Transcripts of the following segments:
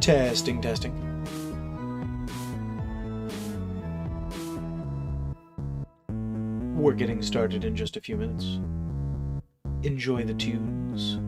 Testing, testing. We're getting started in just a few minutes. Enjoy the tunes.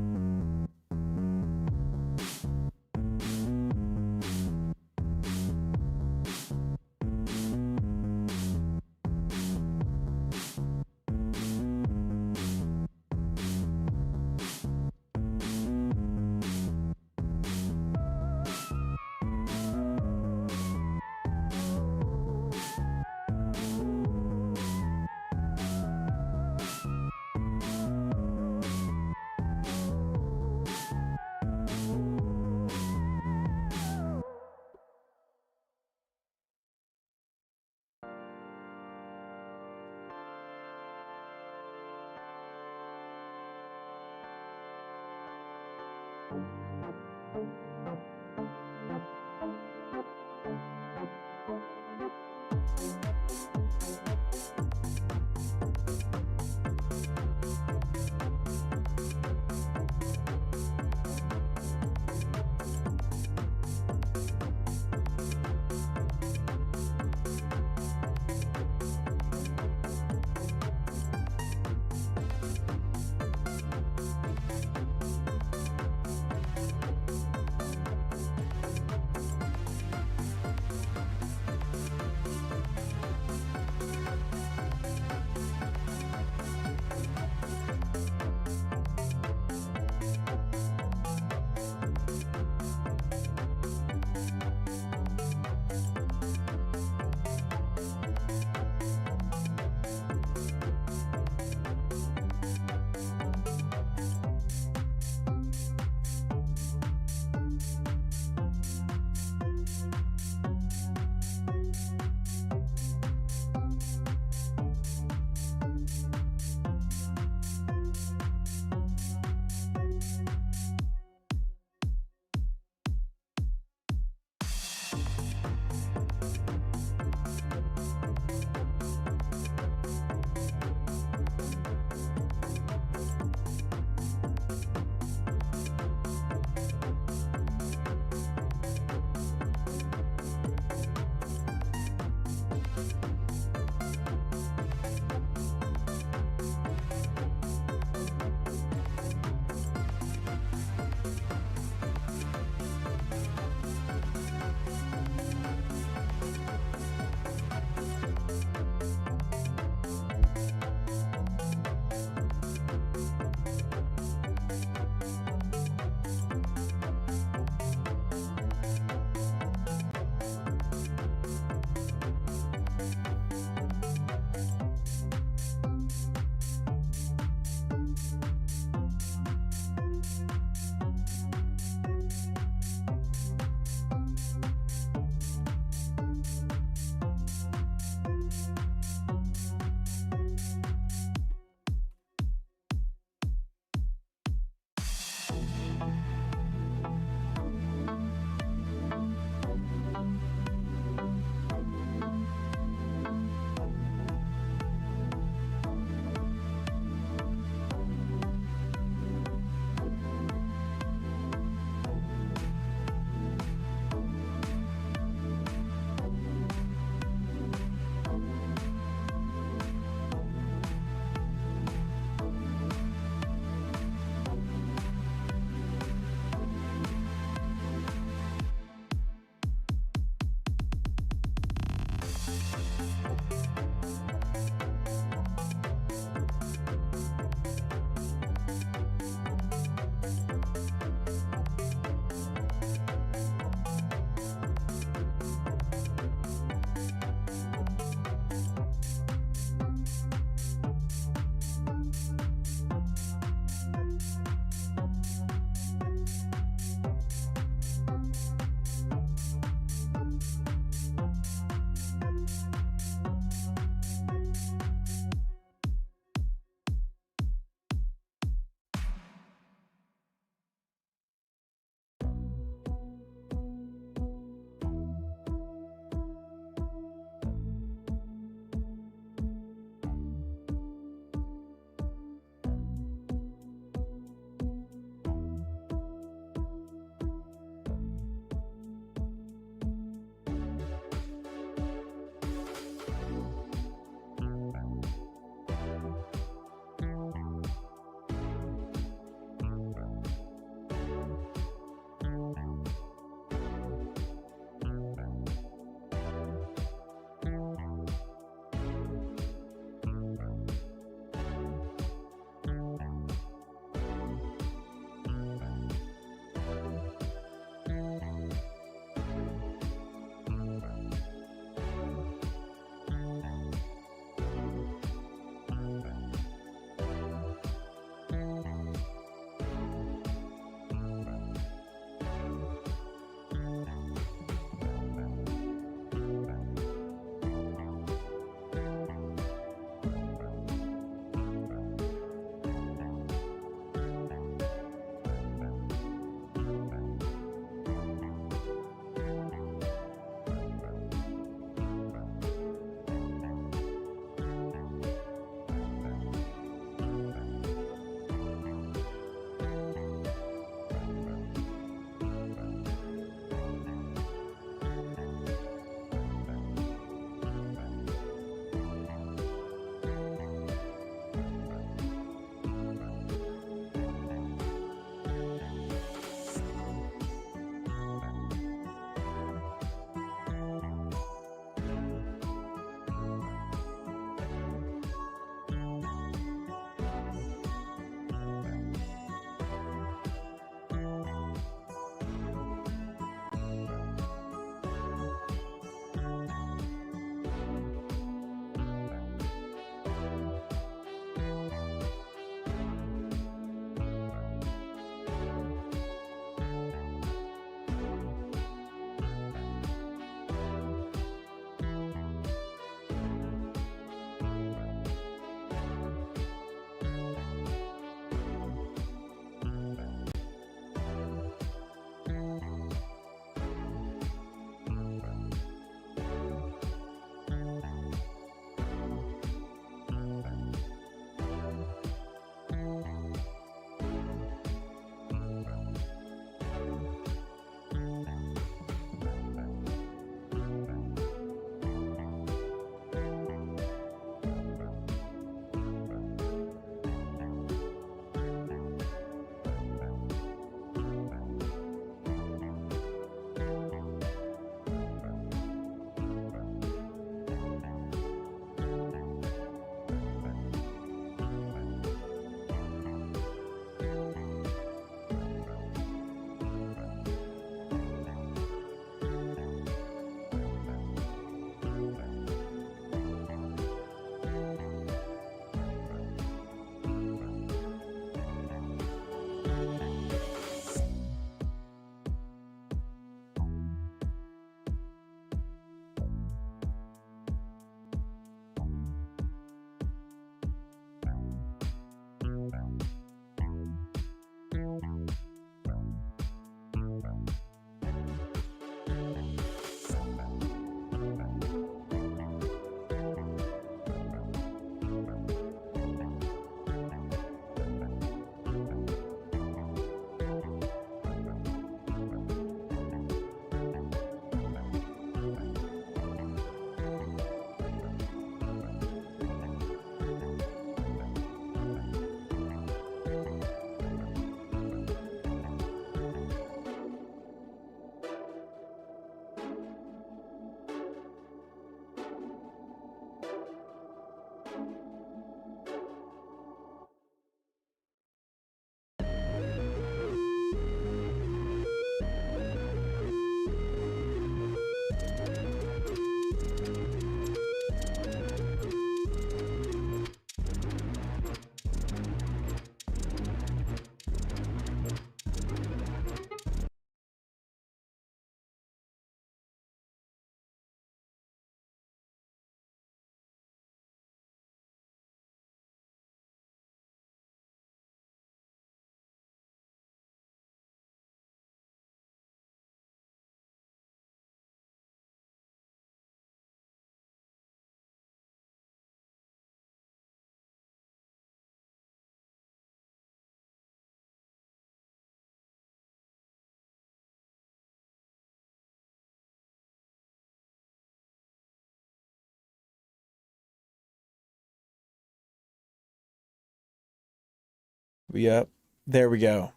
Yep. There we go.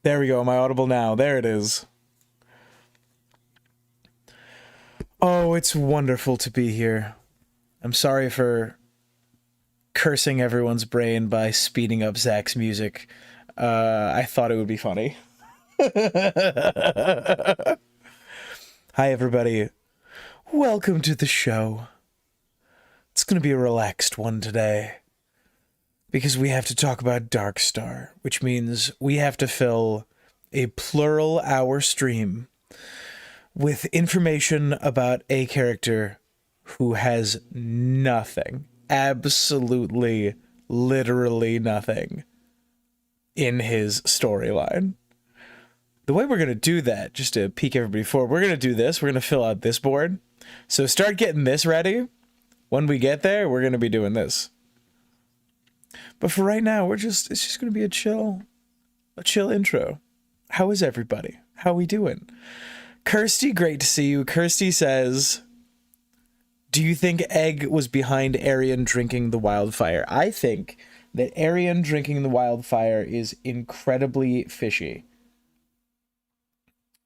There we go. Am I audible now? There it is. Oh, it's wonderful to be here. I'm sorry for cursing everyone's brain by speeding up Zach's music. I thought it would be funny. Hi, everybody. Welcome to the show. It's going to be a relaxed one today, because we have to talk about Darkstar, which means we have to fill a plural hour stream with information about a character who has nothing, absolutely, literally nothing in his storyline. The way we're going to do that, just to peek everybody forward, we're going to do this. We're going to fill out this board. So start getting this ready. When we get there, we're going to be doing this. But for right now, it's just going to be a chill intro. How is everybody? How we doing? Kirsty, great to see you. Kirsty says, do you think Egg was behind Arian drinking the wildfire? I think that Arian drinking the wildfire is incredibly fishy.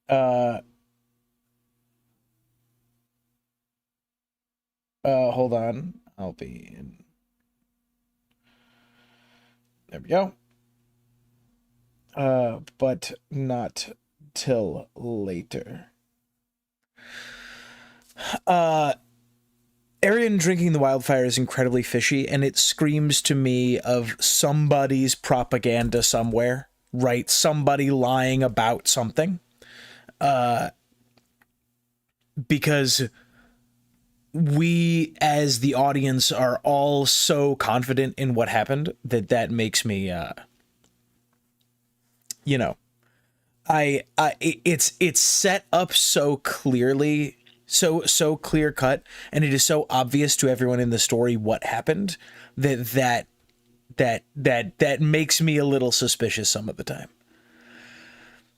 Hold on. I'll be in. There we go. But not till later. Arian drinking the wildfire is incredibly fishy, and it screams to me of somebody's propaganda somewhere, right? Somebody lying about something. Because we, as the audience, are all so confident in what happened that makes me, you know, it's set up so clearly, so clear cut, and it is so obvious to everyone in the story what happened that makes me a little suspicious some of the time.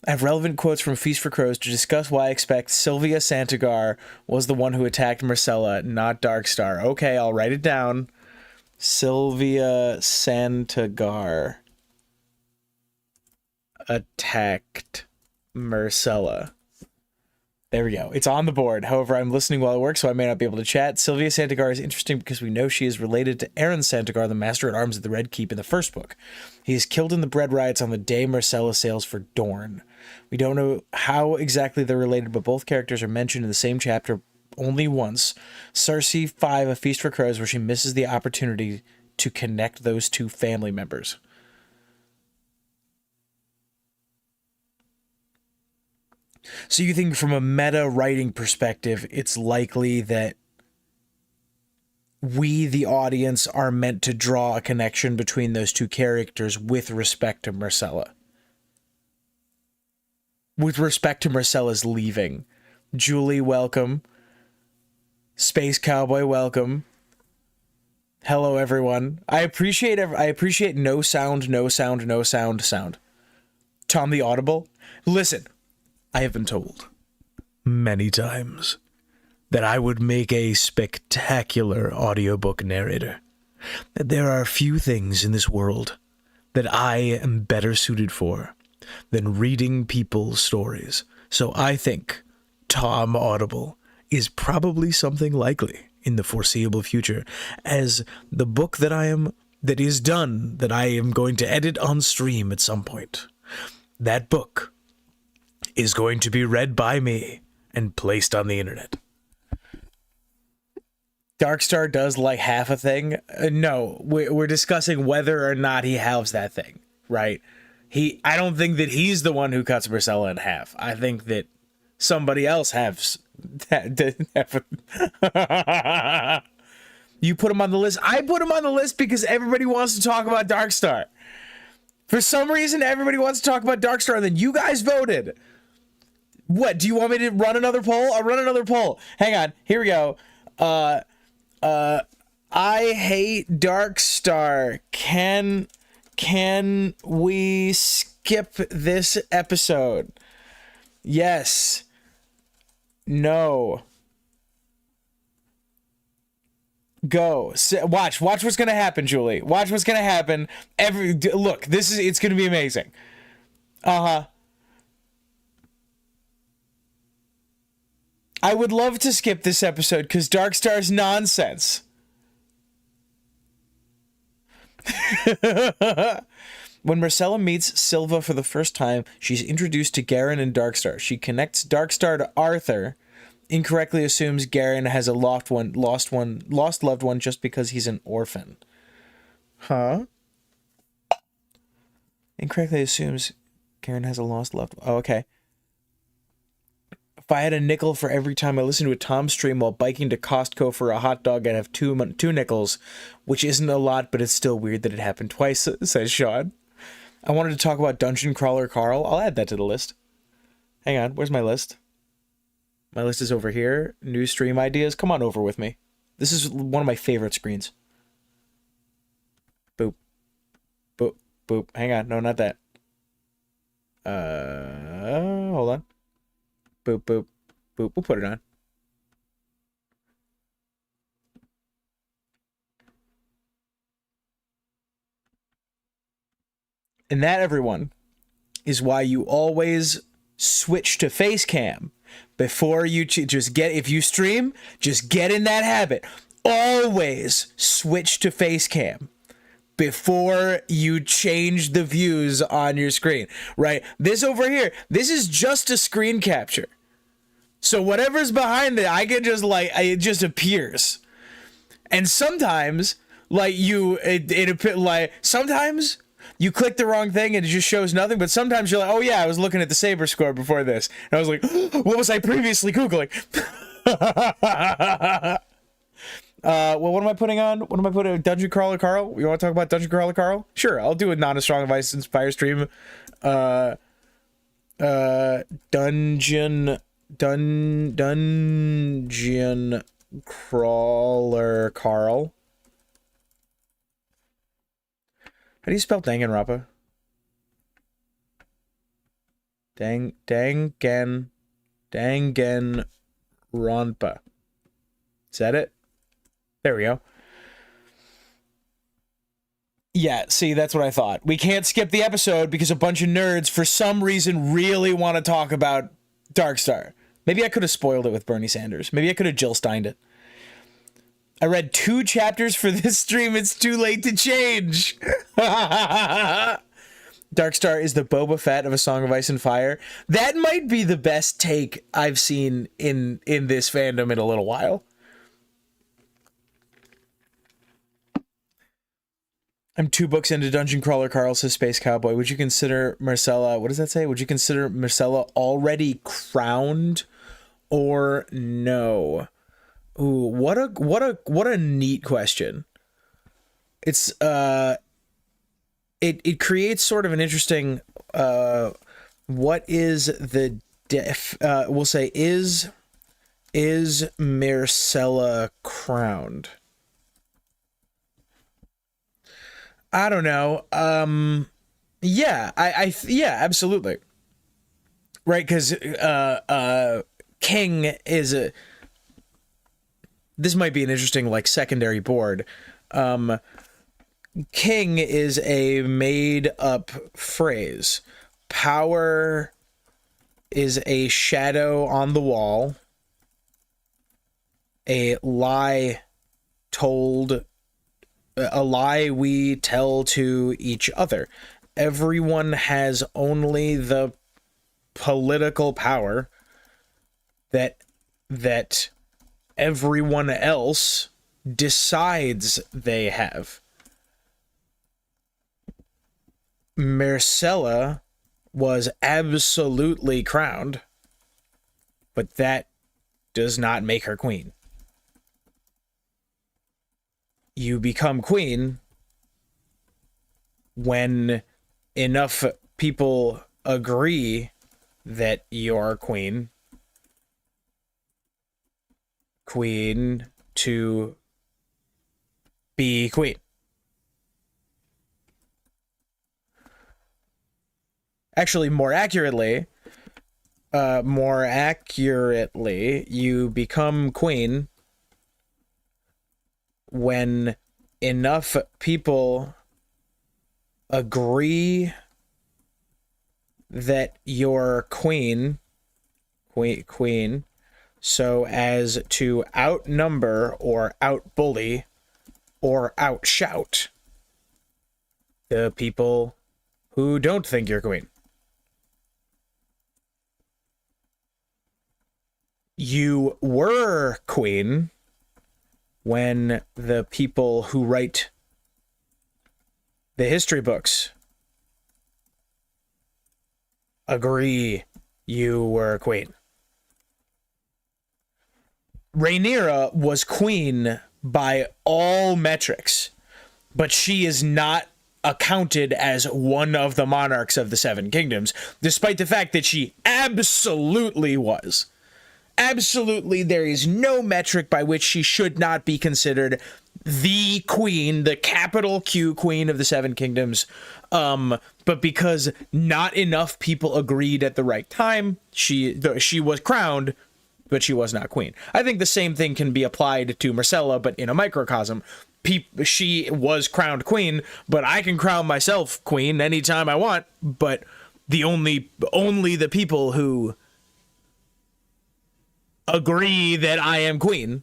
I have relevant quotes from Feast for Crows to discuss why I expect Sylvia Santagar was the one who attacked Marcella, not Darkstar. Okay, I'll write it down. Sylvia Santagar attacked Marcella. There we go. It's on the board. However, I'm listening while I work, so I may not be able to chat. Sylvia Santagar is interesting because we know she is related to Aaron Santagar, the Master at Arms of the Red Keep in the first book. He is killed in the bread riots on the day Marcella sails for Dorne. We don't know how exactly they're related, but both characters are mentioned in the same chapter only once. Cersei 5, A Feast for Crows, where she misses the opportunity to connect those two family members. So you think from a meta writing perspective, it's likely that we, the audience, are meant to draw a connection between those two characters with respect to Marcella. With respect to Marcella's leaving. Julie, welcome. Space Cowboy, welcome. Hello, everyone. I appreciate no sound. Tom the Audible. Listen. I have been told many times that I would make a spectacular audiobook narrator. That there are few things in this world that I am better suited for than reading people's stories. So I think Tom Audible is probably something likely in the foreseeable future, as the book that I am going to edit on stream at some point. That book is going to be read by me and placed on the internet. Darkstar does like half a thing. No, we're discussing whether or not he has that thing, right? I don't think that he's the one who cuts Marcella in half. I think that somebody else has that. You put him on the list. I put him on the list because everybody wants to talk about Darkstar. For some reason, everybody wants to talk about Darkstar, and then you guys voted. What, do you want me to run another poll? I'll run another poll. Hang on. Here we go. I hate Darkstar. Can we skip this episode? Yes. No. Go. Watch what's gonna happen, Julie. Watch what's gonna happen. Look, it's gonna be amazing. I would love to skip this episode because Darkstar's nonsense. When Marcella meets Silva for the first time, she's introduced to Garen and Darkstar. She connects Darkstar to Arthur, incorrectly assumes Garen has a lost loved one just because he's an orphan. Huh? Incorrectly assumes Garen has a lost loved one. Oh, okay. If I had a nickel for every time I listened to a Tom stream while biking to Costco for a hot dog, I'd have two nickels, which isn't a lot, but it's still weird that it happened twice, says Sean. I wanted to talk about Dungeon Crawler Carl. I'll add that to the list. Hang on, where's my list? My list is over here. New stream ideas. Come on over with me. This is one of my favorite screens. Boop. Boop. Boop. Hang on. No, not that. Hold on. Boop, boop, boop. We'll put it on. And that, everyone, is why you always switch to face cam before you if you stream, just get in that habit. Always switch to face cam before you change the views on your screen, right? This over here, this is just a screen capture. So whatever's behind it, I can just it just appears. And sometimes sometimes you click the wrong thing and it just shows nothing, but sometimes you're like, oh yeah, I was looking at the Saber score before this. And I was like, what was I previously Googling? Well, what am I putting on? What am I putting? Dungeon Crawler Carl? You want to talk about Dungeon Crawler Carl? Sure, I'll do a not as strong advice inspire stream. Dungeon Crawler Carl. How do you spell Danganronpa? Danganronpa. Is that it? There we go. Yeah, see, that's what I thought. We can't skip the episode because a bunch of nerds, for some reason, really want to talk about Darkstar. Maybe I could have spoiled it with Bernie Sanders. Maybe I could have Jill Steined it. I read 2 chapters for this stream. It's too late to change. Darkstar is the Boba Fett of A Song of Ice and Fire. That might be the best take I've seen in this fandom in a little while. I'm 2 books into Dungeon Crawler Carl, says Space Cowboy. Would you consider Marcella, what does that say? Would you consider Marcella already crowned or no? Ooh, what a neat question. It's it creates sort of an interesting what is the we'll say is Marcella crowned? I don't know. Yeah, yeah, absolutely. Right, because King is a. This might be an interesting secondary board. King is a made up phrase. Power is a shadow on the wall. A lie lie we tell to each other. Everyone has only the political power that everyone else decides they have. Myrcella was absolutely crowned, but that does not make her queen. You become queen when enough people agree that you're queen to be queen. Actually, more accurately, you become queen when enough people agree that you're queen, so as to outnumber or outbully or outshout the people who don't think you're queen. You were queen when the people who write the history books agree you were queen. Rhaenyra was queen by all metrics, but she is not accounted as one of the monarchs of the Seven Kingdoms, despite the fact that she absolutely was. Absolutely, there is no metric by which she should not be considered the queen, the capital Q queen of the Seven Kingdoms. But because not enough people agreed at the right time, she was crowned, but she was not queen. I think the same thing can be applied to Myrcella, but in a microcosm. She was crowned queen, but I can crown myself queen anytime I want. But only the people who agree that I am queen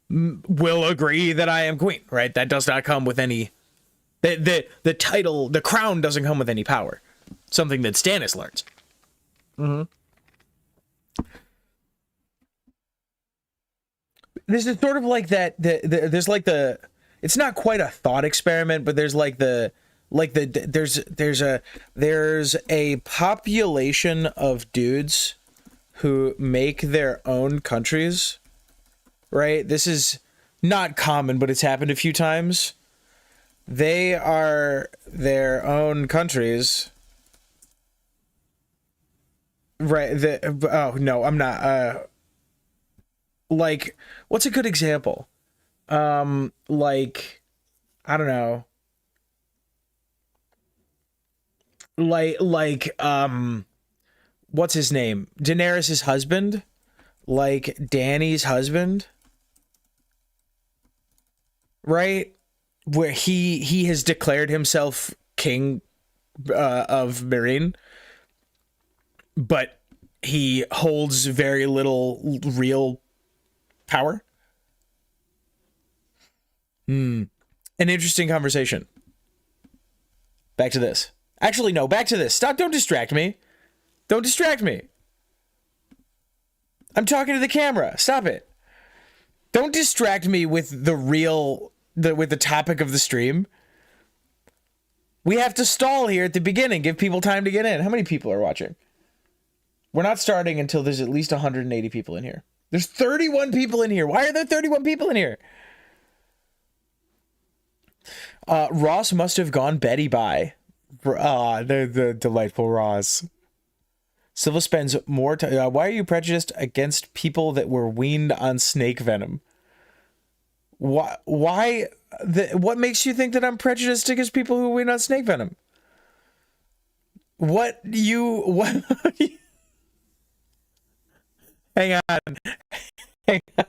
will agree that I am queen, right? That does not come with any... The title, the crown doesn't come with any power. Something that Stannis learns. Mm-hmm. This is sort of like that. There's like the... It's not quite a thought experiment, but there's like there's a population of dudes who make their own countries, right? This is not common, but it's happened a few times. They are their own countries, right? Oh no, I'm not. Like, what's a good example? Like, I don't know. What's his name? Daenerys' husband? Like, Dany's husband? Right? Where he has declared himself king of Meereen, but he holds very little real power. An interesting conversation. Back to this. Actually, no, back to this. Stop, don't distract me. Don't distract me. I'm talking to the camera. Stop it. Don't distract me with with the topic of the stream. We have to stall here at the beginning. Give people time to get in. How many people are watching? We're not starting until there's at least 180 people in here. There's 31 people in here. Why are there 31 people in here? Ross must have gone Betty by. The delightful Ross. Silva spends more time. Why are you prejudiced against people that were weaned on snake venom? What makes you think that I'm prejudiced against people who wean on snake venom? What? Hang on.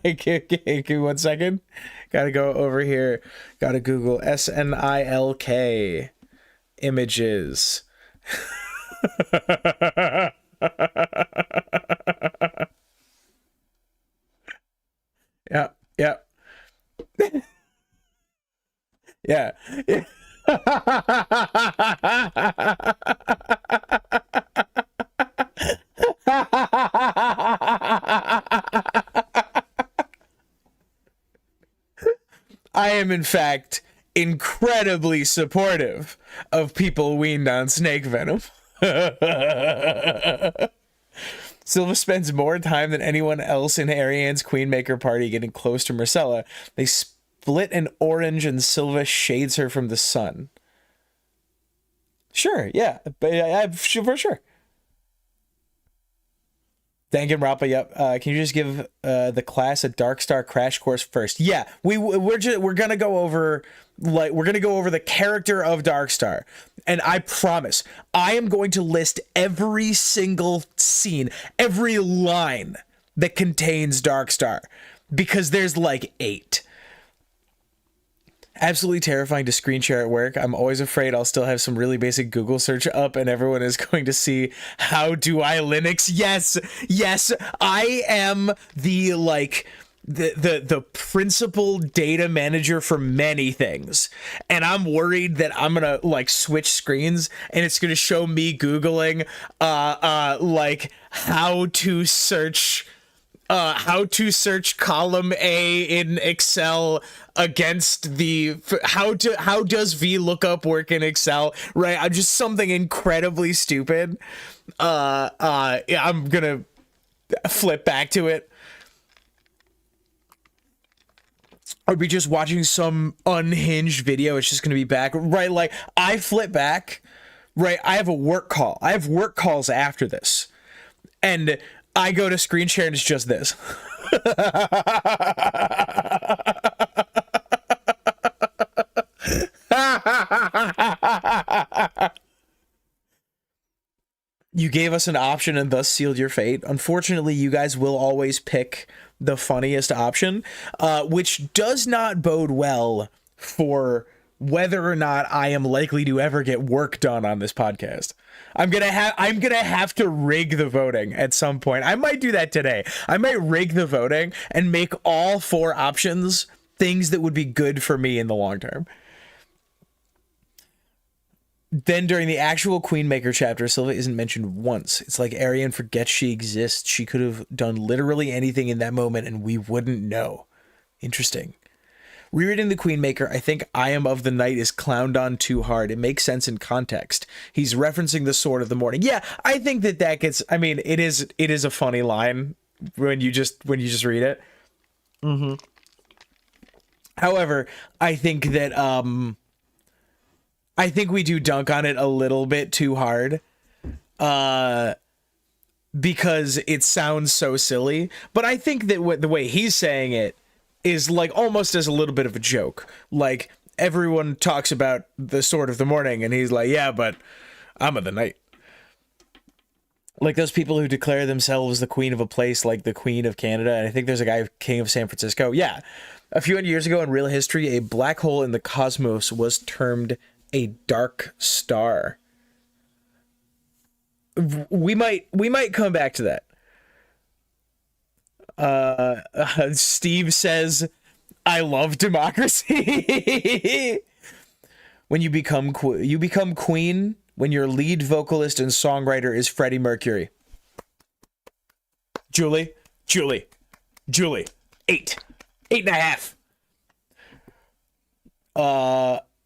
Give me 1 second. Gotta go over here. Gotta Google SNILK images. Yeah. Yeah. I am, in fact, incredibly supportive of people weaned on snake venom. Silva spends more time than anyone else in Ariane's Queenmaker party getting close to Myrcella. They split an orange and Silva shades her from the sun. Sure, yeah, but for sure. Danganronpa, yep. Can you just give the class a Darkstar crash course first? Yeah, we're gonna go over the character of Darkstar, and I promise I am going to list every single scene, every line that contains Darkstar, because there's like 8. Absolutely terrifying to screen share at work. I'm always afraid I'll still have some really basic Google search up and everyone is going to see how do I Linux. Yes, I am the the principal data manager for many things, and I'm worried that I'm gonna like switch screens and it's gonna show me Googling like how to search column A in Excel against the how does VLOOKUP work in Excel, right? I'm just something incredibly stupid. Yeah, I'm gonna flip back to it. I'd be just watching some unhinged video. It's just gonna be back, right? Like I flip back, right? I have a work call. I have work calls after this, and I go to screen share and it's just this. You gave us an option and thus sealed your fate. Unfortunately, you guys will always pick the funniest option, which does not bode well for whether or not I am likely to ever get work done on this podcast. I'm gonna have to rig the voting at some point. I might do that today. I might rig the voting and make all 4 options things that would be good for me in the long term. Then during the actual Queenmaker chapter, Silva isn't mentioned once. It's like Ariane forgets she exists. She could have done literally anything in that moment and we wouldn't know. Interesting. Rereading the Queenmaker, I think I Am of the Night is clowned on too hard. It makes sense in context. He's referencing the Sword of the Morning. Yeah, I think that gets, I mean, it is a funny line when you just read it. Mm-hmm. However, I think that I think we do dunk on it a little bit too hard. Because it sounds so silly. But I think that the way he's saying it is like almost as a little bit of a joke. Like everyone talks about the Sword of the Morning and he's like, yeah, but I'm of the night. Like those people who declare themselves the queen of a place, like the Queen of Canada. And I think there's a guy, King of San Francisco. Yeah. A few hundred years ago in real history, a black hole in the cosmos was termed a dark star. We might come back to that. Steve says, I love democracy. When you become queen when your lead vocalist and songwriter is Freddie Mercury. Julie. 8.5.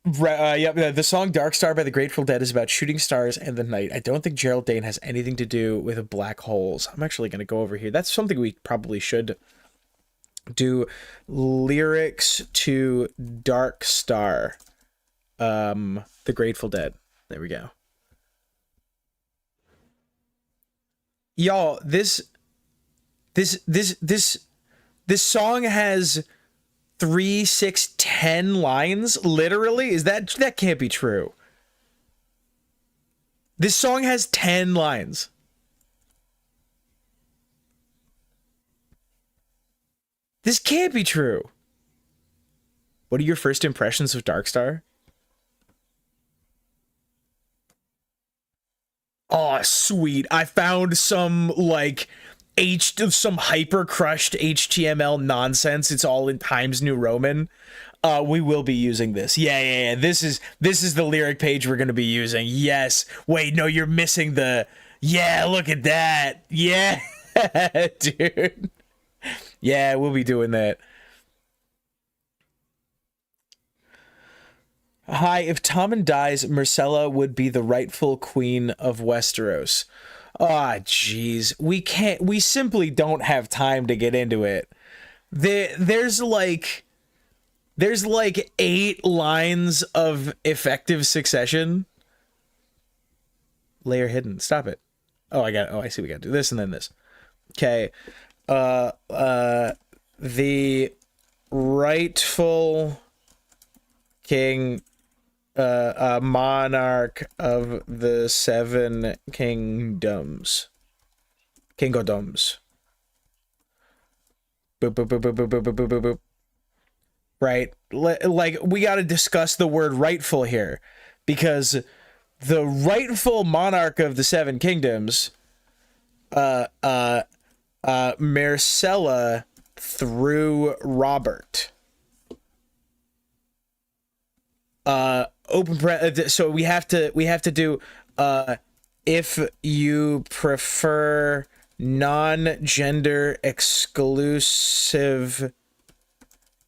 The song Darkstar by the Grateful Dead is about shooting stars and the night. I don't think Gerald Dane has anything to do with black holes. I'm actually going to go over here. That's something we probably should do. Lyrics to Darkstar. The Grateful Dead. There we go. Y'all, this song has 3, 6, 10 lines, literally. That can't be true. This song has 10 lines. This can't be true. What are your first impressions of Darkstar? Oh, sweet. I found some, like, some hyper crushed HTML nonsense. It's all in Times New Roman. We will be using this. Yeah. This is the lyric page we're gonna be using. Yes. Wait, no, you're missing the. Yeah, look at that. Yeah, dude. Yeah, we'll be doing that. Hi, if Tommen dies, Myrcella would be the rightful queen of Westeros. Ah, jeez. We simply don't have time to get into it. There's like 8 lines of effective succession. Layer hidden. Stop it. Oh, I see we gotta do this and then this. Okay. The rightful king, monarch of the 7 kingdoms. Kingodoms. Boop, boop, boop, boop, boop, boop, boop, boop, boop. Right? Like, we gotta discuss the word rightful here. Because the rightful monarch of the 7 kingdoms, Myrcella through Robert. So we have to do if you prefer non-gender exclusive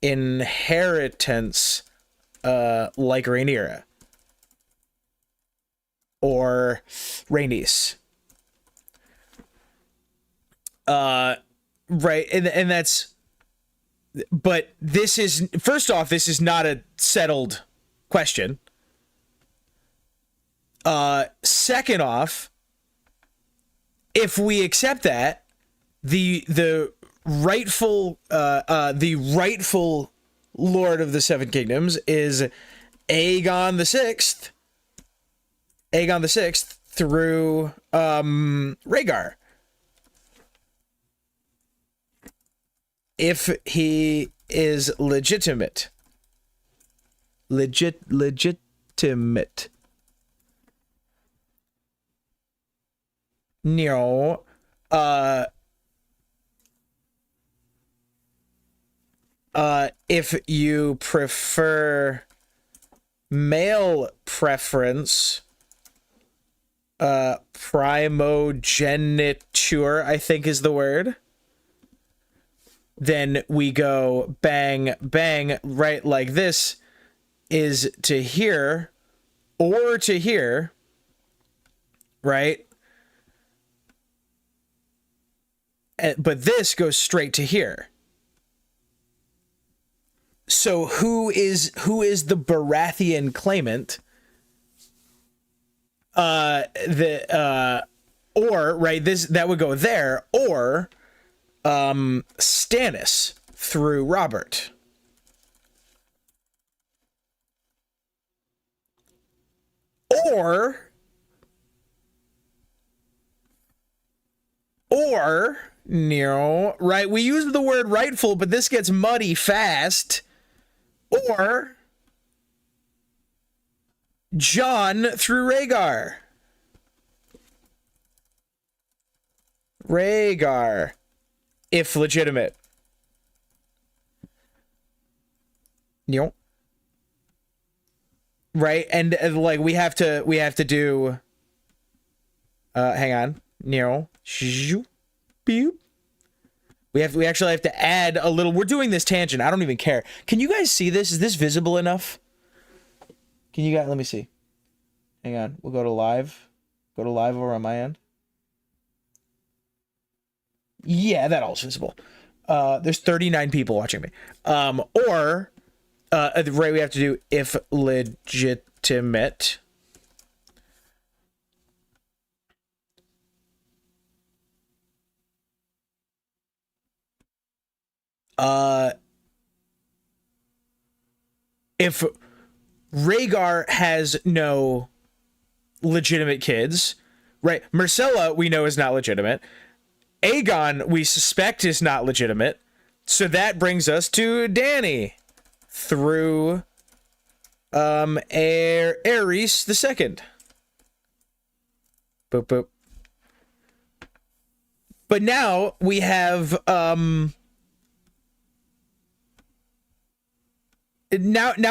inheritance, like Rhaenyra or Rhaenys. Right, and that's, but this is, first off, this is not a settled question. Second off, if we accept that, the rightful Lord of the 7 Kingdoms is Aegon the Sixth through Rhaegar. If he is legitimate. Legitimate. No. If you prefer male preference, primogeniture, I think is the word, then we go bang, bang, right, like this is to here or to here, right? But this goes straight to here. So who is the Baratheon claimant? Or right, that would go there, or Stannis through Robert. Or no, right? We use the word rightful, but this gets muddy fast. Or Jon through Rhaegar. Rhaegar, if legitimate. No. Right, and like we have to do. Hang on. No. We actually have to add a little. We're doing this tangent. I don't even care. Can you guys see this? Is this visible enough? Can you guys? Let me see. Hang on. We'll go to live. Go to live over on my end. Yeah, that all's visible. There's 39 people watching me. Right, we have to do if legitimate. If Rhaegar has no legitimate kids, right? Myrcella, we know, is not legitimate. Aegon, we suspect, is not legitimate. So that brings us to Dany through Aerys the Second. Boop boop. But now we have now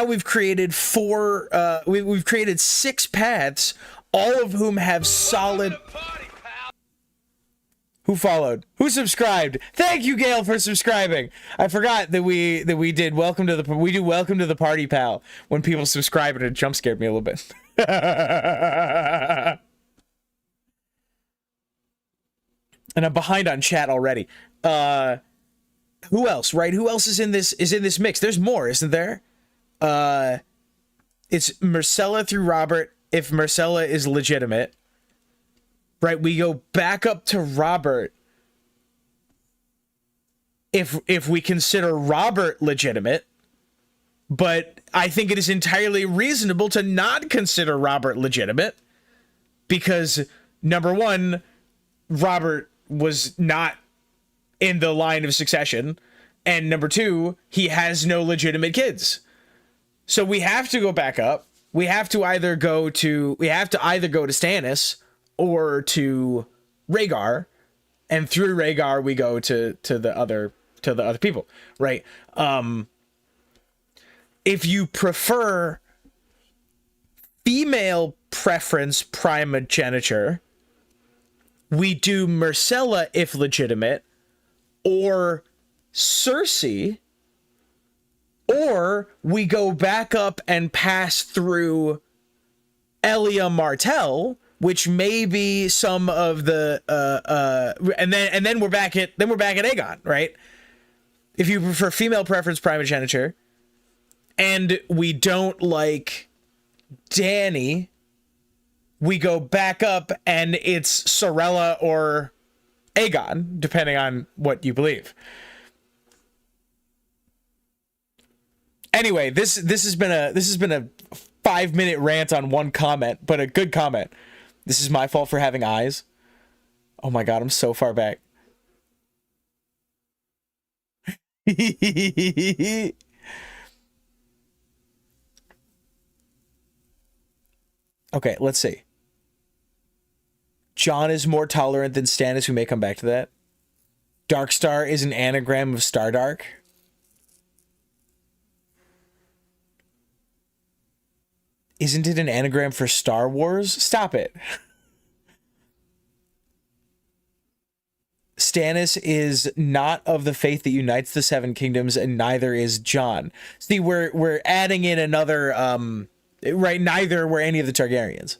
we've created we've created 6 paths, all of whom have solid. Who followed? Who subscribed? Thank you, Gail, for subscribing. I forgot that we did welcome to the party, pal, when people subscribe, and it jump scared me a little bit. And I'm behind on chat already. Who else, right? Who else is in this mix? There's more, isn't there? It's Myrcella through Robert, if Myrcella is legitimate. Right, we go back up to Robert if we consider Robert legitimate, but I think it is entirely reasonable to not consider Robert legitimate because, number one, Robert was not in the line of succession, and number two, he has no legitimate kids. So we have to go back up. We have to either go to Stannis or to Rhaegar, and through Rhaegar we go to the other people, right? If you prefer female preference primogeniture, we do Myrcella if legitimate, or Cersei, or we go back up and pass through Elia Martell, which may be some of the and then we're back at Aegon, right? If you prefer female preference primogeniture, and we don't like Dany, we go back up and it's Sorella or Aegon, depending on what you believe. Anyway, this has been a 5-minute rant on one comment, but a good comment. This is my fault for having eyes. Oh my god, I'm so far back. Okay, let's see. Jon is more tolerant than Stannis. We may come back to that. Darkstar is an anagram of Stardark. Isn't it an anagram for Star Wars? Stop it. Stannis is not of the faith that unites the Seven Kingdoms, and neither is Jon. See, we're adding in another right, neither were any of the Targaryens.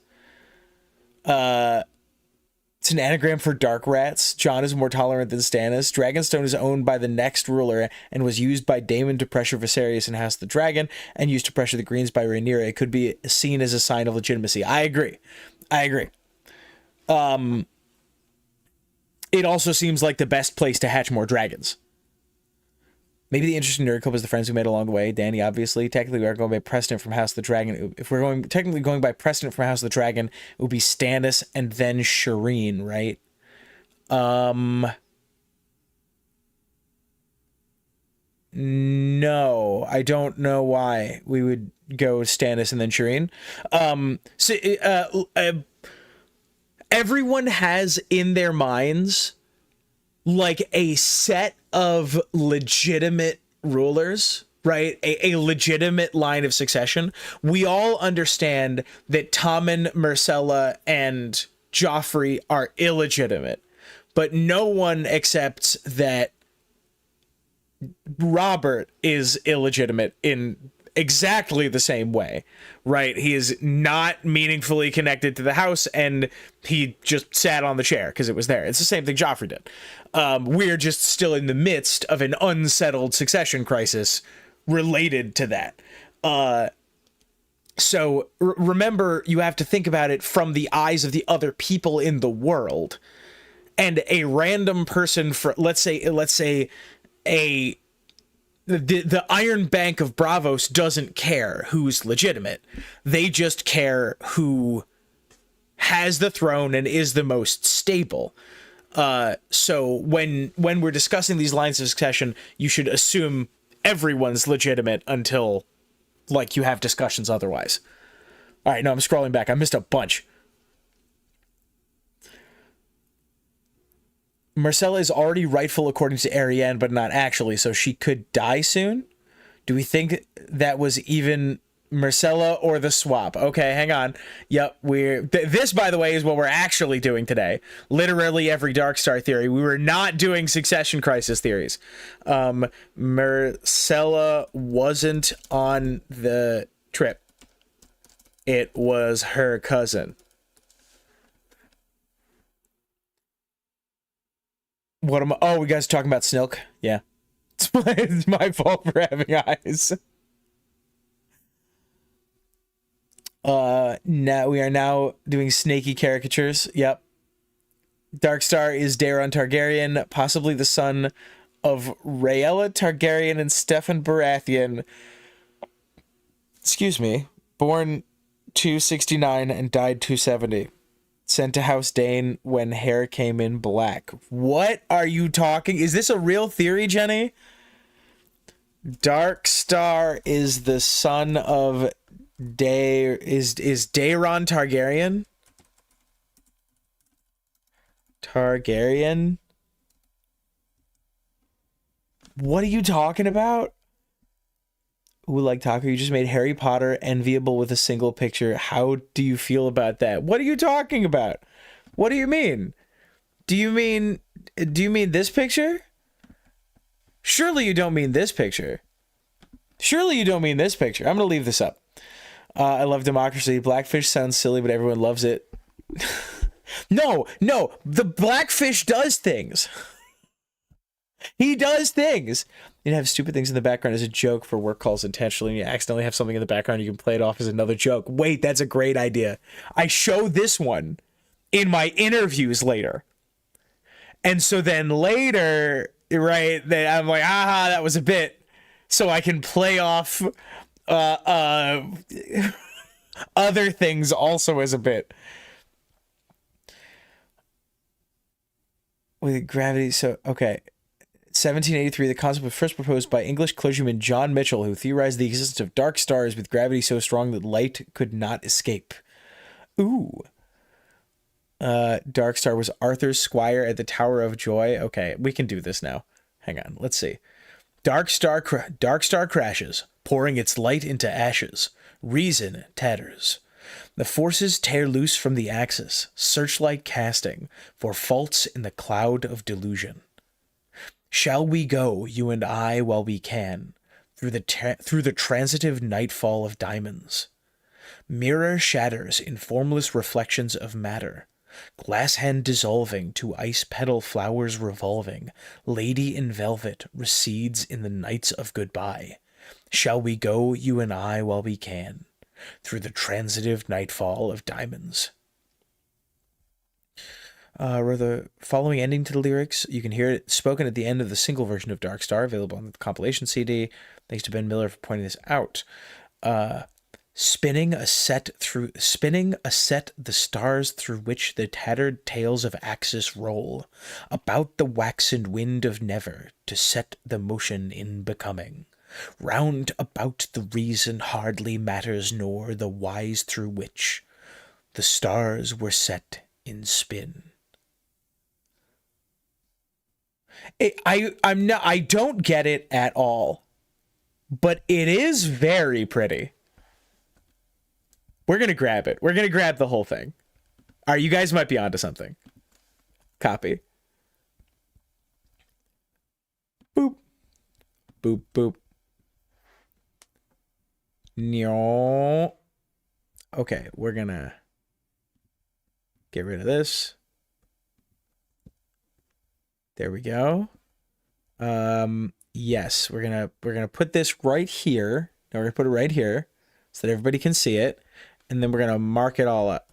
It's an anagram for dark rats. Jon is more tolerant than Stannis. Dragonstone is owned by the next ruler and was used by Daemon to pressure Viserys in House of the Dragon and used to pressure the Greens by Rhaenyra. It could be seen as a sign of legitimacy. I agree. It also seems like the best place to hatch more dragons. Maybe the interesting nerd club is the friends we made along the way. Dany, obviously. Technically, we are going by precedent from House of the Dragon. If we're technically going by precedent from House of the Dragon, it would be Stannis and then Shireen, right? No, I don't know why we would go Stannis and then Shireen. Everyone has in their minds like a set of legitimate rulers, right? A legitimate line of succession. We all understand that Tommen, Myrcella, and Joffrey are illegitimate, but no one accepts that Robert is illegitimate in exactly the same way, right? He is not meaningfully connected to the house, and he just sat on the chair because it was there. It's the same thing Joffrey did. We're just still in the midst of an unsettled succession crisis related to that. So remember, you have to think about it from the eyes of the other people in the world. And a random person, for let's say the Iron Bank of Braavos doesn't care who's legitimate. They just care who has the throne and is the most stable. So when we're discussing these lines of succession, you should assume everyone's legitimate until, like, you have discussions otherwise. All right, no, I'm scrolling back. I missed a bunch. Marcella is already rightful according to Ariane, but not actually, so she could die soon? Do we think that was even Marcella or the swap? Okay, hang on. Yep, this, by the way, is what we're actually doing today. Literally every Darkstar theory. We were not doing Succession Crisis theories. Marcella wasn't on the trip. It was her cousin. What am I? Oh, we guys talking about Snilk? Yeah. It's my fault for having eyes. Now we are now doing snaky caricatures. Yep. Darkstar is Daeron Targaryen, possibly the son of Rhaella Targaryen and Stefan Baratheon. Excuse me. Born 269 and died 270. Sent to House Dane when hair came in black. What are you talking? Is this a real theory, Jenny? Darkstar is the son of is Daeron Targaryen? Targaryen? What are you talking about? Ooh, like Taco, you just made Harry Potter enviable with a single picture. How do you feel about that? What are you talking about? What do you mean? Do you mean this picture? Surely you don't mean this picture. Surely you don't mean this picture. I'm going to leave this up. I love democracy. Blackfish sounds silly, but everyone loves it. No, the Blackfish does things. He does things. You have stupid things in the background as a joke for work calls intentionally, and you accidentally have something in the background, you can play it off as another joke. Wait, that's a great idea. I show this one in my interviews later. And so then later, right, I'm like, aha, that was a bit. So I can play off other things also as a bit. With gravity, so, okay. 1783, the concept was first proposed by English clergyman John Mitchell, who theorized the existence of dark stars with gravity so strong that light could not escape. Ooh. Darkstar was Arthur's squire at the Tower of Joy. Okay, we can do this now. Hang on, let's see. Darkstar crashes, pouring its light into ashes. Reason tatters. The forces tear loose from the axis, searchlight casting, for faults in the cloud of delusion. Shall we go, you and I, while we can, through the transitive nightfall of diamonds? Mirror shatters in formless reflections of matter. Glass hand dissolving to ice petal flowers revolving. Lady in velvet recedes in the nights of goodbye. Shall we go, you and I, while we can, through the transitive nightfall of diamonds? The following ending to the lyrics, you can hear it spoken at the end of the single version of Darkstar, available on the compilation CD. Thanks to Ben Miller for pointing this out. Spinning a set the stars through which the tattered tails of Axis roll, about the waxened wind of never, to set the motion in becoming. Round about the reason hardly matters, nor the wise through which the stars were set in spin. I don't get it at all, but it is very pretty. We're gonna grab it. We're gonna grab the whole thing. All right, you guys might be onto something. Copy. Boop. Boop, boop. No. Okay, we're gonna get rid of this. There we go. Yes, we're gonna put this right here. No, we're gonna put it right here so that everybody can see it, and then we're gonna mark it all up.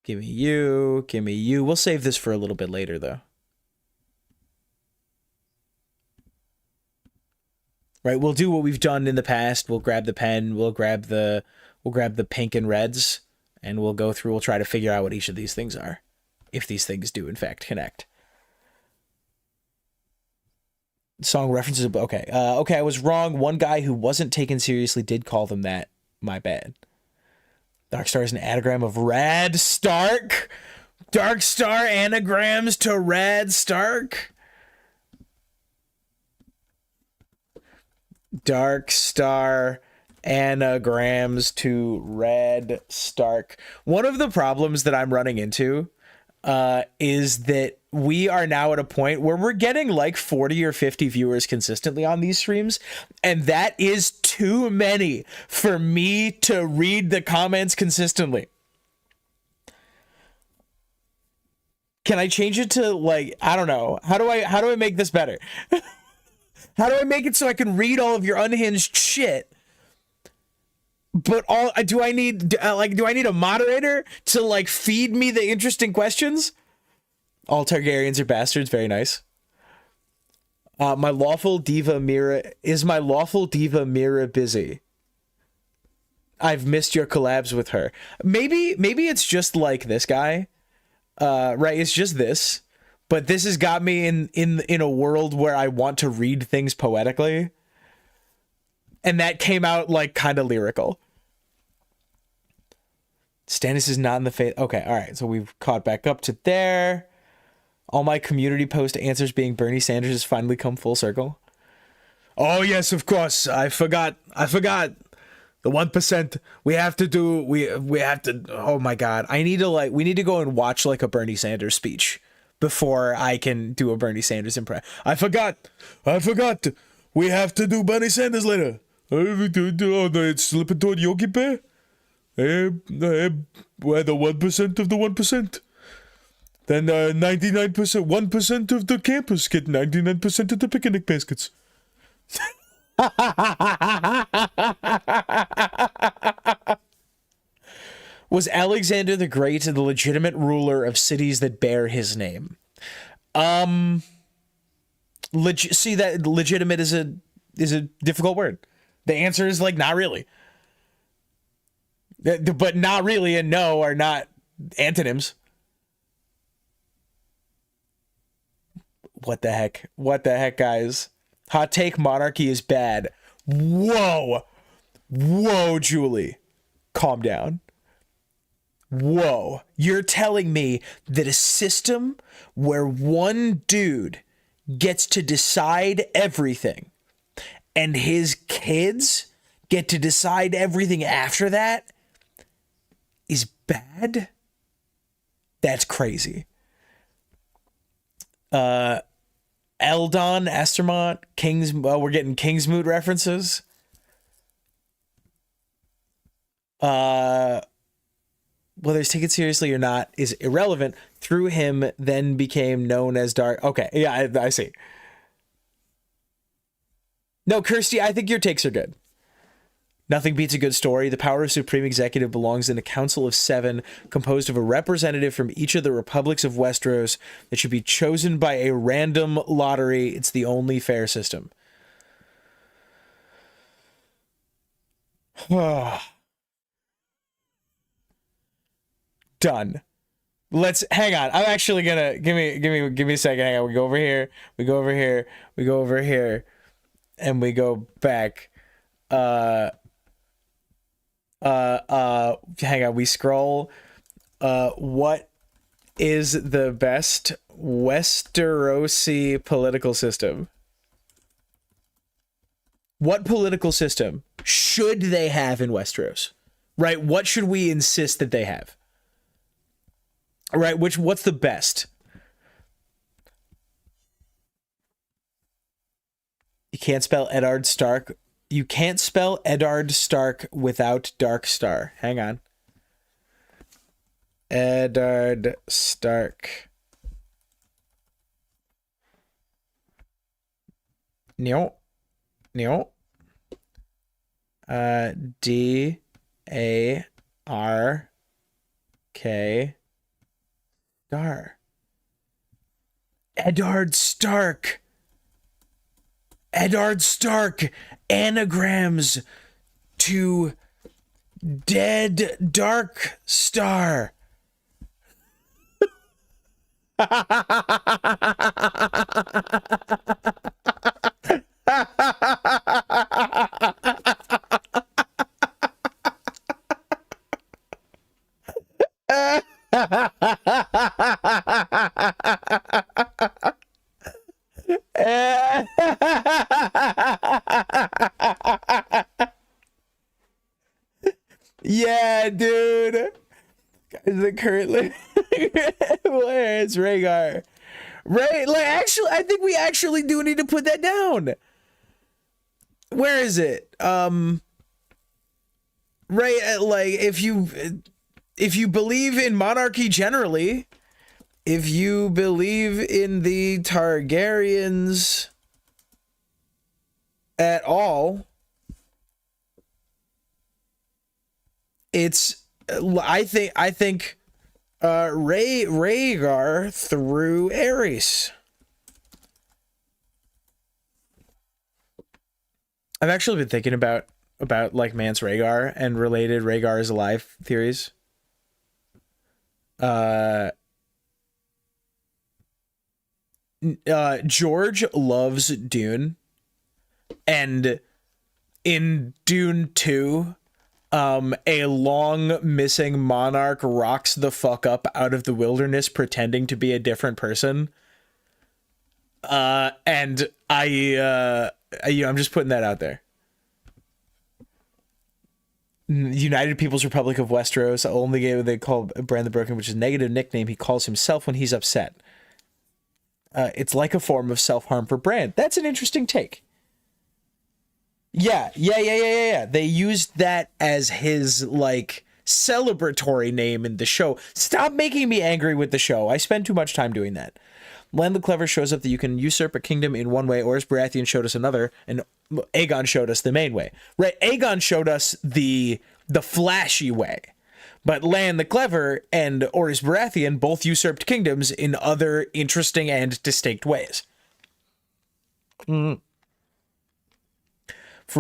Give me you, give me you. We'll save this for a little bit later, though. Right, we'll do what we've done in the past. We'll grab the pen. We'll grab the pink and reds. And we'll go through, we'll try to figure out what each of these things are. If these things do, in fact, connect. Song references, okay. Okay, I was wrong. One guy who wasn't taken seriously did call them that. My bad. Darkstar is an anagram of Rad Stark. Darkstar anagrams to Rad Stark. Darkstar anagrams to Rad Stark. One of the problems that I'm running into is that we are now at a point where we're getting like 40 or 50 viewers consistently on these streams, and that is too many for me to read the comments consistently. Can I change it to, like, I don't know. How do I make this better? How do I make it so I can read all of your unhinged shit? But do I need a moderator to like feed me the interesting questions? All Targaryens are bastards. Very nice. My lawful diva Mira busy? I've missed your collabs with her. Maybe it's just like this guy. Right? It's just this. But this has got me in a world where I want to read things poetically. And that came out like kind of lyrical. Stannis is not in the face. Okay, all right. So we've caught back up to there. All my community post answers being Bernie Sanders has finally come full circle. Oh yes, of course. I forgot. The 1%. We have to do. We have to. Oh my god. We need to go and watch like a Bernie Sanders speech before I can do a Bernie Sanders impression. I forgot. We have to do Bernie Sanders later. It's slipping toward Yogi Bear. We're the 1% of the 1%. Then 99%, 1% of the campus get 99% of the picnic baskets. Was Alexander the Great the legitimate ruler of cities that bear his name? See, that legitimate is a difficult word. The answer is like not really. But not really and no are not antonyms. What the heck? What the heck, guys? Hot take, monarchy is bad. Whoa. Whoa, Julie. Calm down. Whoa. You're telling me that a system where one dude gets to decide everything and his kids get to decide everything after that is bad? That's crazy. Eldon, Estermont, we're getting Kingsmoot references. Whether he's taken seriously or not is irrelevant. Through him, then became known as Dark. Okay, yeah, I see. No, Kirsty, I think your takes are good. Nothing beats a good story. The power of Supreme Executive belongs in a Council of 7 composed of a representative from each of the republics of Westeros that should be chosen by a random lottery. It's the only fair system. Done. Let's hang on. I'm actually gonna give me a second. Hang on. We go over here, and we go back. Hang on, we scroll. What is the best Westerosi political system? What political system should they have in Westeros? Right? What should we insist that they have? Right? What's the best? You can't spell Eddard Stark. You can't spell Eddard Stark without Darkstar. Hang on. Eddard Stark. No. D-A-R-K Star. Eddard Stark. Eddard Stark anagrams to dead Darkstar. Yeah, dude. Is it currently? Where is Rhaegar? Right, like actually, I think we actually do need to put that down. Where is it? Right, like if you believe in monarchy generally, if you believe in the Targaryens at all, it's I think Rhaegar through Aerys. I've actually been thinking about like Mance Rhaegar and related Rhaegar is alive theories. George loves Dune, and in Dune 2, a long missing monarch rocks the fuck up out of the wilderness pretending to be a different person. And I'm just putting that out there. United People's Republic of Westeros, only game they call Bran the Broken, which is a negative nickname he calls himself when he's upset. It's like a form of self-harm for Bran. That's an interesting take. Yeah. They used that as his, like, celebratory name in the show. Stop making me angry with the show. I spend too much time doing that. Land the Clever shows up that you can usurp a kingdom in one way, or as Baratheon showed us another, and Aegon showed us the main way. Right? Aegon showed us the flashy way. But Land the Clever and Orys Baratheon both usurped kingdoms in other interesting and distinct ways. For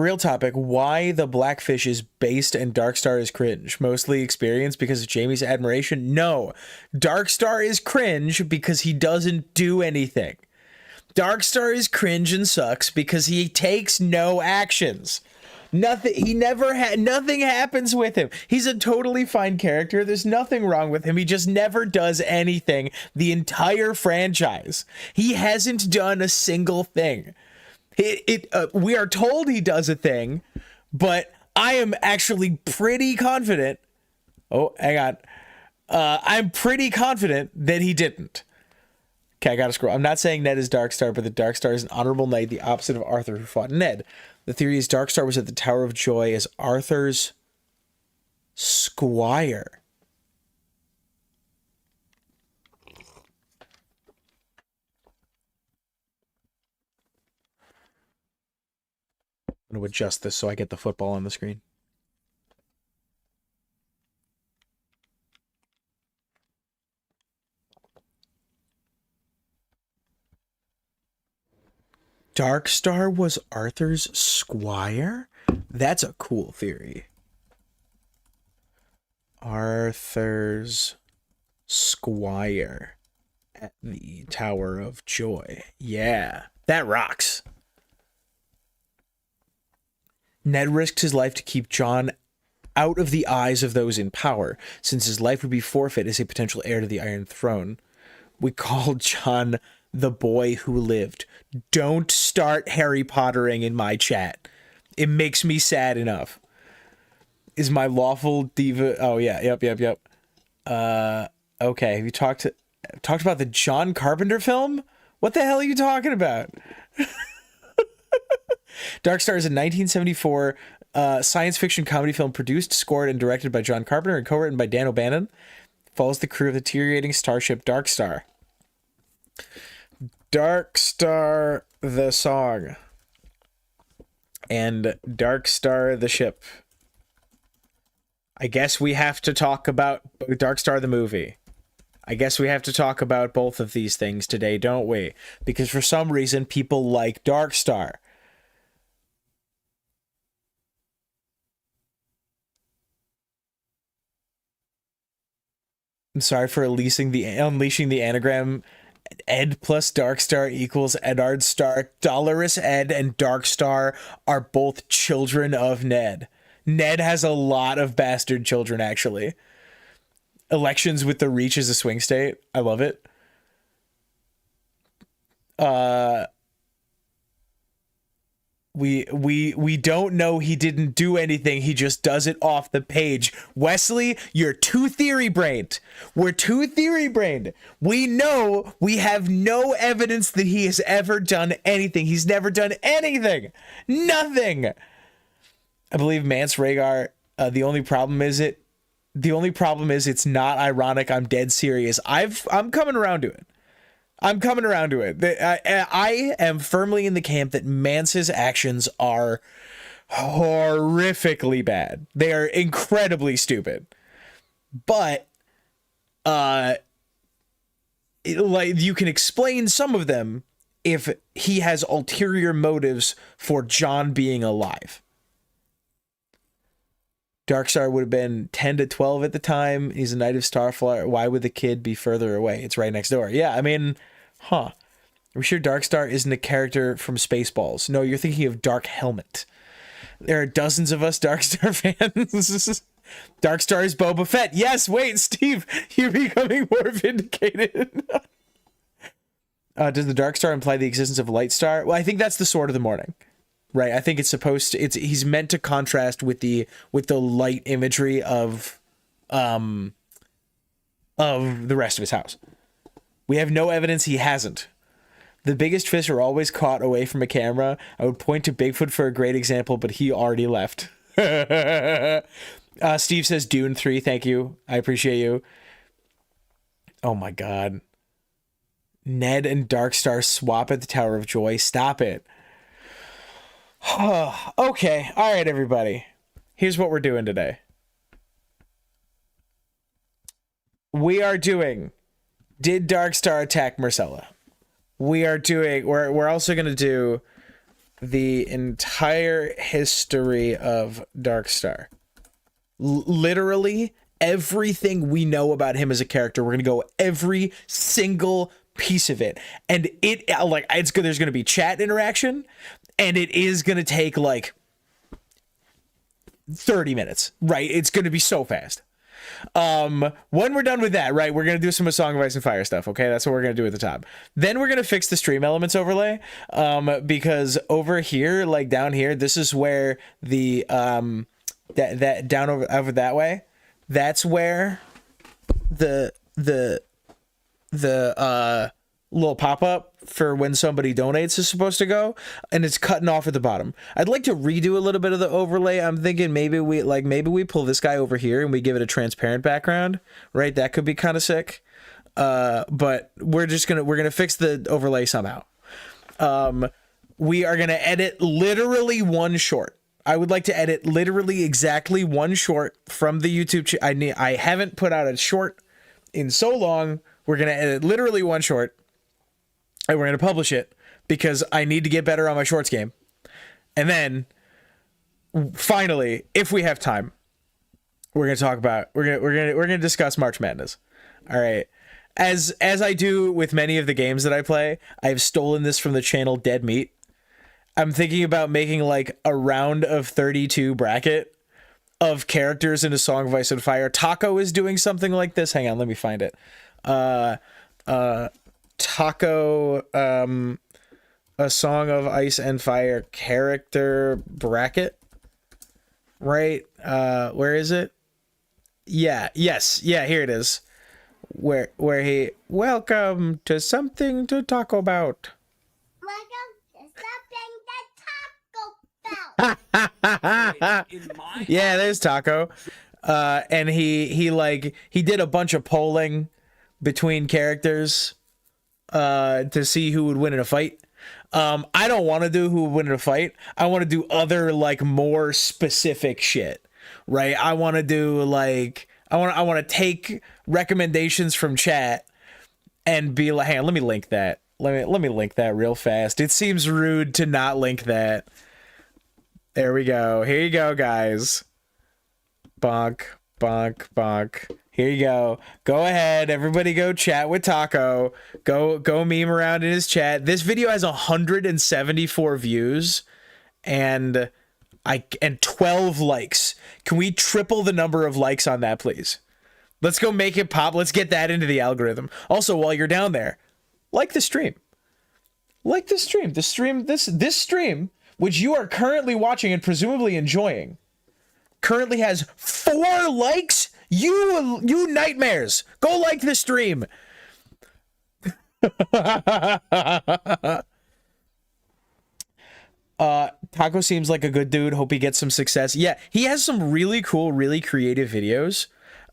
real topic, why the Blackfish is based and Darkstar is cringe? Mostly experience because of Jaime's admiration? No. Darkstar is cringe because he doesn't do anything. Darkstar is cringe and sucks because he takes no actions. Nothing happens with him. He's a totally fine character. There's nothing wrong with him. He just never does anything the entire franchise. He hasn't done a single thing. We are told he does a thing, but I am actually pretty confident. Oh, hang on. I'm pretty confident that he didn't. Okay, I gotta scroll. I'm not saying Ned is Darkstar, but the Darkstar is an honorable knight, the opposite of Arthur who fought Ned. The theory is Darkstar was at the Tower of Joy as Arthur's squire. I'm going to adjust this so I get the football on the screen. Darkstar was Arthur's squire? That's a cool theory. Arthur's squire at the Tower of Joy. Yeah, that rocks. Ned risked his life to keep Jon out of the eyes of those in power, since his life would be forfeit as a potential heir to the Iron Throne. We called Jon the boy who lived. Don't start Harry Pottering in my chat. It makes me sad enough. Is my lawful diva... Oh, yeah. Yep. Okay. Have you talked about the John Carpenter film? What the hell are you talking about? Darkstar is a 1974 science fiction comedy film produced, scored, and directed by John Carpenter and co-written by Dan O'Bannon. Follows the crew of the deteriorating starship Darkstar. Darkstar the song. And Darkstar the ship. I guess we have to talk about Darkstar the movie. I guess we have to talk about both of these things today, don't we? Because for some reason, people like Darkstar. I'm sorry for unleashing the anagram. Ed plus Darkstar equals Eddard Stark. Dolorous Ed and Darkstar are both children of Ned. Ned has a lot of bastard children, actually. Elections with the Reach as a swing state. I love it. We don't know he didn't do anything. He just does it off the page. Wesley, you're too theory brained. We're too theory brained. We know we have no evidence that he has ever done anything. He's never done anything. Nothing. I believe Mance Rhaegar, the only problem is it's not ironic. I'm dead serious. I'm coming around to it. I'm coming around to it. I am firmly in the camp that Mance's actions are horrifically bad. They are incredibly stupid. But, like, you can explain some of them if he has ulterior motives for Jon being alive. Darkstar would have been 10 to 12 at the time. He's a Knight of Starfire. Why would the kid be further away? It's right next door. Yeah, I mean, Are we sure Darkstar isn't a character from Spaceballs? No, you're thinking of Dark Helmet. There are dozens of us Darkstar fans. Darkstar is Boba Fett. Yes, wait, Steve, you're becoming more vindicated. Does the Darkstar imply the existence of Lightstar? Well, I think that's the Sword of the Morning. Right, I think it's supposed to. He's meant to contrast with the light imagery of the rest of his house. We have no evidence he hasn't. The biggest fish are always caught away from a camera. I would point to Bigfoot for a great example, but he already left. Steve says Dune 3. Thank you, I appreciate you. Oh my God. Ned and Darkstar swap at the Tower of Joy. Stop it. Okay, all right, everybody. Here's what we're doing today. We are doing, did Darkstar attack Myrcella? We're also going to do the entire history of Darkstar. Literally everything we know about him as a character. We're going to go every single piece of it. And it's good. There's going to be chat interaction. And it is going to take like 30 minutes, right? It's going to be so fast. When we're done with that, right, we're going to do some Song of Ice and Fire stuff, okay? That's what we're going to do at the top. Then we're going to fix the stream elements overlay, because over here, like down here, this is where the, that down over that way, that's where the little pop-up for when somebody donates is supposed to go, and it's cutting off at the bottom. I'd like to redo a little bit of the overlay. I'm thinking maybe we pull this guy over here and we give it a transparent background, right? That could be kind of sick. But we're gonna fix the overlay somehow. We are gonna edit literally one short. I would like to edit literally exactly one short from the YouTube I haven't put out a short in so long. We're gonna edit literally one short, and we're going to publish it because I need to get better on my shorts game. And then finally, if we have time, we're going to talk about, we're going to discuss March Madness. All right. As I do with many of the games that I play, I've stolen this from the channel Dead Meat. I'm thinking about making like a round of 32 bracket of characters in A Song of Ice and Fire. Taco is doing something like this. Hang on, let me find it. Taco, A Song of Ice and Fire character bracket, right? Where is it? Yeah, yes, yeah, here it is. Where he, welcome to something to talk about. Welcome to something to talk about. Yeah, there's Taco. And he did a bunch of polling between characters to see who would win in a fight. I don't want to do who would win in a fight. I want to do other like more specific shit, right? I want to do like I want to take recommendations from chat and be like, hang on, let me link that. Let me link that real fast. It seems rude to not link that. There we go. Here you go, guys. Bonk, bonk, bonk. Here you go. Go ahead. Everybody go chat with Taco. Go meme around in his chat. This video has 174 views and 12 likes. Can we triple the number of likes on that, please? Let's go make it pop. Let's get that into the algorithm. Also, while you're down there, like the stream. Like the stream. This stream which you are currently watching and presumably enjoying, currently has 4 likes. You nightmares. Go like this stream. Taco seems like a good dude. Hope he gets some success. Yeah, he has some really cool, really creative videos.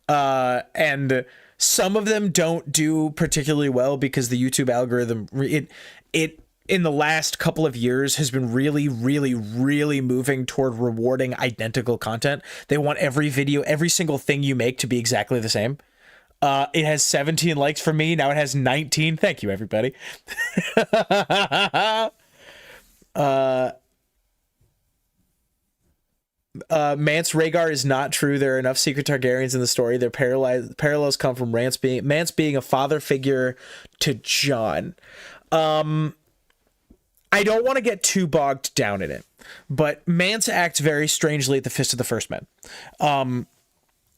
And some of them don't do particularly well because the YouTube algorithm, it in the last couple of years has been really, really, really moving toward rewarding identical content. They want every video, every single thing you make to be exactly the same. It has 17 likes for me. Now it has 19. Thank you, everybody. Mance Rhaegar is not true. There are enough secret Targaryens in the story. Their parallels come from Mance being a father figure to Jon. I don't want to get too bogged down in it, but Mance acts very strangely at the Fist of the First Men.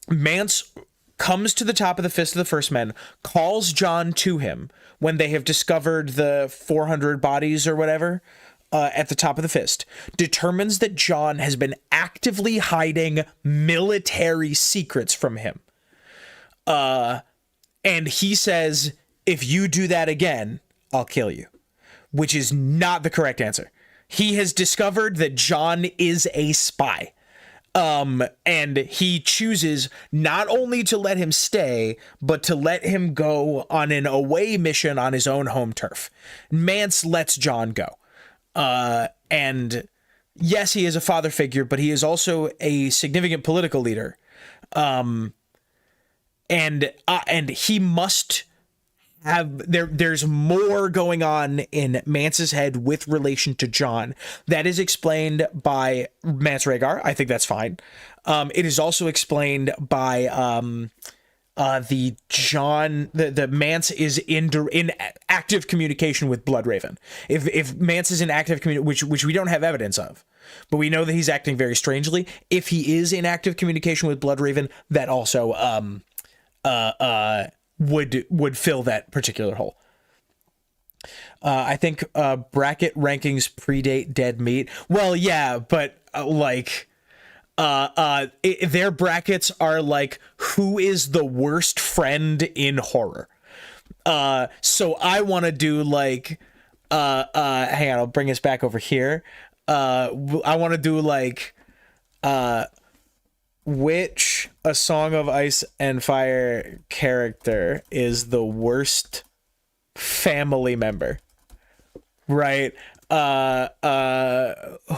Mance comes to the top of the Fist of the First Men, calls Jon to him when they have discovered the 400 bodies or whatever at the top of the Fist, determines that Jon has been actively hiding military secrets from him. And he says, if you do that again, I'll kill you, which is not the correct answer. He has discovered that Jon is a spy. And he chooses not only to let him stay, but to let him go on an away mission on his own home turf. Mance lets Jon go. And yes, he is a father figure, but he is also a significant political leader. And he must have there's more going on in Mance's head with relation to Jon that is explained by Mance Rhaegar. I think that's fine. It is also explained by the Mance is in active communication with Bloodraven. If Mance is in active communication, which we don't have evidence of, but we know that he's acting very strangely. If he is in active communication with Bloodraven, that also would fill that particular hole. I think bracket rankings predate Dead Meat. Well, yeah, but their brackets are like, who is the worst friend in horror? So I want to do like, hang on, I'll bring us back over here. I want to do like, which A Song of Ice and Fire character is the worst family member, right?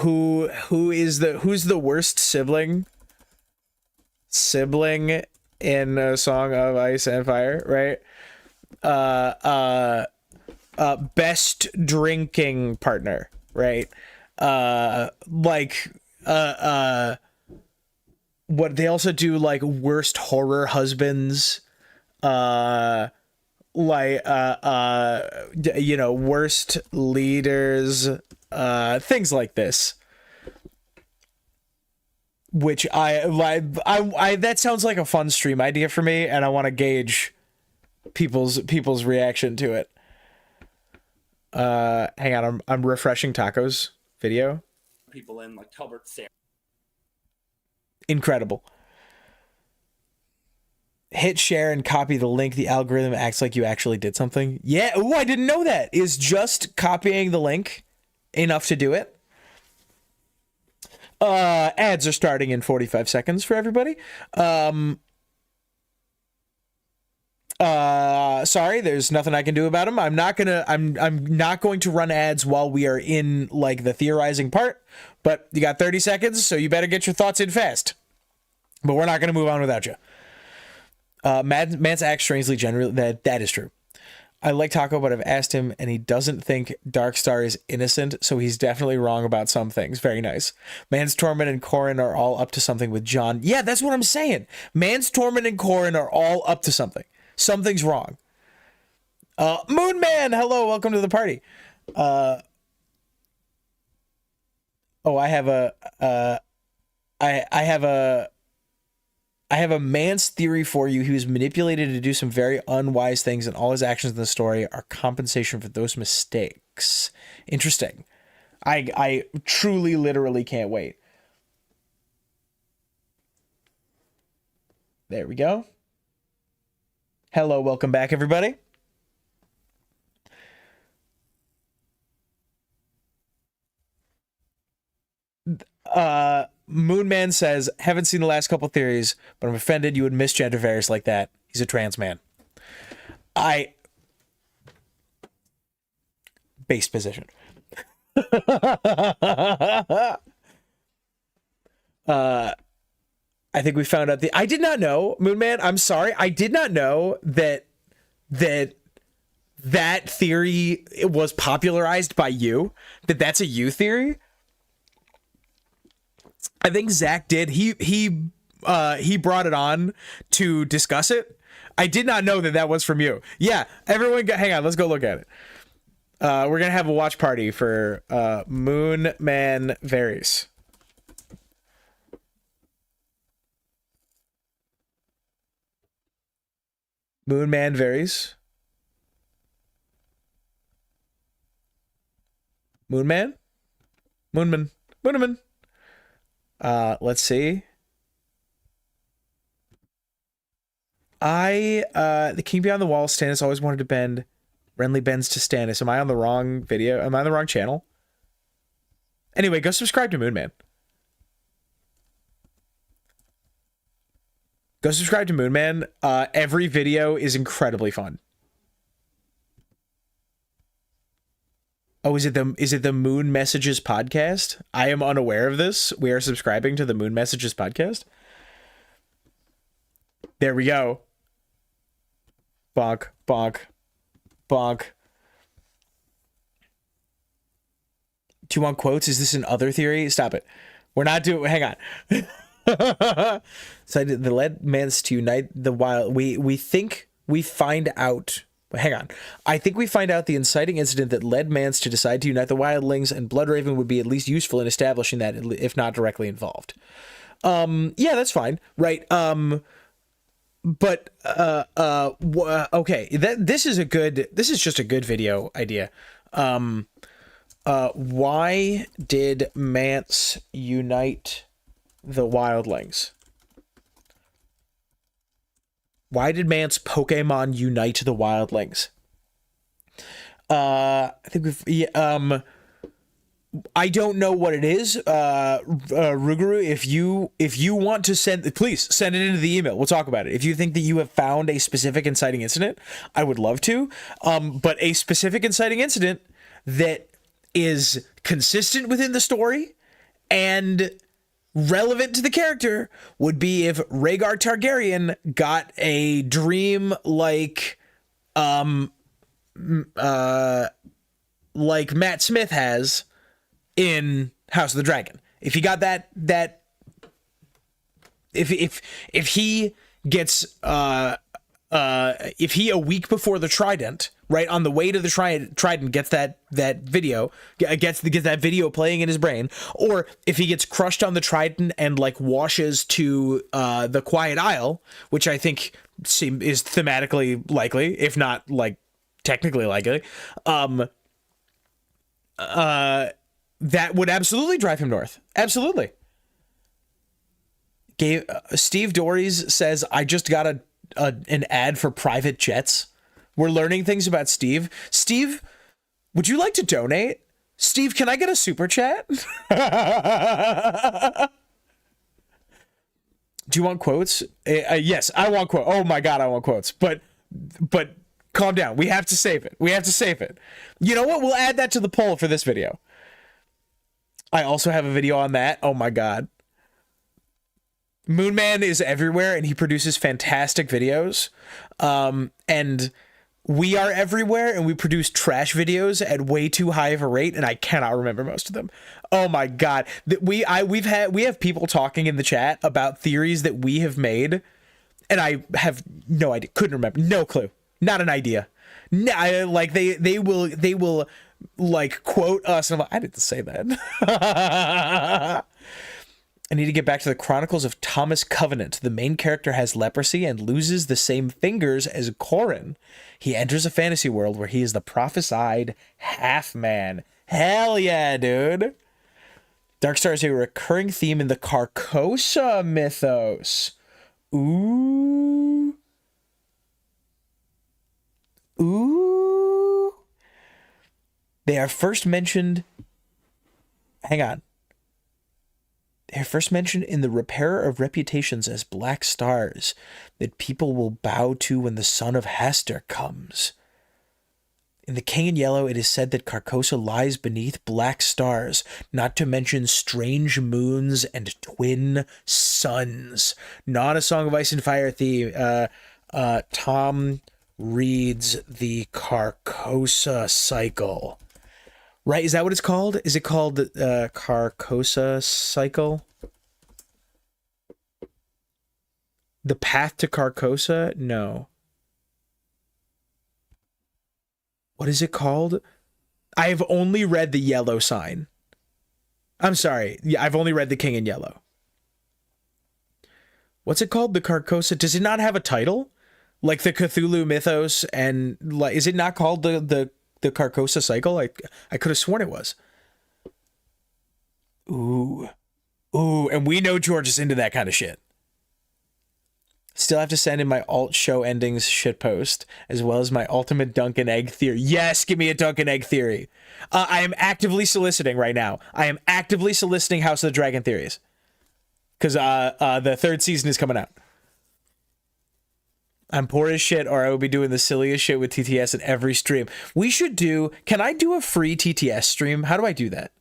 Who's the worst sibling in A Song of Ice and Fire, right? Best drinking partner, right? What they also do, like worst horror husbands, worst leaders, things like this. Which I that sounds like a fun stream idea for me, and I want to gauge people's reaction to it. Hang on, I'm refreshing Taco's video. People in like Talbot Sarah. Incredible. Hit share and copy the link. The algorithm acts like you actually did something. Yeah. Oh, I didn't know that. Is just copying the link enough to do it? Ads are starting in 45 seconds for everybody. Sorry, there's nothing I can do about them. I'm not going to run ads while we are in like the theorizing part, but you got 30 seconds, so you better get your thoughts in fast. But we're not going to move on without you. Mance acts strangely generally. That is true. I like Taco, but I've asked him, and he doesn't think Darkstar is innocent, so he's definitely wrong about some things. Very nice. Mance, Tormund, and Corrin are all up to something with Jon. Yeah, that's what I'm saying. Mance, Tormund, and Corrin are all up to something. Something's wrong. Moonman, hello, welcome to the party. I have a Mance theory for you. He was manipulated to do some very unwise things, and all his actions in the story are compensation for those mistakes. Interesting. I truly, literally can't wait. There we go. Hello, welcome back, everybody. Moonman says, haven't seen the last couple theories, but I'm offended you would misgender Varys like that. He's a trans man. Base position. I think we found out I did not know, Moonman, I'm sorry. I did not know that theory was popularized by you, that's a you theory. I think Zach did. He brought it on to discuss it. I did not know that was from you. Yeah, everyone, hang on. Let's go look at it. We're gonna have a watch party for Moonman Varys. Moonman Varys. Moonman. Let's see. The King Beyond the Wall, Stannis always wanted to bend. Renly bends to Stannis. Am I on the wrong video? Am I on the wrong channel? Anyway, go subscribe to Moonman. Go subscribe to Moonman. Every video is incredibly fun. Oh, is it the Moon Messages podcast? I am unaware of this. We are subscribing to the Moon Messages podcast. There we go. Bonk, bonk, bonk. Do you want quotes? Is this an other theory? Stop it. We're not doing. Hang on. So the led Mance to unite the wild. We think we find out. Hang on. I think we find out the inciting incident that led Mance to decide to unite the wildlings, and Bloodraven would be at least useful in establishing that, if not directly involved. Yeah, that's fine. Right. But okay. This is just a good video idea. Why did Mance unite the wildlings? Why did Mance Pokemon unite the wildlings? I think I don't know what it is. Ruguru, if you want to send, please send it into the email. We'll talk about it. If you think that you have found a specific inciting incident, I would love to. But a specific inciting incident that is consistent within the story and relevant to the character would be if Rhaegar Targaryen got a dream like Matt Smith has in House of the Dragon. If he got that if he gets if he a week before the Trident, right on the way to the Trident, gets that video, gets that video playing in his brain, or if he gets crushed on the Trident and like washes to the Quiet Isle, which I think is thematically likely, if not like technically likely, that would absolutely drive him north. Absolutely. Steve Dories says, I just got an ad for private jets. We're learning things about Steve. Steve, would you like to donate? Steve, can I get a super chat? Do you want quotes? Yes, I want quotes. Oh my God, I want quotes. But calm down. We have to save it. We have to save it. You know what? We'll add that to the poll for this video. I also have a video on that. Oh my God. Moonman is everywhere and he produces fantastic videos. And we are everywhere and we produce trash videos at way too high of a rate, and I cannot remember most of them. Oh my God. We have people talking in the chat about theories that we have made, and I have no idea. Couldn't remember. No clue. Not an idea. No, like they will like quote us and I'm like, I didn't say that. I need to get back to the Chronicles of Thomas Covenant. The main character has leprosy and loses the same fingers as Corran. He enters a fantasy world where he is the prophesied half-man, Hell yeah, dude. Darkstar is a recurring theme in the Carcosa mythos. Ooh. Ooh. They are first mentioned... Hang on. They are first mentioned in the Repairer of Reputations as black stars that people will bow to when the son of Hester comes. In The King in Yellow, it is said that Carcosa lies beneath black stars, not to mention strange moons and twin suns. Not a Song of Ice and Fire theme. Tom reads the Carcosa cycle. Right, is that what it's called? Is it called the Carcosa cycle? The Path to Carcosa? No. What is it called? I have only read the Yellow Sign. I'm sorry. Yeah, I've only read The King in Yellow. What's it called? The Carcosa? Does it not have a title? Like the Cthulhu mythos and like, is it not called the Carcosa cycle? I could have sworn it was. Ooh. Ooh, and we know George is into that kind of shit. Still have to send in my alt show endings shitpost, as well as my ultimate Duncan Egg theory. Yes, give me a Duncan Egg theory. I am actively soliciting right now. I am actively soliciting House of the Dragon theories. Because the third season is coming out. I'm poor as shit, or I will be doing the silliest shit with TTS in every stream. We should do... Can I do a free TTS stream? How do I do that?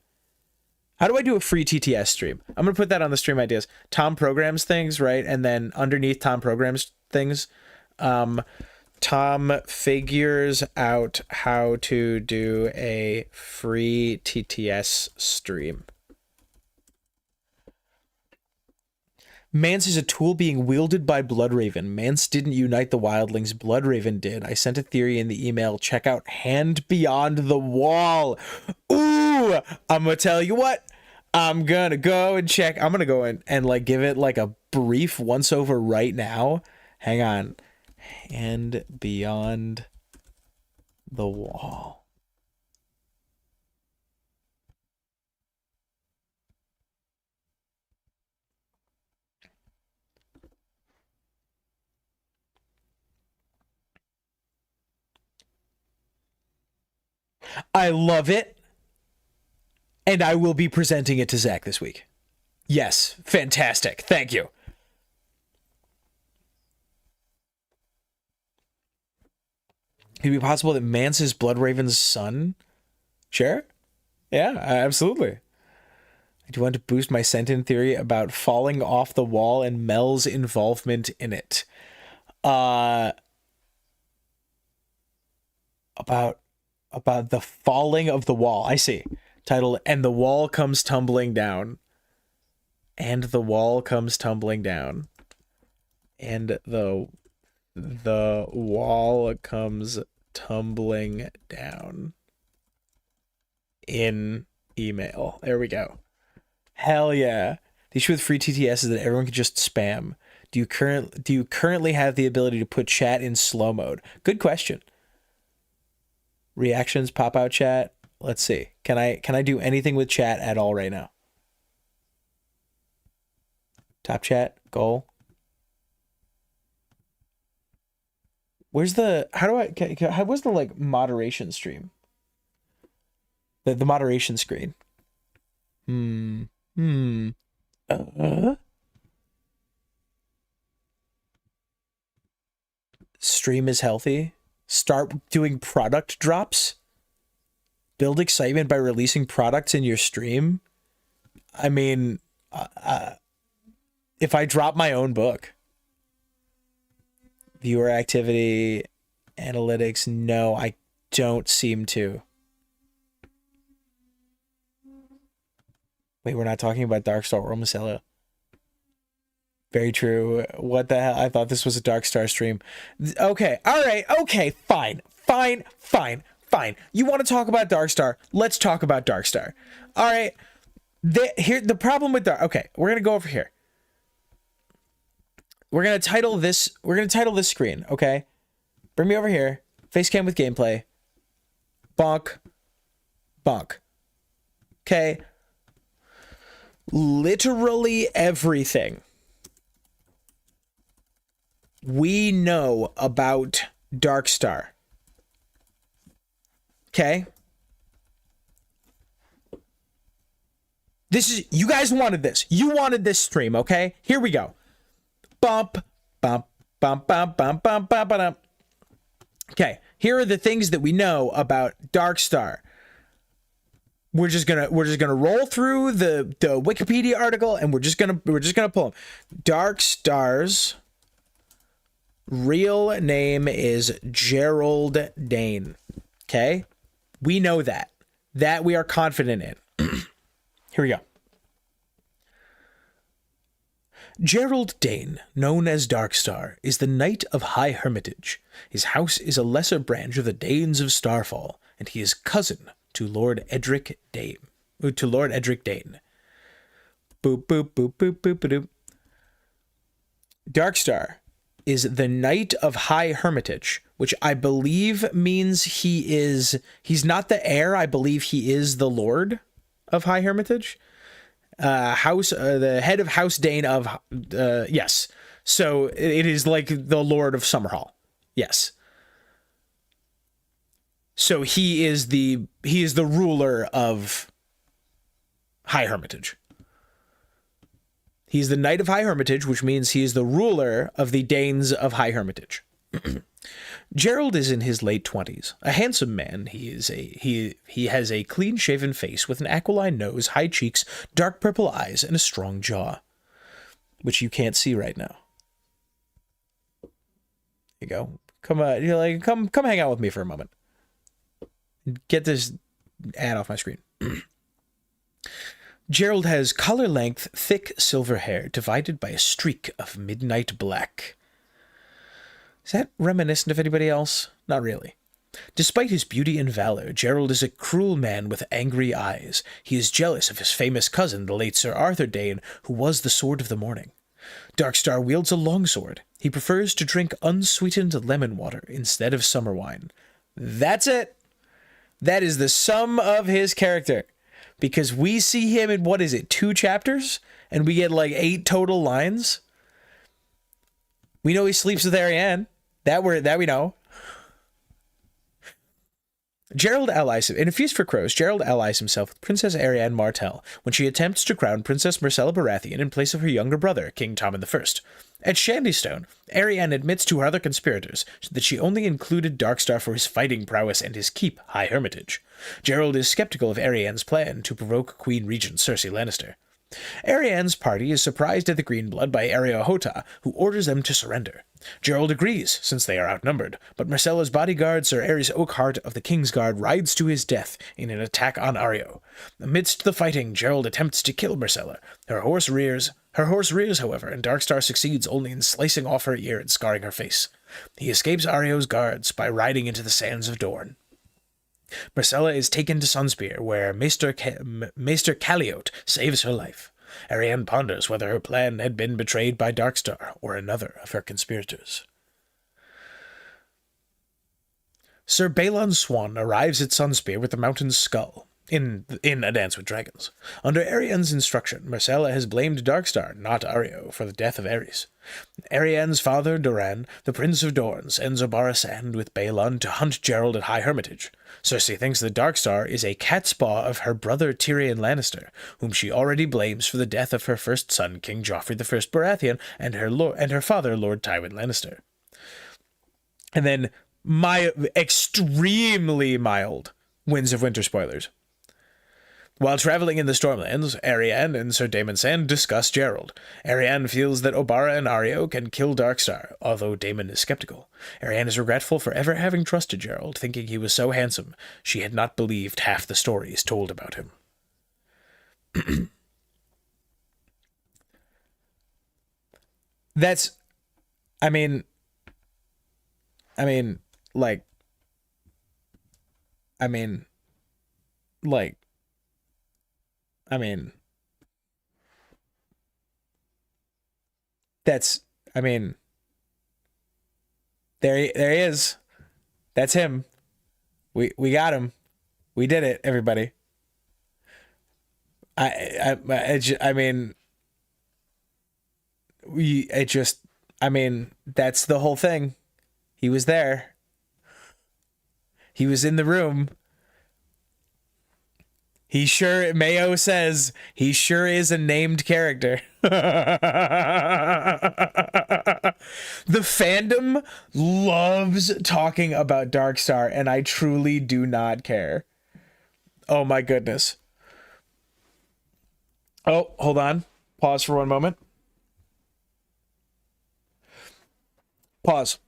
How do I do a free TTS stream? I'm going to put that on the stream ideas. Tom programs things, right? And then underneath Tom programs things, Tom figures out how to do a free TTS stream. Mance is a tool being wielded by Bloodraven. Mance didn't unite the wildlings. Bloodraven did. I sent a theory in the email. Check out Hand Beyond the Wall. Ooh, I'm going to tell you what. I'm going to go and check. I'm going to go in and like give it like a brief once over right now. Hang on. Hand Beyond the Wall. I love it. And I will be presenting it to Zach this week. Yes, fantastic. Thank you. Could it be possible that Mance is Bloodraven's son? Sure. Yeah, absolutely. I do want to boost my sentence theory about falling off the wall and Mel's involvement in it. About the falling of the wall. I see. Title, and the wall comes tumbling down. And the wall comes tumbling down. And the wall comes tumbling down. In email. There we go. Hell yeah. The issue with free TTS is that everyone can just spam. Do you currently have the ability to put chat in slow mode? Good question. Reactions, pop out chat. Let's see. Can I do anything with chat at all right now? Top chat, goal. Where's the what's the like moderation stream? The moderation screen. Stream is healthy. Start doing product drops. Build excitement by releasing products in your stream. I mean, if I drop my own book. Viewer activity, analytics, no, I don't seem to. Wait, we're not talking about Darkstar or Marcella. Very true. What the hell? I thought this was a Darkstar stream. Okay, all right, okay, fine. You want to talk about Darkstar? Let's talk about Darkstar. All right. The problem with okay, we're gonna go over here. We're gonna title this screen. Okay, bring me over here. Facecam with gameplay. Bonk. Okay? Literally everything we know about Darkstar. Okay? This is, you guys wanted this. You wanted this stream, okay? Here we go. Bump, bump, bump, bump, bump, bump, bump, bump. Okay, here are the things that we know about Darkstar. We're just gonna roll through the Wikipedia article, and we're just gonna pull them. Darkstar's real name is Gerald Dane. Okay, we know that we are confident in. Here we go. Gerald Dane, known as Darkstar, is the Knight of High Hermitage. His house is a lesser branch of the Danes of Starfall, and he is cousin to Lord Edric Dane. Boop, boop, boop, boop, boop, boop, boop. Darkstar is the Knight of High Hermitage, which I believe means he's not the heir. I believe he is the Lord of High Hermitage. The head of House Dane of, yes. So it is like the Lord of Summerhall. Yes. So he is the ruler of High Hermitage. He's the Knight of High Hermitage, which means he is the ruler of the Danes of High Hermitage. Gerald is in his late 20s. A handsome man, he has a clean-shaven face with an aquiline nose, high cheeks, dark purple eyes, and a strong jaw, which you can't see right now. There you go. Come hang out with me for a moment. Get this ad off my screen. Gerald has collar-length, thick silver hair divided by a streak of midnight black. Is that reminiscent of anybody else? Not really. Despite his beauty and valor, Gerald is a cruel man with angry eyes. He is jealous of his famous cousin, the late Sir Arthur Dane, who was the Sword of the Morning. Darkstar wields a longsword. He prefers to drink unsweetened lemon water instead of summer wine. That's it. That is the sum of his character. Because we see him in, 2 chapters? And we get like 8 total lines? We know he sleeps with Arianne. That we know. Gerald allies him. In A Feast for Crows, Gerald allies himself with Princess Arianne Martell when she attempts to crown Princess Myrcella Baratheon in place of her younger brother, King Tommen I. At Shandystone, Arianne admits to her other conspirators that she only included Darkstar for his fighting prowess and his keep, High Hermitage. Gerald is skeptical of Arianne's plan to provoke Queen Regent Cersei Lannister. Arianne's party is surprised at the Greenblood by Areo-Hotah, who orders them to surrender. Gerald agrees, since they are outnumbered, but Myrcella's bodyguard, Sir Aerys Oakheart of the Kingsguard, rides to his death in an attack on Areo. Amidst the fighting, Gerald attempts to kill Myrcella. Her horse rears, however, and Darkstar succeeds only in slicing off her ear and scarring her face. He escapes Areo's guards by riding into the sands of Dorne. Myrcella is taken to Sunspear, where Maester Calliote saves her life. Arianne ponders whether her plan had been betrayed by Darkstar or another of her conspirators. Sir Balon Swan arrives at Sunspear with the Mountain's skull, in A Dance with Dragons. Under Arianne's instruction, Myrcella has blamed Darkstar, not Areo, for the death of Aerys. Arianne's father, Doran, the Prince of Dorne, sends Obara Sand with Balon to hunt Gerald at High Hermitage. Cersei thinks that Darkstar is a catspaw of her brother Tyrion Lannister, whom she already blames for the death of her first son, King Joffrey I Baratheon, and her father, Lord Tywin Lannister. And then extremely mild Winds of Winter spoilers. While traveling in the Stormlands, Arianne and Sir Daemon Sand discuss Gerald. Arianne feels that Obara and Areo can kill Darkstar, although Daemon is skeptical. Arianne is regretful for ever having trusted Gerald, thinking he was so handsome she had not believed half the stories told about him. That's... I mean, that's, there he is. That's him. We got him. We did it, everybody. I mean, I mean, that's the whole thing. He was there. He was in the room. Mayo says, he sure is a named character. The fandom loves talking about Darkstar, and I truly do not care. Oh my goodness. Oh, hold on. Pause for one moment. Pause.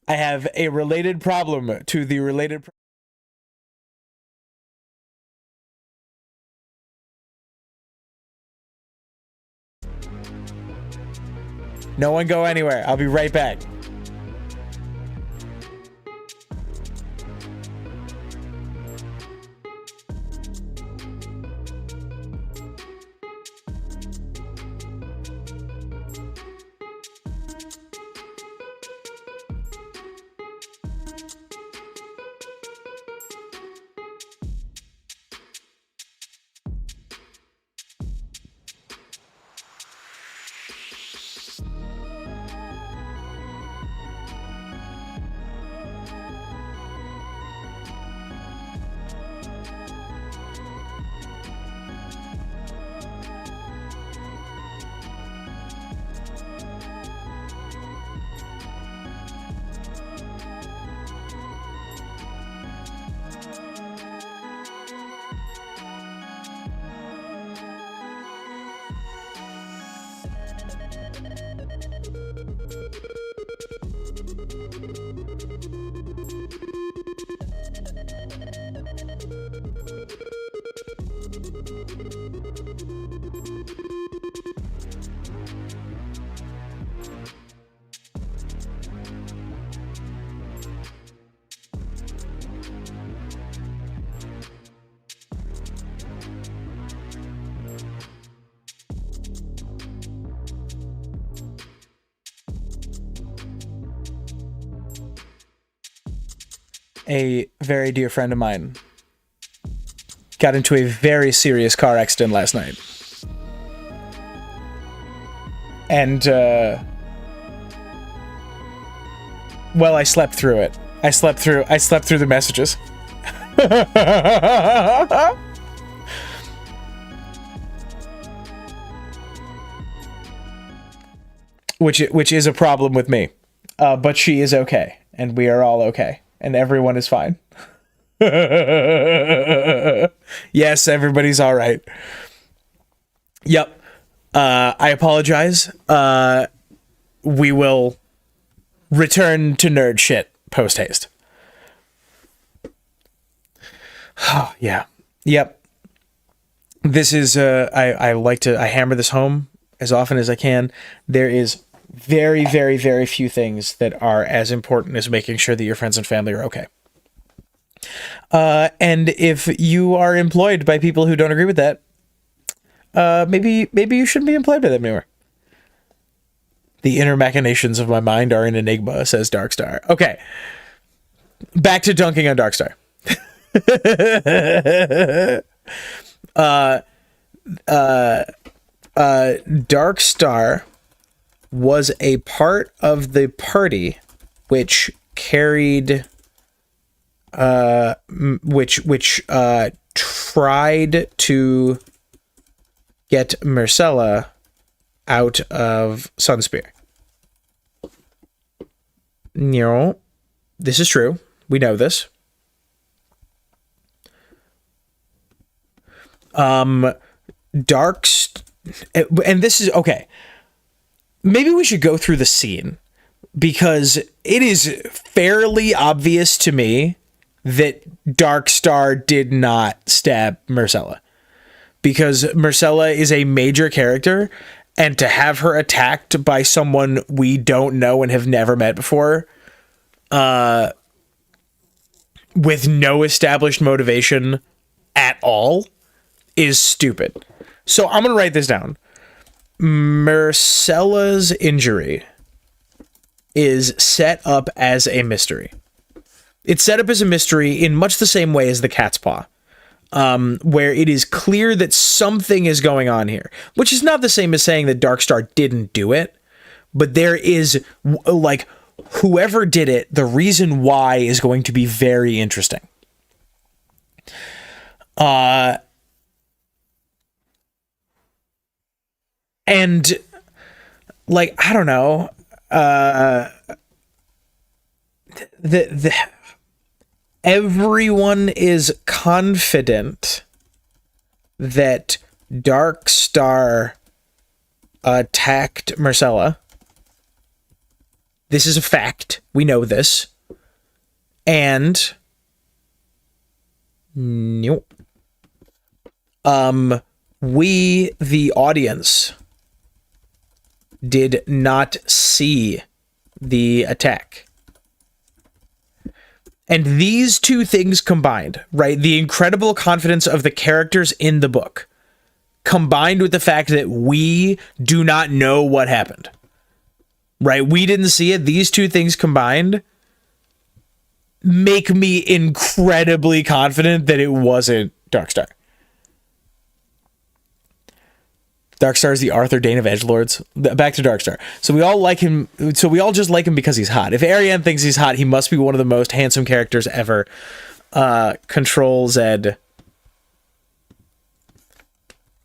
I have a related problem to the related. No one go anywhere. I'll be right back. A very dear friend of mine got into a very serious car accident last night. And, well, I slept through it. I slept through the messages. Which is a problem with me. But she is okay, and we are all okay. And everyone is fine. Yes, everybody's all right. Yep. I apologize. We will return to nerd shit post haste. Yeah. Yep. This is I like to hammer this home as often as I can. There is very, very, very few things that are as important as making sure that your friends and family are okay. And if you are employed by people who don't agree with that, maybe you shouldn't be employed by them anymore. The inner machinations of my mind are an enigma, says Darkstar. Okay. Back to dunking on Darkstar. Darkstar was a part of the party which carried which tried to get Myrcella out of Sunspear. No, this is true. We know this. Darks, and this is okay. Maybe we should go through the scene, because it is fairly obvious to me that Darkstar did not stab Myrcella, because Myrcella is a major character, and to have her attacked by someone we don't know and have never met before, with no established motivation at all, is stupid. So I'm gonna write this down. Myrcella's injury is set up as a mystery. It's set up as a mystery in much the same way as the cat's paw. where it is clear that something is going on here, which is not the same as saying that Darkstar didn't do it, but there is, like, whoever did it, the reason why is going to be very interesting. And, like, I don't know, everyone is confident that Darkstar attacked Myrcella. This is a fact. We know this. And nope. We, the audience, did not see the attack. And these two things combined, right? The incredible confidence of the characters in the book, combined with the fact that we do not know what happened, right? We didn't see it. These two things combined make me incredibly confident that it wasn't Darkstar. Darkstar is the Arthur Dane of edgelords. Back to Darkstar. So we all like him. So we all just like him because he's hot. If Ariane thinks he's hot, he must be one of the most handsome characters ever. Control Z.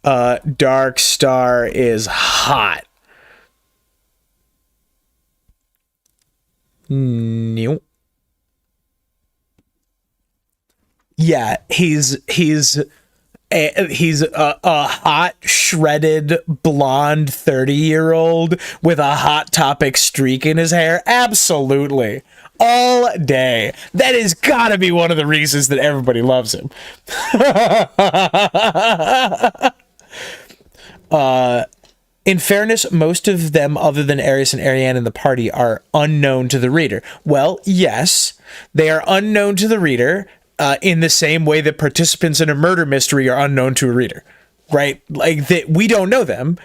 Darkstar is hot. Nope. Yeah, he's a hot, shredded, blonde 30-year-old with a Hot Topic streak in his hair. Absolutely. All day. That has got to be one of the reasons that everybody loves him. In fairness, most of them, other than Aerys and Ariane in the party, are unknown to the reader. Well, yes, they are unknown to the reader, in the same way that participants in a murder mystery are unknown to a reader, right? Like that, we don't know them,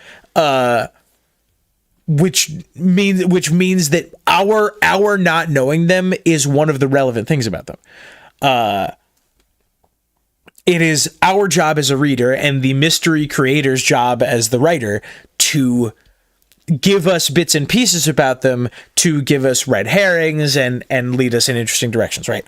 which means that our not knowing them is one of the relevant things about them. It is our job as a reader and the mystery creator's job as the writer to give us bits and pieces about them, to give us red herrings and lead us in interesting directions, right?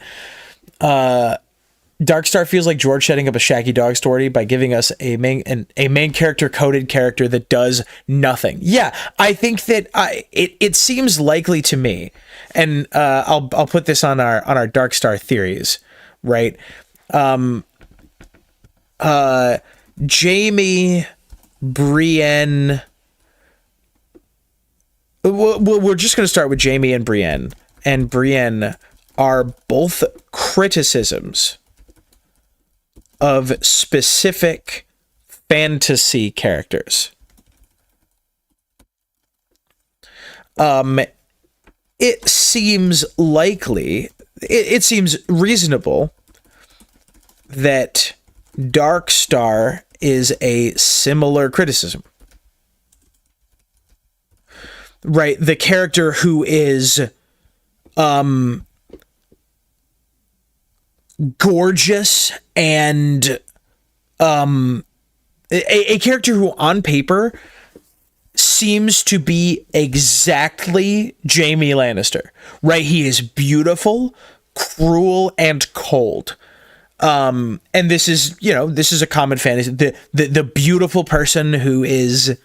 Darkstar feels like George setting up a Shaggy Dog story by giving us a main character coded character that does nothing. Yeah, I think that it seems likely to me, and I'll put this on our Darkstar theories, right? Jamie, Brienne. We're just going to start with Jamie and Brienne. And Brienne are both criticisms of specific fantasy characters. It seems likely, it seems reasonable that Darkstar is a similar criticism. Right, the character who is gorgeous and a character who on paper seems to be exactly Jaime Lannister, right? He is beautiful, cruel, and cold. And this is a common fantasy. The beautiful person who is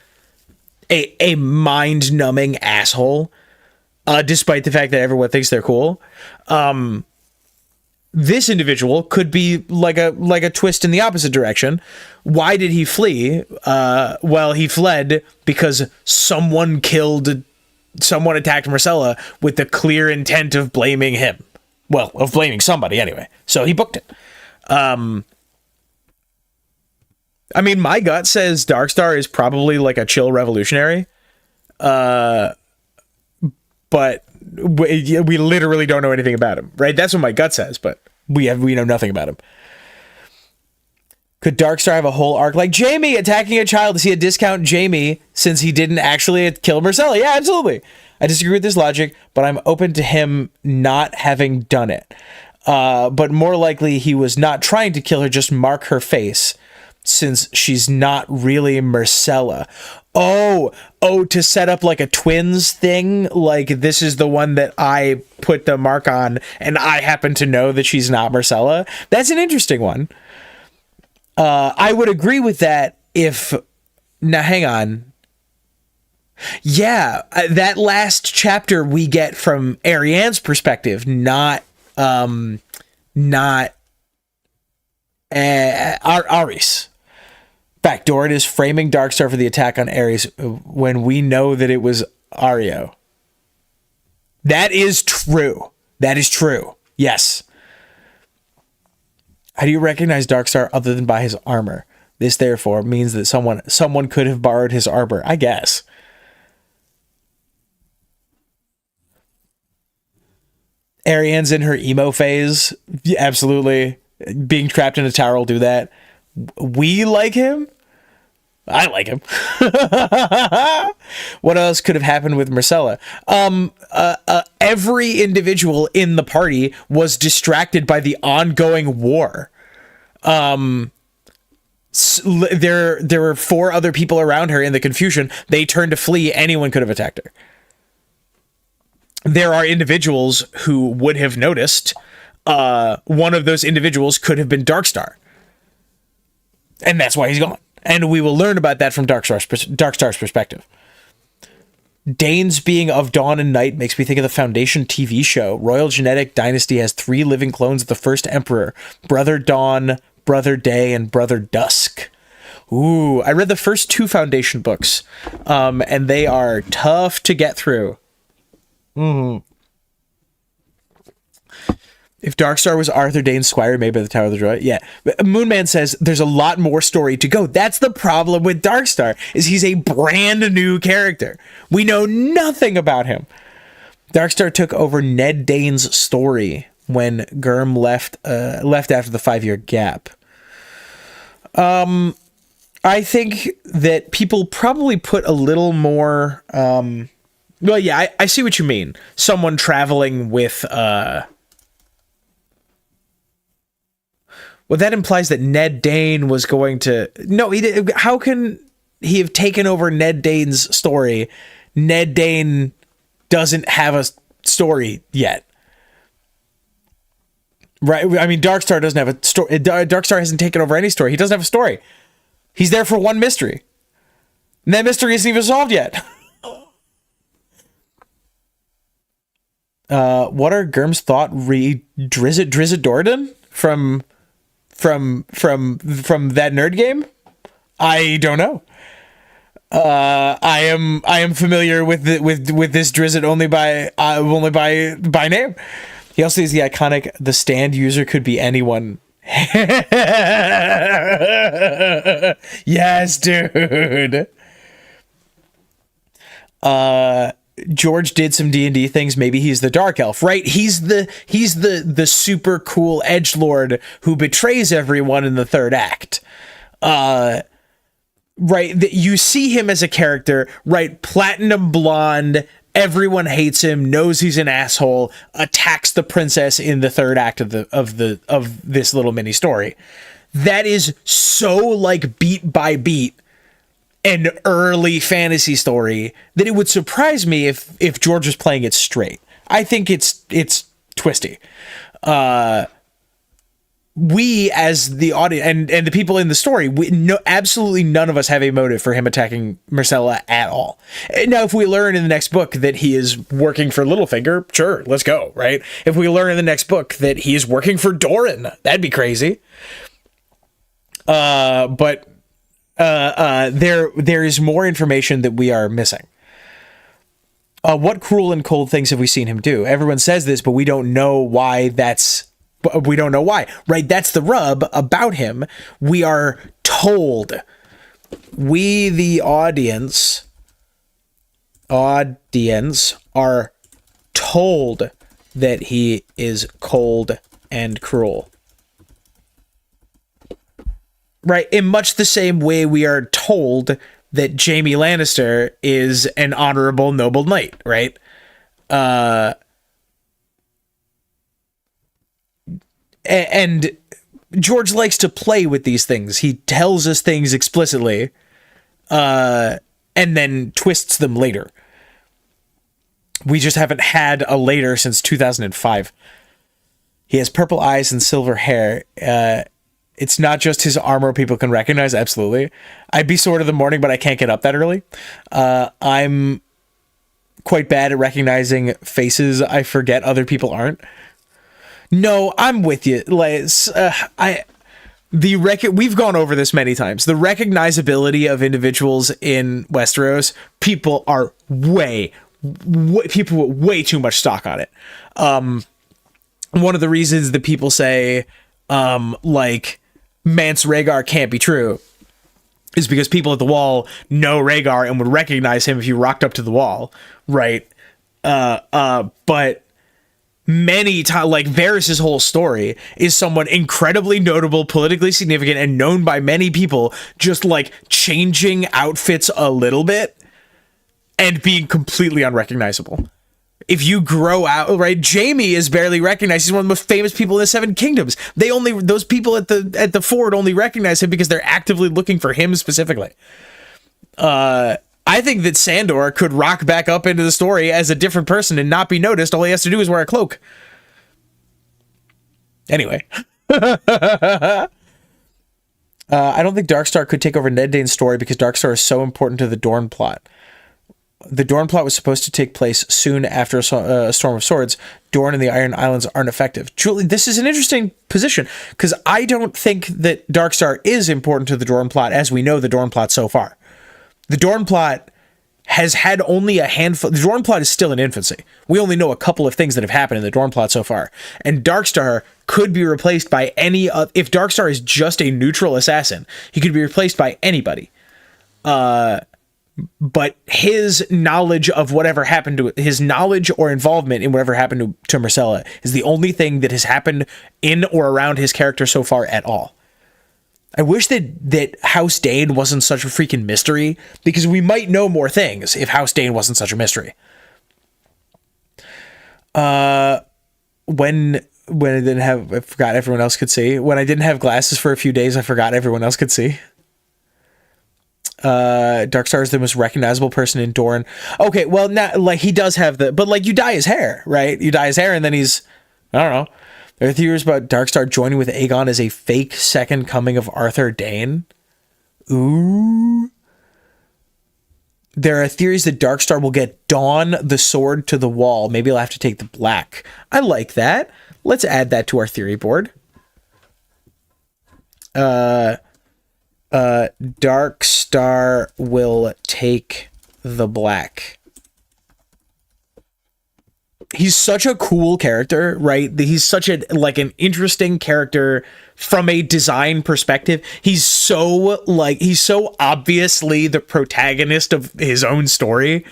a mind-numbing asshole, despite the fact that everyone thinks they're cool. This individual could be like a twist in the opposite direction. Why did he flee? Well, he fled because someone attacked Myrcella with the clear intent of blaming him. Well, of blaming somebody anyway. So he booked it. I mean, my gut says Darkstar is probably like a chill revolutionary. But we literally don't know anything about him, right? That's what my gut says, but we know nothing about him. Could Darkstar have a whole arc like Jaime attacking a child? Does he discount Jaime since he didn't actually kill Myrcella? Yeah, absolutely. I disagree with this logic, but I'm open to him not having done it. But more likely he was not trying to kill her, just mark her face, since she's not really Myrcella. Oh, to set up like a twins thing, like this is the one that I put the mark on, and I happen to know that she's not Myrcella. That's an interesting one. I would agree with that if... Now, hang on. Yeah, that last chapter we get from Ariane's perspective, not Aris. In fact, Dorne is framing Darkstar for the attack on Ares when we know that it was Ario. That is true. That is true. Yes. How do you recognize Darkstar other than by his armor? This, therefore, means that someone could have borrowed his armor, I guess. Ariane's in her emo phase. Yeah, absolutely. Being trapped in a tower will do that. We like him? I like him. What else could have happened with Myrcella? Every individual in the party was distracted by the ongoing war. There were 4 other people around her in the confusion. They turned to flee. Anyone could have attacked her. There are individuals who would have noticed. One of those individuals could have been Darkstar. And that's why he's gone. And we will learn about that from Darkstar's perspective. Dane's being of dawn and night makes me think of the Foundation TV show. Royal Genetic Dynasty has 3 living clones of the first emperor. Brother Dawn, Brother Day, and Brother Dusk. Ooh, I read the first 2 Foundation books. And they are tough to get through. If Darkstar was Arthur Dane's squire made by the Tower of the Droid, yeah. Moonman says there's a lot more story to go. That's the problem with Darkstar, is he's a brand new character. We know nothing about him. Darkstar took over Ned Dane's story when Gurm left after the 5-year gap. I think that people probably put a little more. Well, yeah, I see what you mean. Someone traveling with. Well, that implies that Ned Dane was going to... No, he did. How can he have taken over Ned Dane's story? Ned Dane doesn't have a story yet. Right? I mean, Darkstar doesn't have a story. Darkstar hasn't taken over any story. He doesn't have a story. He's there for one mystery. And that mystery isn't even solved yet. What are Gurm's thought Drizzt Do'Urden from that nerd game? I don't know. I am familiar with this Drizzt only by name. He also is the iconic the stand user could be anyone. Yes, dude. George did some D&D things. Maybe he's the Dark Elf, right? He's the super cool edgelord who betrays everyone in the 3rd act. Right? You see him as a character, right? Platinum blonde. Everyone hates him. Knows he's an asshole. Attacks the princess in the 3rd act of this little mini story. That is so like beat by beat an early fantasy story that it would surprise me if George was playing it straight. I think it's twisty. We as the audience and the people in the story, absolutely none of us have a motive for him attacking Myrcella at all. Now, if we learn in the next book that he is working for Littlefinger, sure, let's go, right? If we learn in the next book that he is working for Dorne, that'd be crazy. But there is more information that we are missing. What cruel and cold things have we seen him do? Everyone says this, but we don't know why we don't know why, right? That's the rub about him. We are told. We, the audience are told that he is cold and cruel. Right, in much the same way we are told that Jaime Lannister is an honorable, noble knight, right? And George likes to play with these things. He tells us things explicitly, and then twists them later. We just haven't had a later since 2005. He has purple eyes and silver hair. It's not just his armor people can recognize. Absolutely. I'd be sword of the morning, but I can't get up that early. I'm quite bad at recognizing faces. I forget other people aren't. No, I'm with you. Like, we've gone over this many times. The recognizability of individuals in Westeros, people are people put way too much stock on it. One of the reasons that people say, like, Mance Rhaegar can't be true is because people at the wall know Rhaegar and would recognize him if you rocked up to the wall, right? But many times, like, Varys' whole story is someone incredibly notable, politically significant, and known by many people, just, like, changing outfits a little bit and being completely unrecognizable. If you grow out, right? Jaime is barely recognized. He's one of the most famous people in the Seven Kingdoms. Those people at the fort only recognize him because they're actively looking for him specifically. I think that Sandor could rock back up into the story as a different person and not be noticed. All he has to do is wear a cloak. Anyway. I don't think Darkstar could take over Ned Dane's story because Darkstar is so important to the Dorne plot. The Dorne plot was supposed to take place soon after a Storm of Swords. Dorne and the Iron Islands aren't effective. Julie, this is an interesting position because I don't think that Darkstar is important to the Dorne plot as we know the Dorne plot so far. The Dorne plot has had only a handful. The Dorne plot is still in infancy. We only know a couple of things that have happened in the Dorne plot so far. And Darkstar could be replaced by any... if Darkstar is just a neutral assassin, he could be replaced by anybody. But his knowledge of whatever happened to his knowledge or involvement in whatever happened to Myrcella is the only thing that has happened in or around his character so far at all. I wish that House Dane wasn't such a freaking mystery because we might know more things if House Dane wasn't such a mystery. When I didn't have, I forgot everyone else could see. When I didn't have glasses for a few days, I forgot everyone else could see. Darkstar is the most recognizable person in Dorne. Okay, well, not like he does have but like you dye his hair, right? You dye his hair and then he's, I don't know. There are theories about Darkstar joining with Aegon as a fake second coming of Arthur Dayne. Ooh. There are theories that Darkstar will get Dawn the sword to the wall. Maybe he'll have to take the black. I like that. Let's add that to our theory board. Darkstar will take the black. He's such a cool character, right? He's such an interesting character from a design perspective. He's so obviously the protagonist of his own story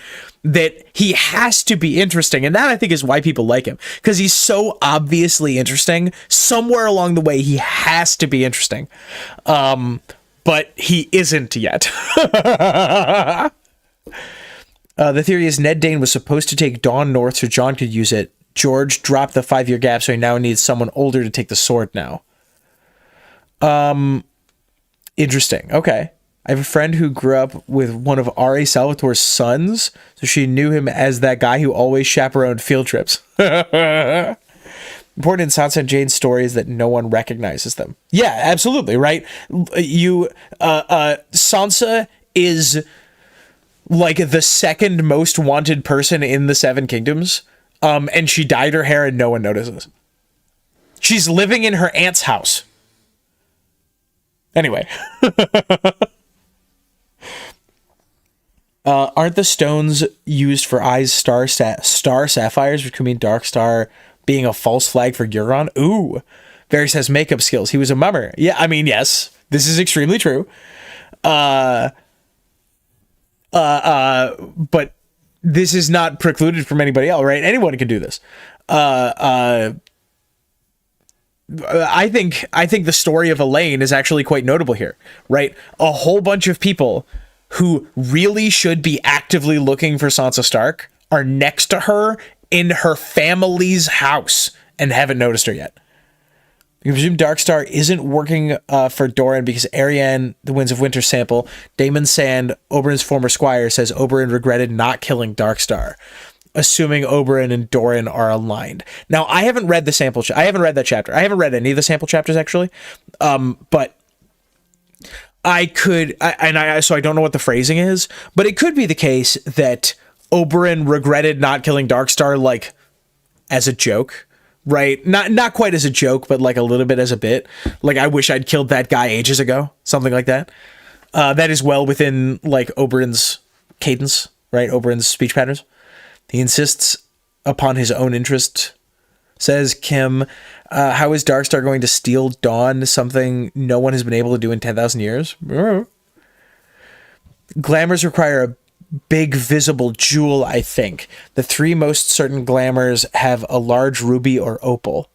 that he has to be interesting. And that I think is why people like him, because he's so obviously interesting. Somewhere along the way, he has to be interesting. But he isn't yet. The theory is Ned Dane was supposed to take Dawn North so Jon could use it. George dropped the 5-year gap, so he now needs someone older to take the sword now. Interesting. Okay. I have a friend who grew up with one of R.A. Salvatore's sons, so she knew him as that guy who always chaperoned field trips. Important in Sansa and Jane's story is that no one recognizes them. Yeah, absolutely, right? Sansa is like the second most wanted person in the Seven Kingdoms, and she dyed her hair and no one notices. She's living in her aunt's house. Anyway. Aren't the stones used for eyes star sapphires, which could mean Darkstar being a false flag for Euron? Ooh. Varys has makeup skills. He was a mummer. Yeah, I mean, yes. This is extremely true. But this is not precluded from anybody else, right? Anyone can do this. I think the story of Elaine is actually quite notable here, right? A whole bunch of people who really should be actively looking for Sansa Stark are next to her in her family's house and haven't noticed her yet. You presume Darkstar isn't working for Dorne because Arianne, the Winds of Winter sample, Damon Sand, Oberyn's former squire, says Oberyn regretted not killing Darkstar, assuming Oberyn and Dorne are aligned. Now, I haven't read the sample. I haven't read that chapter. I haven't read any of the sample chapters actually, but I could. So I don't know what the phrasing is, but it could be the case that Oberyn regretted not killing Darkstar, like as a joke. Right, not quite as a joke, but like a little bit as a bit. Like, I wish I'd killed that guy ages ago, something like that. That is well within like Oberyn's cadence, right? Oberyn's speech patterns. He insists upon his own interest. Says Kim, how is Darkstar going to steal Dawn? Something no one has been able to do in 10,000 years. Glamours require a big visible jewel, I think. The 3 most certain glamours have a large ruby or opal.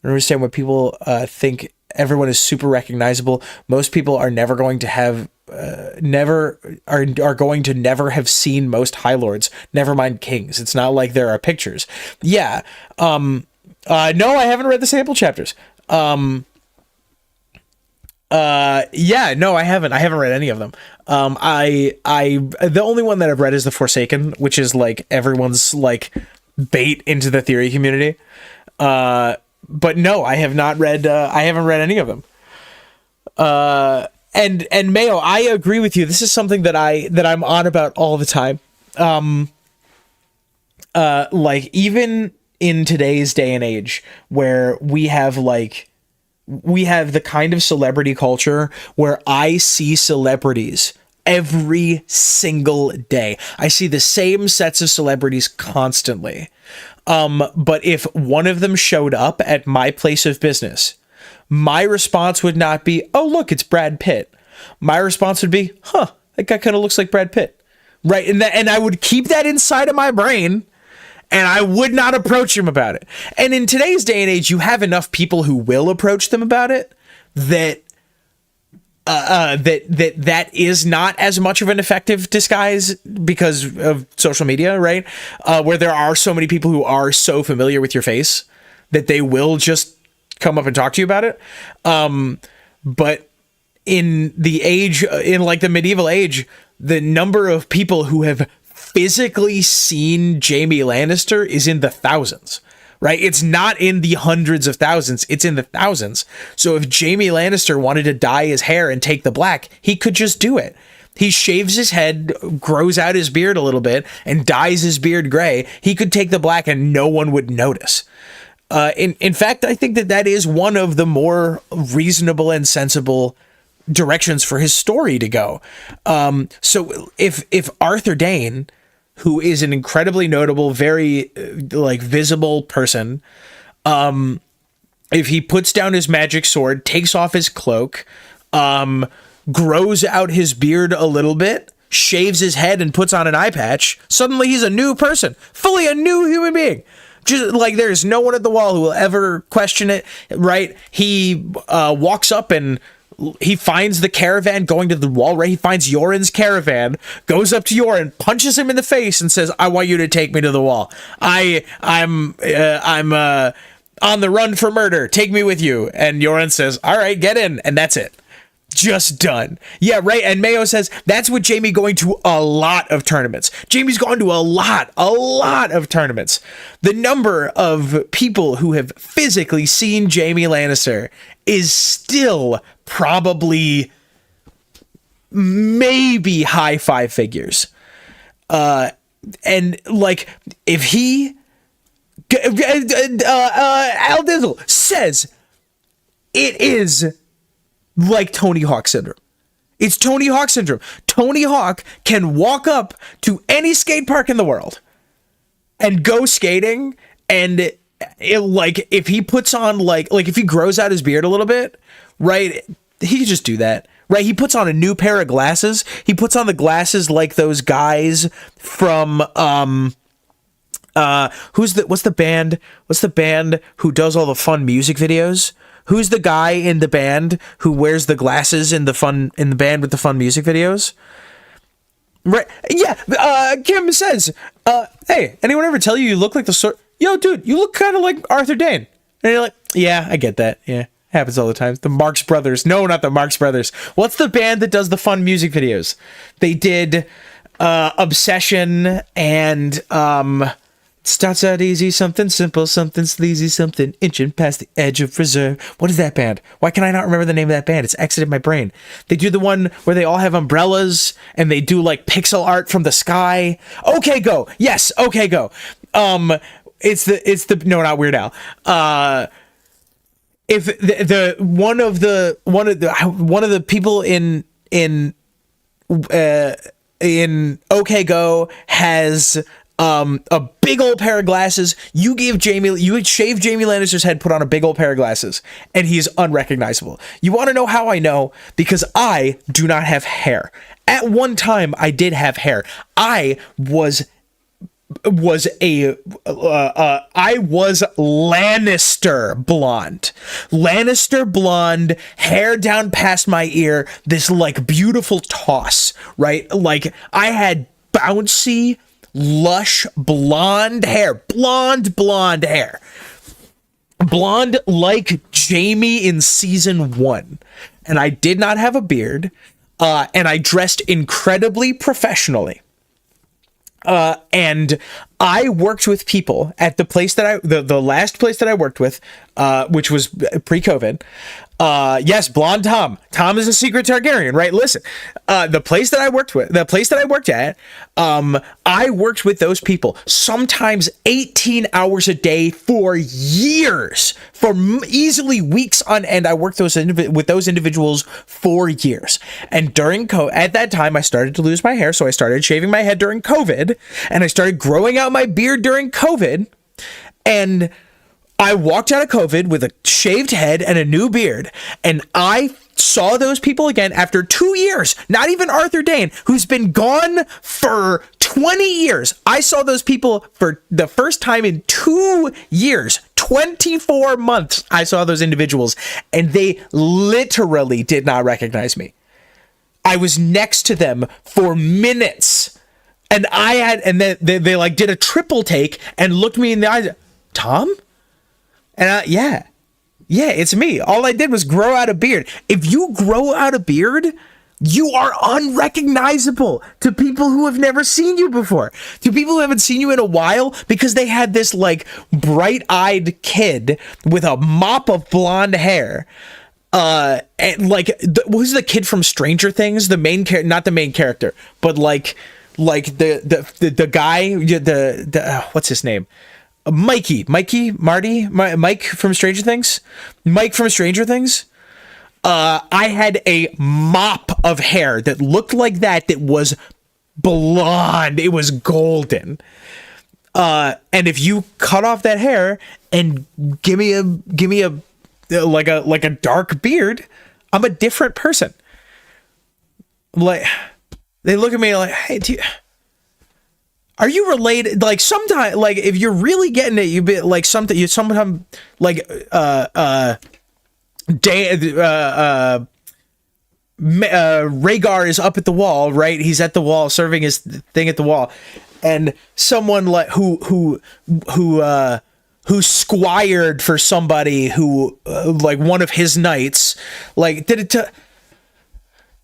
I understand what people think everyone is super recognizable. Most people are never going to have are going to never have seen most High Lords, never mind kings. It's not like there are pictures. Yeah. No, I haven't read the sample chapters. Yeah, no, I haven't read any of them. The only one that I've read is The Forsaken, which is like everyone's like bait into the theory community. But no, I haven't read any of them. And Mayo, I agree with you. This is something that I'm on about all the time. Like even in today's day and age where we have the kind of celebrity culture where I see celebrities every single day. I see the same sets of celebrities constantly. But if one of them showed up at my place of business, my response would not be, oh, look, it's Brad Pitt. My response would be, huh, that guy kind of looks like Brad Pitt. Right. And I would keep that inside of my brain. And I would not approach him about it. And in today's day and age, you have enough people who will approach them about it that that is not as much of an effective disguise because of social media, right? Where there are so many people who are so familiar with your face that they will just come up and talk to you about it. But in the medieval age, the number of people who have physically seen Jaime Lannister is in the thousands, right? It's not in the hundreds of thousands. It's in the thousands. So if Jaime Lannister wanted to dye his hair and take the black, he could just do it. He shaves his head, grows out his beard a little bit, and dyes his beard gray. He could take the black and no one would notice. In fact, I think that is one of the more reasonable and sensible directions for his story to go. So if Arthur Dayne, who is an incredibly notable, very visible person, if he puts down his magic sword, takes off his cloak, grows out his beard a little bit, shaves his head and puts on an eye patch, suddenly he's a new person, fully a new human being. Just like there's no one at the wall who will ever question it, right? He walks up and he finds the caravan going to the wall, right? He finds Yoren's caravan, goes up to Yoren, punches him in the face and says, I want you to take me to the wall. I'm on the run for murder. Take me with you. And Yoren says, all right, get in. And that's it. Just done. Yeah, right. And Mayo says that's with Jaime going to a lot of tournaments. Jaime's gone to a lot of tournaments. The number of people who have physically seen Jaime Lannister is still probably maybe high 5 figures. And like if he Al Dizzle says it is like Tony Hawk syndrome. It's Tony Hawk syndrome. Tony Hawk can walk up to any skate park in the world and go skating, and if he puts on like if he grows out his beard a little bit, right, he could just do that. Right, he puts on a new pair of glasses. He puts on the glasses like those guys from what's the band who does all the fun music videos? Who's the guy in the band who wears the glasses in the band with the fun music videos? Right. Yeah. Kim says, hey, anyone ever tell you look like the sort? Yo, dude, you look kind of like Arthur Dayne. And you're like, Yeah, I get that. Yeah, happens all the time. The Marx Brothers. No, not the Marx Brothers. What's the band that does the fun music videos? They did Obsession and starts out easy, something simple, something sleazy, something inching past the edge of reserve. What is that band? Why can I not remember the name of that band? It's exited my brain. They do the one where they all have umbrellas and they do like pixel art from the sky. Okay, go. Yes, okay, go. It's the no, not Weird Al. If the one of the people in OK Go has a big old pair of glasses. You would shave Jamie Lannister's head, put on a big old pair of glasses, and he's unrecognizable. You want to know how I know? Because I do not have hair. At one time, I did have hair. I was Lannister blonde, hair down past my ear, this like beautiful toss, right? Like I had bouncy, lush blonde hair, blonde hair, blonde like Jamie in season 1, and I did not have a beard, and I dressed incredibly professionally. And I worked with people at the place that the last place that I worked with, which was pre-COVID. Yes, blonde Tom. Tom is a secret Targaryen, right? Listen, the place that I worked at, I worked with those people sometimes 18 hours a day for years, for easily weeks on end. I worked with those individuals for years. And at that time, I started to lose my hair. So I started shaving my head during COVID, and I started growing out my beard during COVID. And I walked out of COVID with a shaved head and a new beard, and I saw those people again after 2 years. Not even Arthur Dane, who's been gone for 20 years. I saw those people for the first time in 2 years, 24 months. I saw those individuals, and they literally did not recognize me. I was next to them for minutes, and then they like did a triple take and looked me in the eyes. Tom? And yeah, it's me. All I did was grow out a beard. If you grow out a beard, you are unrecognizable to people who have never seen you before, to people who haven't seen you in a while, because they had this like bright-eyed kid with a mop of blonde hair. And like, who's the kid from Stranger Things? The main character, not the main character, but like the guy, what's his name? Mike from Stranger Things. Mike from Stranger Things. I had a mop of hair that looked like that was blonde. It was golden. And if you cut off that hair and give me a like a dark beard, I'm a different person. Like, they look at me like, hey, are you related? Like, sometimes, like, if you're really getting it, you be like something. You sometimes like Rhaegar is up at the wall, right? He's at the wall serving his thing at the wall, and someone like who squired for somebody who like one of his knights, like did it to.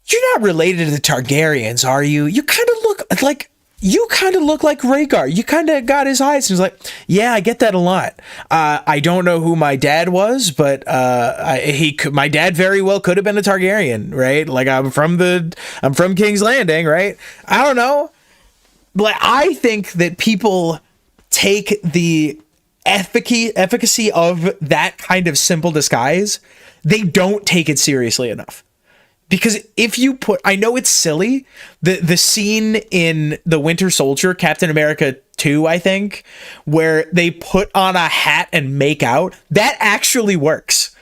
You're not related to the Targaryens, are you? You kind of look like. You kind of look like Rhaegar. You kind of got his eyes. And he's like, yeah, I get that a lot. I don't know who my dad was, but my dad very well could have been a Targaryen, right? Like I'm from King's Landing, right? I don't know. But I think that people take the efficacy of that kind of simple disguise. They don't take it seriously enough. Because if you I know it's silly, the scene in The Winter Soldier, Captain America 2, I think, where they put on a hat and make out, that actually works.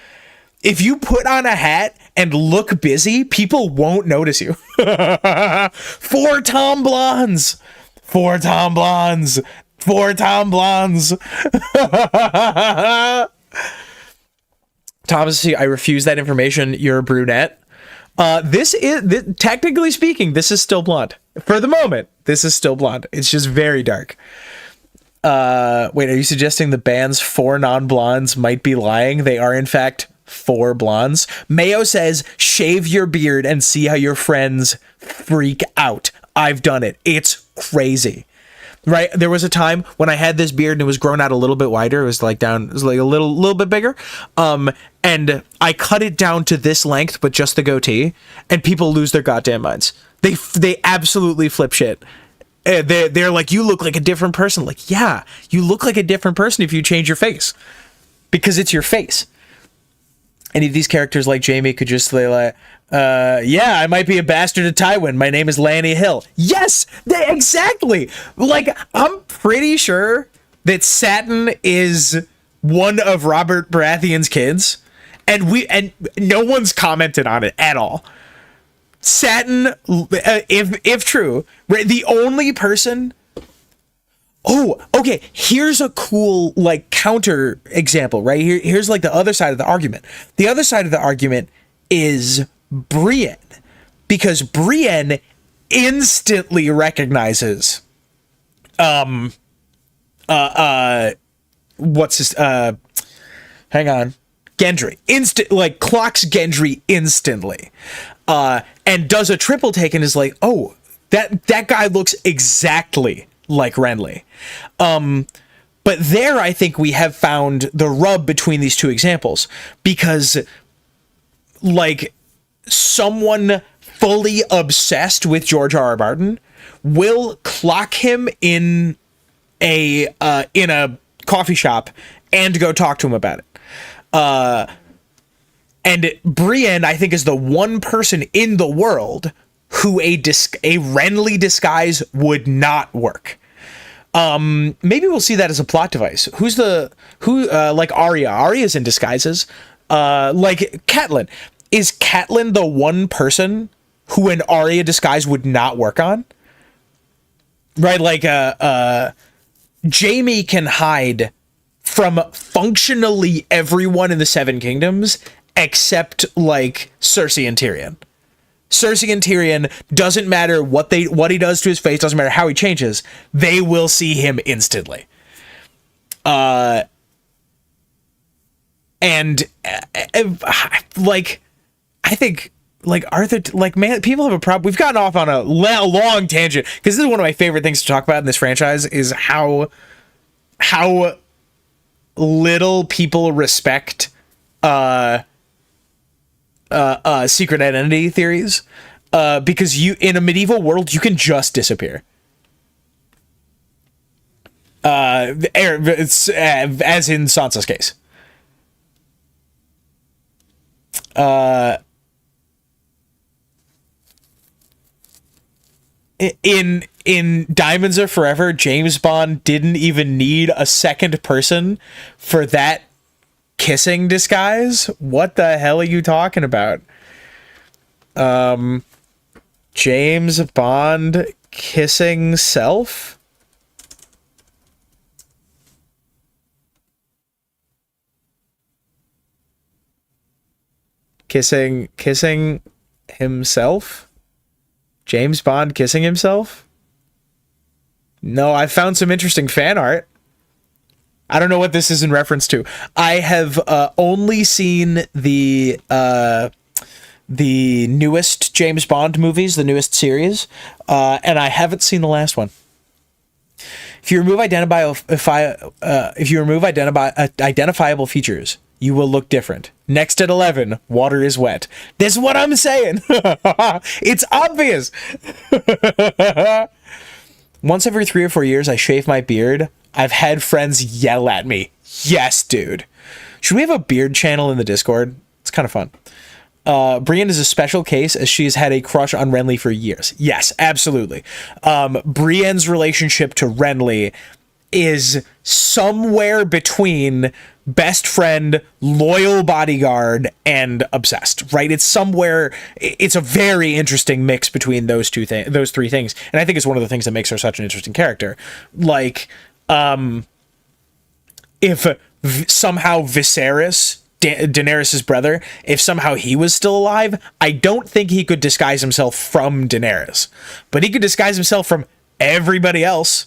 If you put on a hat and look busy, people won't notice you. 4 Tom Blondes. 4 Tom Blondes. 4 Tom Blondes. Thomas, I refuse that information. You're a brunette. Technically speaking, this is still blonde. For the moment, this is still blonde. It's just very dark. Wait, are you suggesting the band's 4 non-blondes might be lying? They are in fact 4 blondes. Mayo says, shave your beard and see how your friends freak out. I've done it. It's crazy. Right? There was a time when I had this beard and it was grown out a little bit wider. It was like a little bit bigger. And I cut it down to this length, but just the goatee, and people lose their goddamn minds. They absolutely flip shit. They're like, you look like a different person. Like, yeah, you look like a different person if you change your face, because it's your face. Any of these characters like Jamie could just say like, yeah, I might be a bastard of Tywin. My name is Lanny Hill. Yes, exactly. Like, I'm pretty sure that Satin is one of Robert Baratheon's kids, and no one's commented on it at all. Satin, if true, the only person. Oh, okay. Here's a cool like counter example, right? Here's like the other side of the argument. The other side of the argument is Brienne, because Brienne instantly recognizes what's his hang on. Gendry. Like clocks Gendry instantly. And does a triple take and is like, "Oh, that guy looks exactly like Renly." But there I think we have found the rub between these two examples, because like someone fully obsessed with George R. R. Martin will clock him in a coffee shop and go talk to him about it. And Brienne, I think, is the one person in the world who a Renly disguise would not work. Maybe we'll see that as a plot device. Like Arya? Arya's in disguises. Like Catelyn. Is Catelyn the one person who an Arya disguise would not work on? Right? Like, Jaime can hide from functionally everyone in the Seven Kingdoms except like Cersei and Tyrion. Cersei and Tyrion, doesn't matter what he does to his face, doesn't matter how he changes, they will see him instantly. Like, I think, like, Arthur, like, man, people have a problem. We've gotten off on a long tangent, because this is one of my favorite things to talk about in this franchise, is how little people respect secret identity theories, because in a medieval world you can just disappear, it's, as in Sansa's case. In Diamonds Are Forever, James Bond didn't even need a second person for that kissing disguise. What the hell are you talking about? James Bond kissing self? Kissing himself? James Bond kissing himself? No, I found some interesting fan art. I don't know what this is in reference to. I have only seen the newest James Bond movies, the newest series, and I haven't seen the last one. If you remove identifiable features, you will look different. Next at 11, water is wet. That's what I'm saying. It's obvious. Once every 3 or 4 years, I shave my beard. I've had friends yell at me. Yes, dude. Should we have a beard channel in the Discord? It's kind of fun. Brienne is a special case, as she has had a crush on Renly for years. Yes, absolutely. Brienne's relationship to Renly is somewhere between best friend, loyal bodyguard, and obsessed, right? It's somewhere, it's a very interesting mix between those three things. And I think it's one of the things that makes her such an interesting character. Like, if somehow Viserys, Daenerys' brother, if somehow he was still alive, I don't think he could disguise himself from Daenerys, but he could disguise himself from everybody else.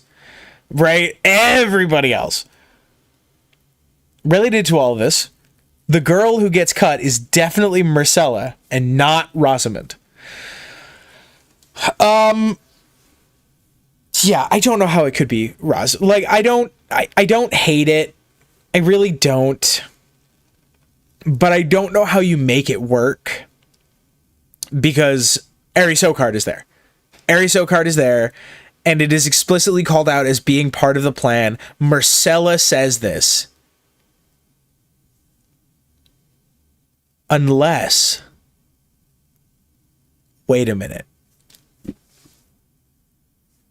right? Everybody else. Related to all of this, the girl who gets cut is definitely Myrcella and not Rosamund. Yeah, I don't know how it could be Like, I don't hate it. I really don't. But I don't know how you make it work. Because Aerys Oakheart is there. Aerys Oakheart is there, and it is explicitly called out as being part of the plan. Myrcella says this. Unless... Wait a minute.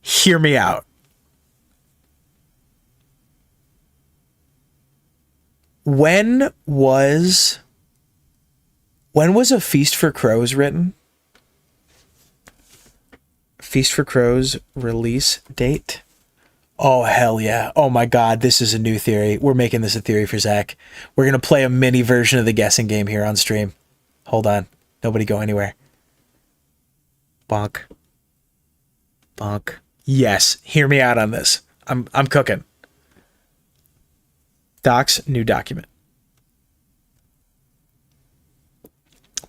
Hear me out. When was A Feast for Crows written? Feast for Crows release date? Oh, hell yeah. Oh my god, this is a new theory. We're making this a theory for Zach. We're going to play a mini version of the guessing game here on stream. Hold on. Nobody go anywhere. Bonk. Bonk. Yes, hear me out on this. I'm cooking. Docs, new document.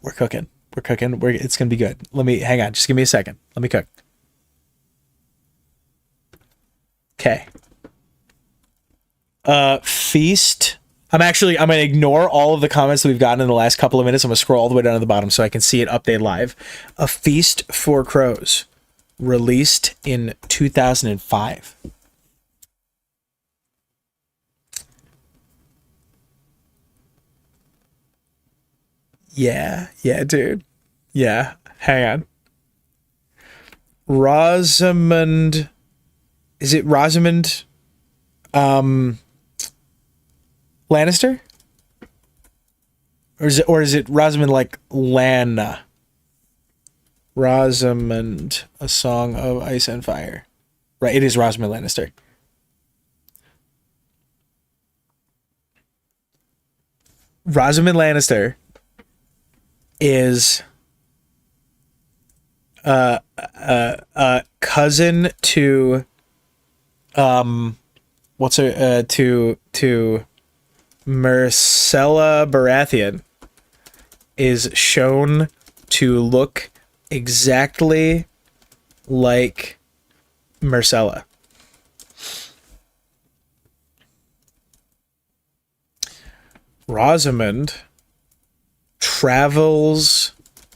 We're cooking. We're cooking. It's going to be good. Hang on. Just give me a second. Let me cook. Okay. Feast. I'm going to ignore all of the comments that we've gotten in the last couple of minutes. I'm going to scroll all the way down to the bottom so I can see it update live. A Feast for Crows. Released in 2005. Yeah, dude. Yeah, hang on. Rosamund. Is it Rosamund? Lannister? Or is it Rosamund like Lana? Rosamund, A Song of Ice and Fire. Right, it is Rosamund Lannister. Rosamund Lannister is cousin to what's her to Myrcella Baratheon, is shown to look exactly like Myrcella. Rosamund travels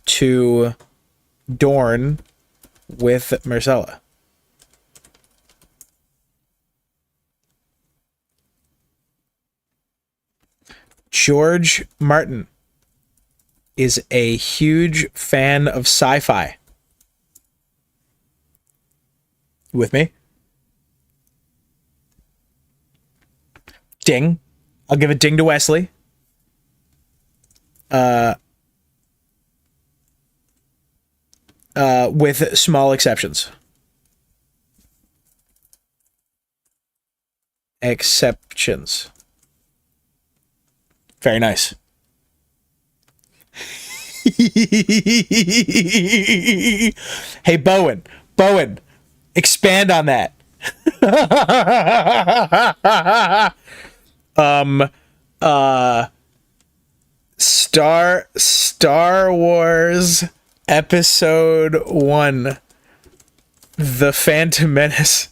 to Dorne with Myrcella. George Martin is a huge fan of sci-fi. With me? Ding. I'll give a ding to Wesley. With small exceptions. Exceptions. Very nice. Hey, Bowen, expand on that. Star Wars Episode 1, The Phantom Menace,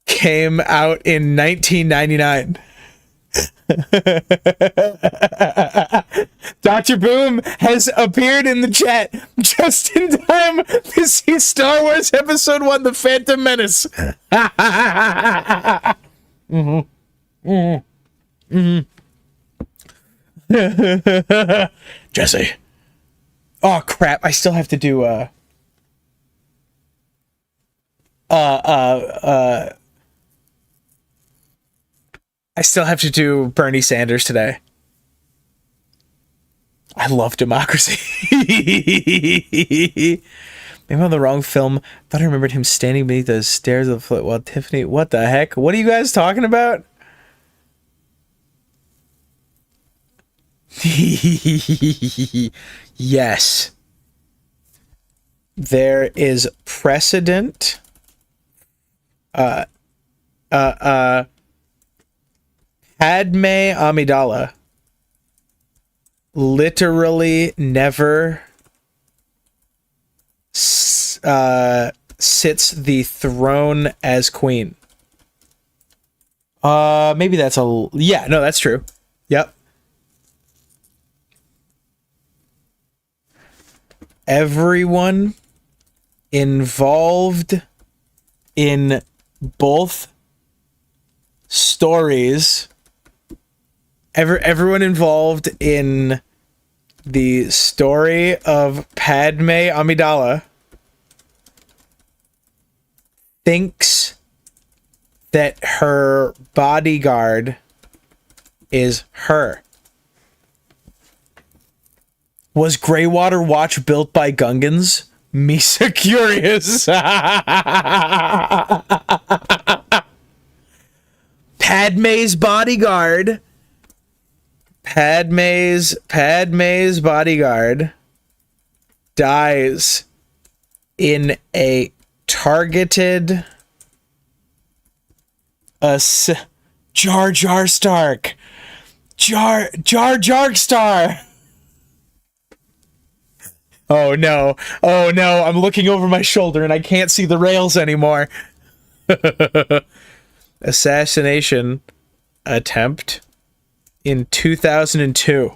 came out in 1999. Dr. Boom has appeared in the chat just in time to see Star Wars Episode 1, The Phantom Menace. Jesse. Oh crap, I still have to do I still have to do Bernie Sanders today. I love democracy. Maybe I'm on the wrong film. Thought I remembered him standing beneath the stairs of the float while Tiffany... What the heck? What are you guys talking about? Yes. There is precedent Padme Amidala literally never sits the throne as queen. Maybe that's yeah, no, that's true. Yep. Everyone involved in both stories, everyone involved in the story of Padme Amidala thinks that her bodyguard is her. Was Greywater Watch built by Gungans? Misa curious. Padme's bodyguard. Padme's bodyguard dies in a targeted Jar Jar Stark. Darkstar. Oh no, I'm looking over my shoulder and I can't see the rails anymore. Assassination attempt in 2002.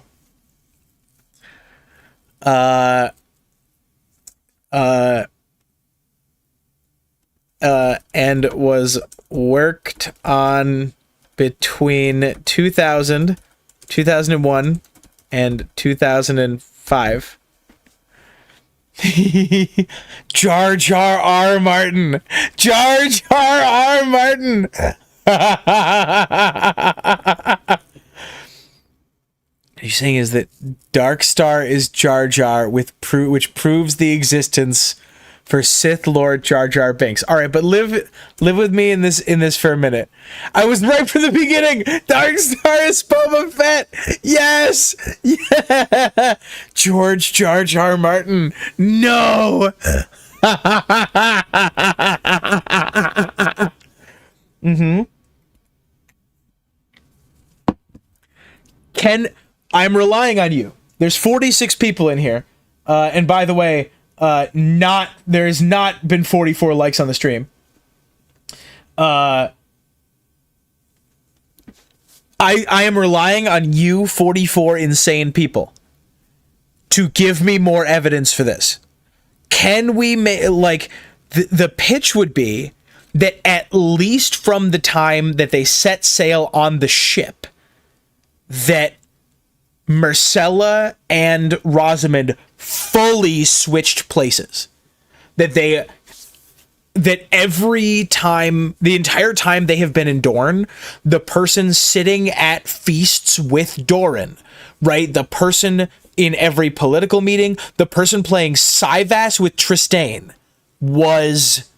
And was worked on between 2001, and 2005. Jar Jar R. Martin. Jar Jar R. Martin. What you're saying is that Darkstar is Jar Jar, which proves the existence for Sith Lord Jar Jar Binks. All right, but live with me in this for a minute. I was right from the beginning. Darkstar is Boba Fett. Yes, yeah. George Jar Jar Martin. No. I'm relying on you. There's 46 people in here, and by the way, there has not been 44 likes on the stream. I am relying on you 44 insane people to give me more evidence for this. Can we make, like, the pitch would be that at least from the time that they set sail on the ship, that Myrcella and Rosamund fully switched places. That every time, the entire time they have been in Dorne, the person sitting at feasts with Doran, right? The person in every political meeting, the person playing Syvas with Trystane was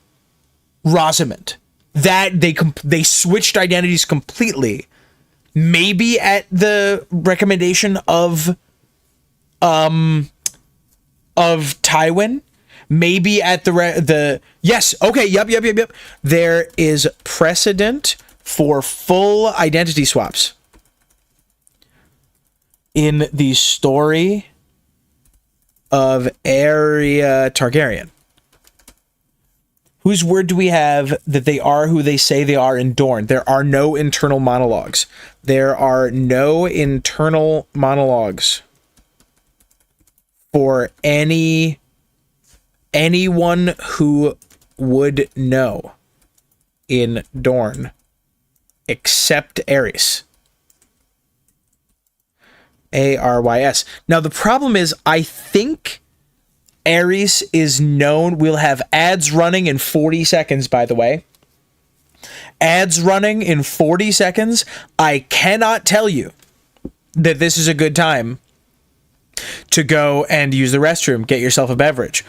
Rosamund. That they switched identities completely. Maybe at the recommendation of Tywin, maybe at the yes, okay, yep. There is precedent for full identity swaps in the story of Arya Targaryen. Whose word do we have that they are who they say they are in Dorne? There are no internal monologues. There are no internal monologues for anyone who would know in Dorne except Aerys. Arys. Now the problem is, I think Aerys is known. We'll have ads running in 40 seconds, by the way. Ads running in 40 seconds. I cannot tell you that this is a good time to go and use the restroom, get yourself a beverage.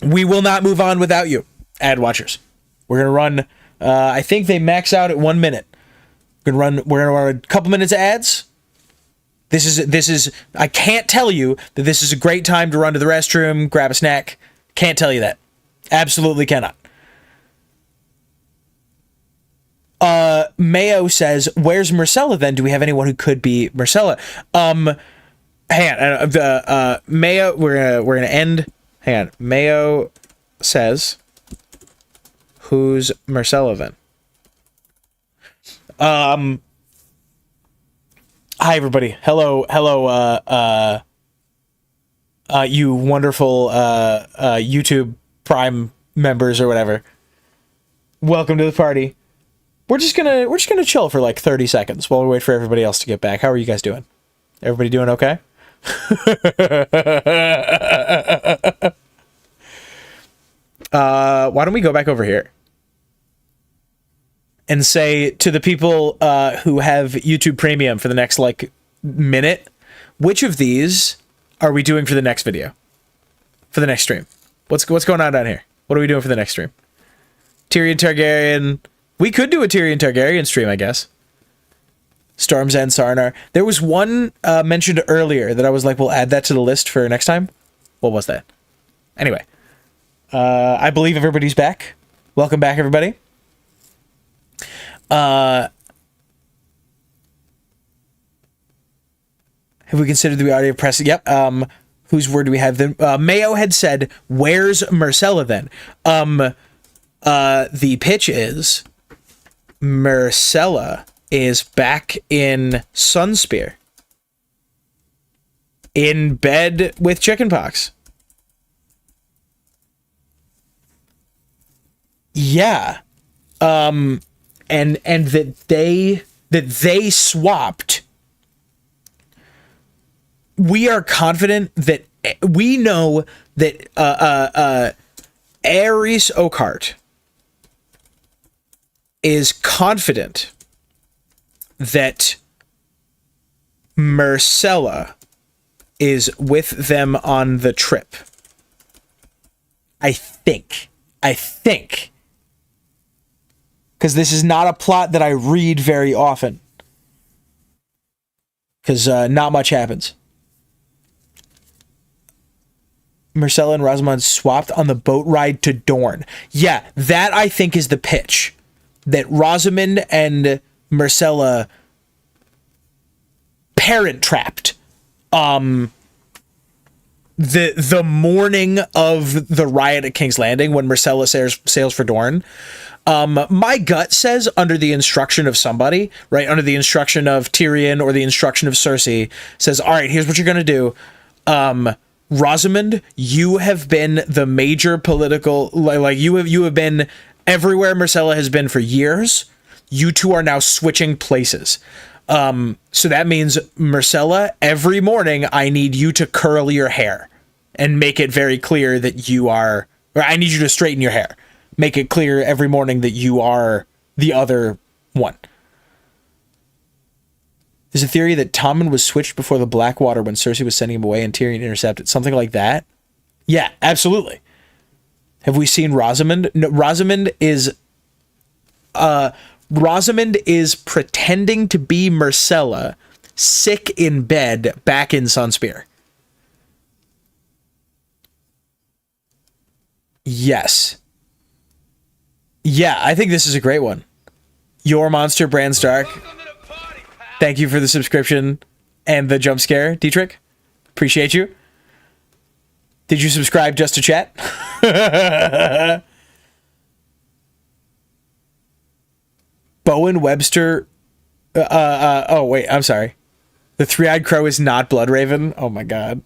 We will not move on without you, ad watchers. We're going to run, I think they max out at 1 minute. We're going to run a couple minutes of ads. This is, I can't tell you that this is a great time to run to the restroom, grab a snack. Can't tell you that. Absolutely cannot. Mayo says, "Where's Marcella then? Do we have anyone who could be Marcella?" Hang on. Mayo, we're gonna end. Hang on. Mayo says, "Who's Marcella then?" Hi everybody. Hello. You wonderful YouTube Prime members or whatever. Welcome to the party. We're just gonna chill for like 30 seconds while we wait for everybody else to get back. How are you guys doing? Everybody doing okay? Why don't we go back over here and say to the people who have YouTube Premium for the next like minute, which of these are we doing for the next video? For the next stream? What's going on down here? What are we doing for the next stream? Tyrion Targaryen. We could do a Tyrion Targaryen stream, I guess. Storm's End Sarnar. There was one mentioned earlier that I was like, we'll add that to the list for next time. What was that? Anyway. I believe everybody's back. Welcome back, everybody. Have we considered the audio press? Yep. Whose word do we have then? Mayo had said, "Where's Marcella then?" The pitch is Marcella is back in Sunspear, in bed with chickenpox. Yeah. And that they swapped. We are confident that we know that Aerys Oakheart is confident that Marcella is with them on the trip. I think. Because this is not a plot that I read very often. Because not much happens. Marcella and Rosamund swapped on the boat ride to Dorne. Yeah, that I think is the pitch. That Rosamund and Marcella parent trapped. The morning of the riot at King's Landing when Marcella sails for Dorne. My gut says under the instruction of somebody, right? Under the instruction of Tyrion or the instruction of Cersei, says, all right, here's what you're going to do. Rosamund, you have been the major political, like you have been everywhere Marcella has been for years. You two are now switching places. So that means Marcella, every morning I need you to curl your hair and make it very clear that you are, or I need you to straighten your hair. Make it clear every morning that you are the other one. There's a theory that Tommen was switched before the Blackwater when Cersei was sending him away and Tyrion intercepted. Something like that? Yeah, absolutely. Have we seen Rosamund? No, Rosamund is pretending to be Marcella, sick in bed, back in Sunspear. Yes. Yeah, I think this is a great one. Your Monster, Bran Stark. Thank you for the subscription and the jump scare, Dietrich. Appreciate you. Did you subscribe just to chat? Bowen Webster. Oh, wait, I'm sorry. The Three-Eyed Crow is not Bloodraven? Oh my god.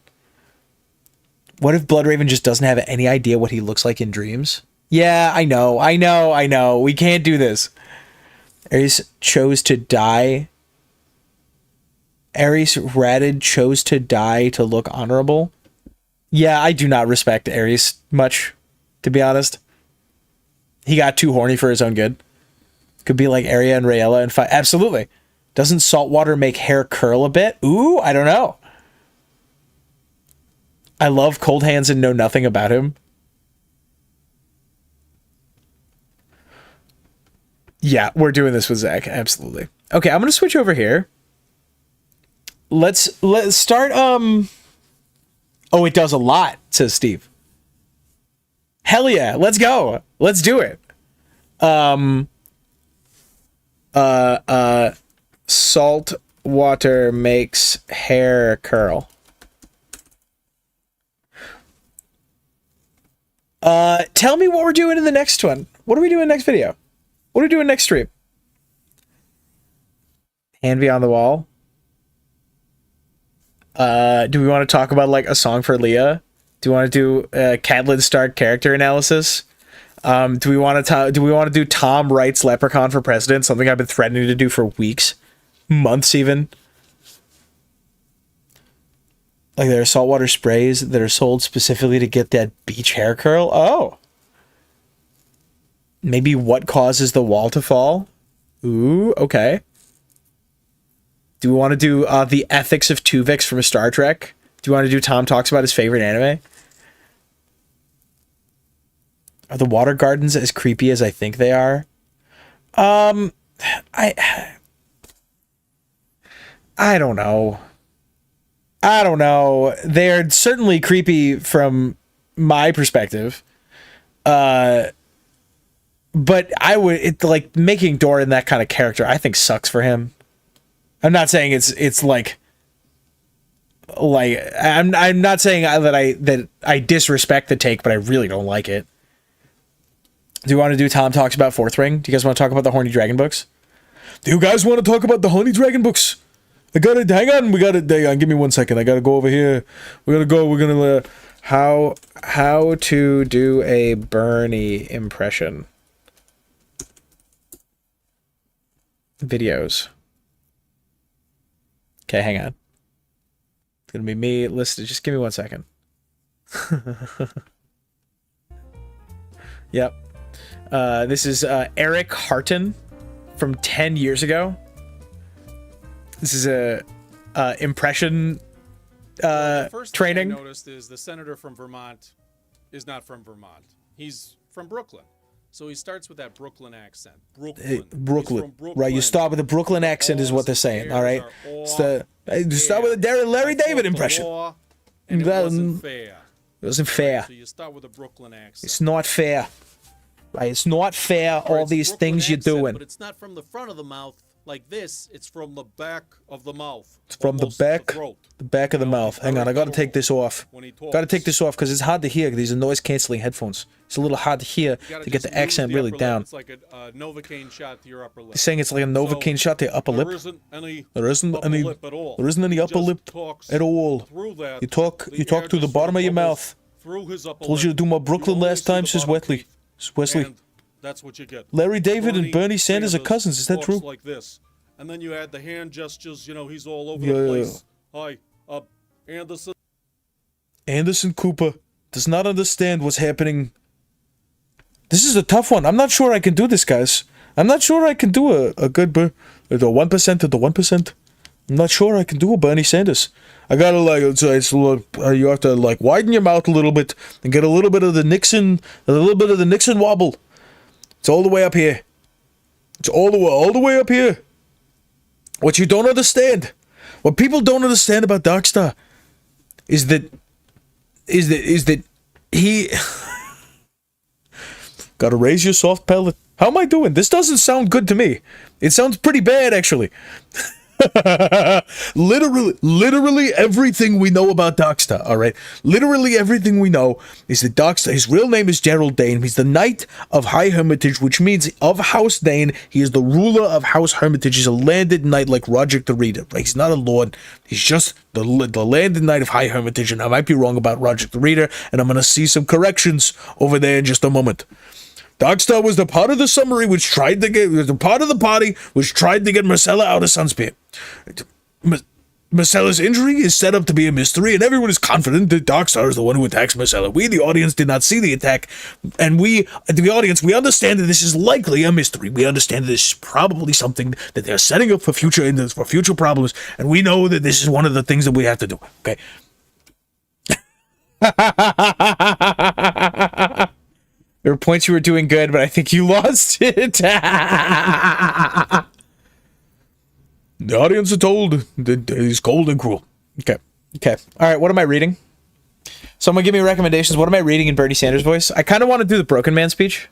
What if Bloodraven just doesn't have any idea what he looks like in dreams? Yeah, I know. We can't do this. Aerys chose to die. Aerys ratted chose to die to look honorable. Yeah, I do not respect Aerys much, to be honest. He got too horny for his own good. Could be like Arya and Rhaella and fight. Absolutely. Doesn't salt water make hair curl a bit? Ooh, I don't know. I love Cold Hands and know nothing about him. Yeah, we're doing this with Zach. Absolutely. Okay, I'm going to switch over here. Let's start. Oh, it does a lot, says Steve. Hell yeah. Let's go. Let's do it. Salt water makes hair curl. Tell me what we're doing in the next one. What are we doing next video? What are we doing next stream? Hand beyond the wall. Do we want to talk about like a song for Leah? Do we want to do Catelyn Stark character analysis? Do we want to do Tom writes Leprechaun for president? Something I've been threatening to do for weeks, months even. Like there are saltwater sprays that are sold specifically to get that beach hair curl. Oh, maybe what causes the wall to fall? Ooh, okay. Do we want to do the ethics of Tuvix from Star Trek? Do you want to do Tom talks about his favorite anime? Are the water gardens as creepy as I think they are? I don't know. I don't know. They're certainly creepy from my perspective. But I would like making Dorne that kind of character, I think sucks for him. I'm not saying it's like I'm not saying that I disrespect the take, but I really don't like it. Do you want to do Tom talks about Fourth Ring? Do you guys want to talk about the Horny Dragon books? Do you guys want to talk about the Horny Dragon books? Hang on, give me 1 second. I gotta go over here. We're gonna how to do a Bernie impression. Videos. Okay, hang on. It's gonna be me listed. Just give me 1 second. Yep. This is Eric Harton from 10 years ago. This is a impression the first training. thing I noticed is the senator from Vermont is not from Vermont. He's from Brooklyn. So he starts with that Brooklyn accent. Brooklyn. Right, you start with a Brooklyn accent is what they're saying, all right? You start with a Larry David impression. And it wasn't fair. It wasn't fair. So you start with a Brooklyn accent. It's not fair. Right, it's not fair, all these things you're doing. But it's not from the front of the mouth like this. It's from the back of the mouth. It's from the back of the mouth. Hang on, I gotta take this off. Gotta take this off because it's hard to hear. These are noise-canceling headphones. It's a little hard to hear to get the accent really down. It's like a Novocaine shot to your upper lip. He's saying it's like a Novocaine shot to your upper lip. There isn't any upper lip at all. You talk through the bottom of your mouth. Told you to do my Brooklyn last time, says Wesley. That's what you get. Larry David and Bernie Sanders are cousins. Is that true? Like this, and then you add the hand gestures. You know, he's all over the place. Hi, Anderson. Anderson Cooper does not understand what's happening. This is a tough one. I'm not sure I can do this, guys. I'm not sure I can do a good the 1% of the 1%. I'm not sure I can do a Bernie Sanders. I gotta you have to like widen your mouth a little bit and get a little bit of the Nixon wobble. It's all the way up here. It's all the way up here. What you don't understand, what people don't understand about Darkstar, is that he gotta raise your soft palate. How am I doing? This doesn't sound good to me. It sounds pretty bad, actually. literally everything we know about Darkstar, all right? Literally everything we know is that Darkstar, his real name is Gerald Dane. He's the Knight of High Hermitage, which means of House Dane. He is the ruler of House Hermitage. He's a landed knight like Roger the Reader, right? He's not a lord. He's just the landed knight of High Hermitage, and I might be wrong about Roger the Reader, and I'm going to see some corrections over there in just a moment. Darkstar was the part of the summary which tried to get the part of the party which tried to get Marcella out of Sunspear. Marcella's injury is set up to be a mystery, and everyone is confident that Darkstar is the one who attacks Marcella. We, the audience, did not see the attack, and we understand that this is likely a mystery. We understand that this is probably something that they're setting up for future problems, and we know that this is one of the things that we have to do. Okay. There were points you were doing good, but I think you lost it. The audience are told that he's cold and cruel. Okay. All right, what am I reading? Someone give me recommendations. What am I reading in Bernie Sanders' voice? I kind of want to do the Broken Man speech.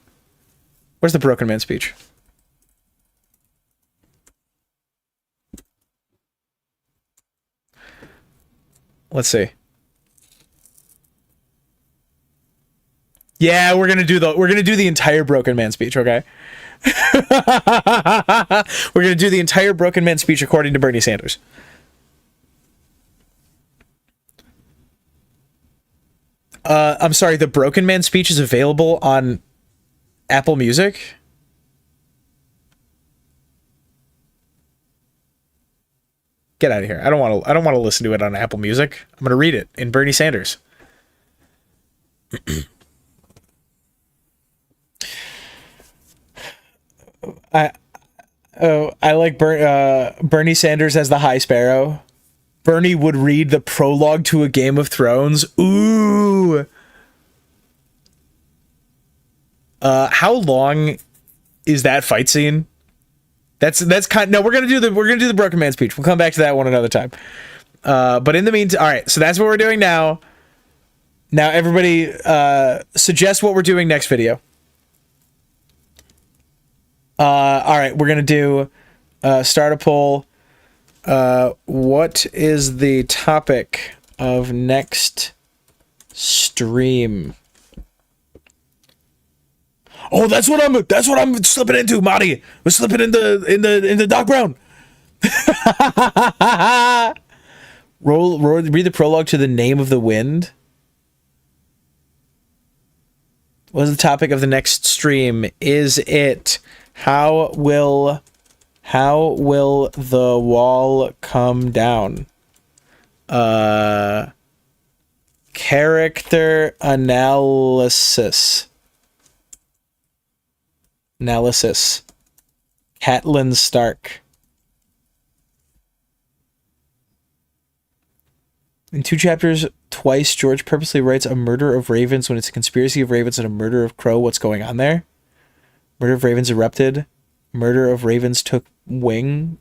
Where's the Broken Man speech? Let's see. Yeah, we're gonna do the entire Broken Man speech, okay? We're gonna do the entire Broken Man speech according to Bernie Sanders. I'm sorry, the Broken Man speech is available on Apple Music? Get out of here. I don't want to listen to it on Apple Music. I'm going to read it in Bernie Sanders. I like Bernie Sanders as the High Sparrow. Bernie would read the prologue to a Game of Thrones. Ooh. How long is that fight scene? That's kind. No, we're gonna do the Broken Man speech. We'll come back to that one another time. But in the meantime, all right. So that's what we're doing now. Now everybody, suggest what we're doing next video. All right, we're gonna do start a poll. What is the topic of next stream? Oh, that's what I'm slipping into, Marty. We're slipping in the Doc Brown. Read the prologue to The Name of the Wind. What is the topic of the next stream? Is it how will the wall come down? Character analysis. Catelyn Stark. In 2 chapters, twice, George purposely writes a murder of ravens when it's a conspiracy of ravens and a murder of crow. What's going on there? Murder of ravens erupted. Murder of ravens took wing.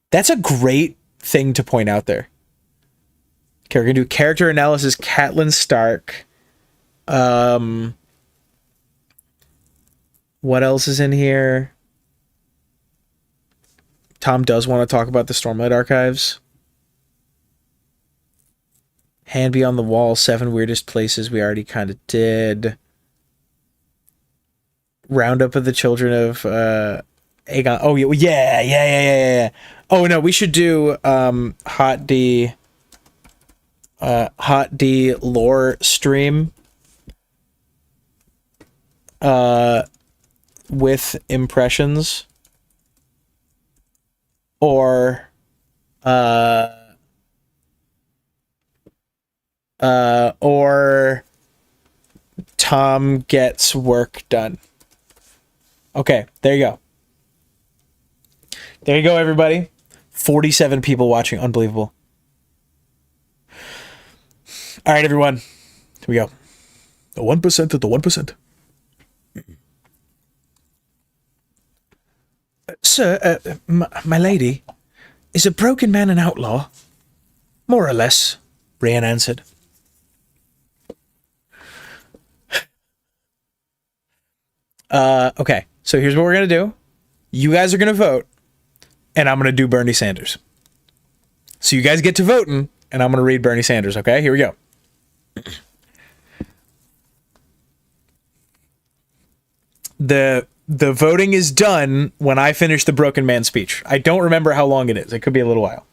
That's a great thing to point out there. Okay, we're going to do character analysis, Catelyn Stark. What else is in here? Tom does want to talk about the Stormlight Archives. Hand Beyond the Wall, 7 weirdest places we already kind of did. Roundup of the Children of Aegon. Oh, yeah. Oh, no, we should do Hot D lore stream. With impressions. Or Tom gets work done. Okay, there you go. There you go, everybody. 47 people watching. Unbelievable. All right, everyone. Here we go. The 1% of the 1%. Sir, my lady, is a broken man an outlaw? More or less, Rhiann answered. Okay, so here's what we're going to do. You guys are going to vote, and I'm going to do Bernie Sanders. So you guys get to voting, and I'm going to read Bernie Sanders, okay? Here we go. The voting is done when I finish the Broken Man speech. I don't remember how long it is. It could be a little while.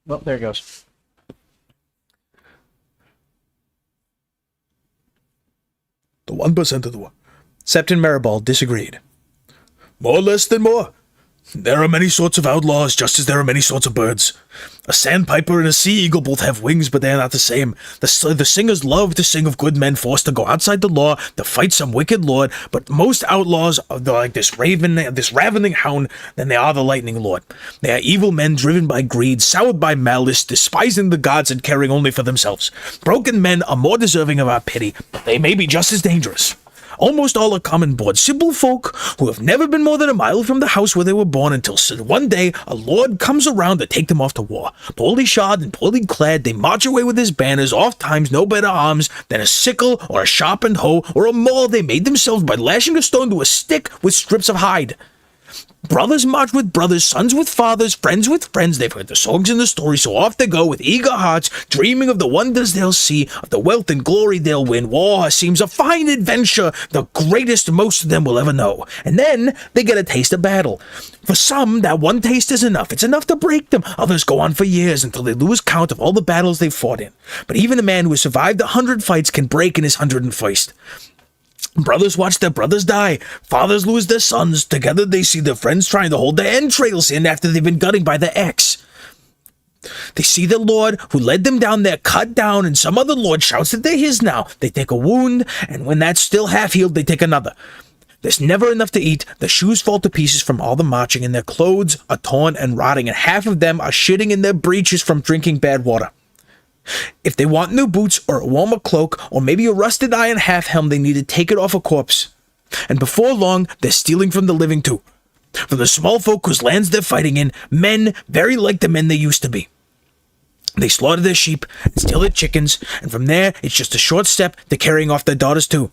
Well, there it goes. The 1% of the one. Septon Maribald disagreed. More or less than more. There are many sorts of outlaws, just as there are many sorts of birds. A sandpiper and a sea eagle both have wings, but they are not the same. The singers love to sing of good men forced to go outside the law to fight some wicked lord, but most outlaws are like this ravening hound than they are the lightning lord. They are evil men driven by greed, soured by malice, despising the gods and caring only for themselves. Broken men are more deserving of our pity, but they may be just as dangerous. Almost all are common-born, simple folk who have never been more than a mile from the house where they were born until one day a lord comes around to take them off to war. Poorly shod and poorly clad, they march away with his banners, oft times no better arms than a sickle or a sharpened hoe or a maul they made themselves by lashing a stone to a stick with strips of hide. Brothers march with brothers, sons with fathers, friends with friends. They've heard the songs and the stories, so off they go with eager hearts, dreaming of the wonders they'll see, of the wealth and glory they'll win. War seems a fine adventure, the greatest most of them will ever know. And then they get a taste of battle. For some, that one taste is enough. It's enough to break them. Others go on for years until they lose count of all the battles they've fought in. But even a man who has survived 100 fights can break in his 101st. Brothers watch their brothers die. Fathers lose their sons. Together they see their friends trying to hold their entrails in after they've been gutting by their ex. They see the lord who led them down there cut down, and some other lord shouts that they're his now. They take a wound, and when that's still half healed, they take another. There's never enough to eat. The shoes fall to pieces from all the marching, and their clothes are torn and rotting, and half of them are shitting in their breeches from drinking bad water. If they want new boots or a warmer cloak or maybe a rusted iron half helm, they need to take it off a corpse. And before long, they're stealing from the living too. From the small folk whose lands they're fighting in, men very like the men they used to be. They slaughter their sheep and steal their chickens, and from there, it's just a short step to carrying off their daughters too.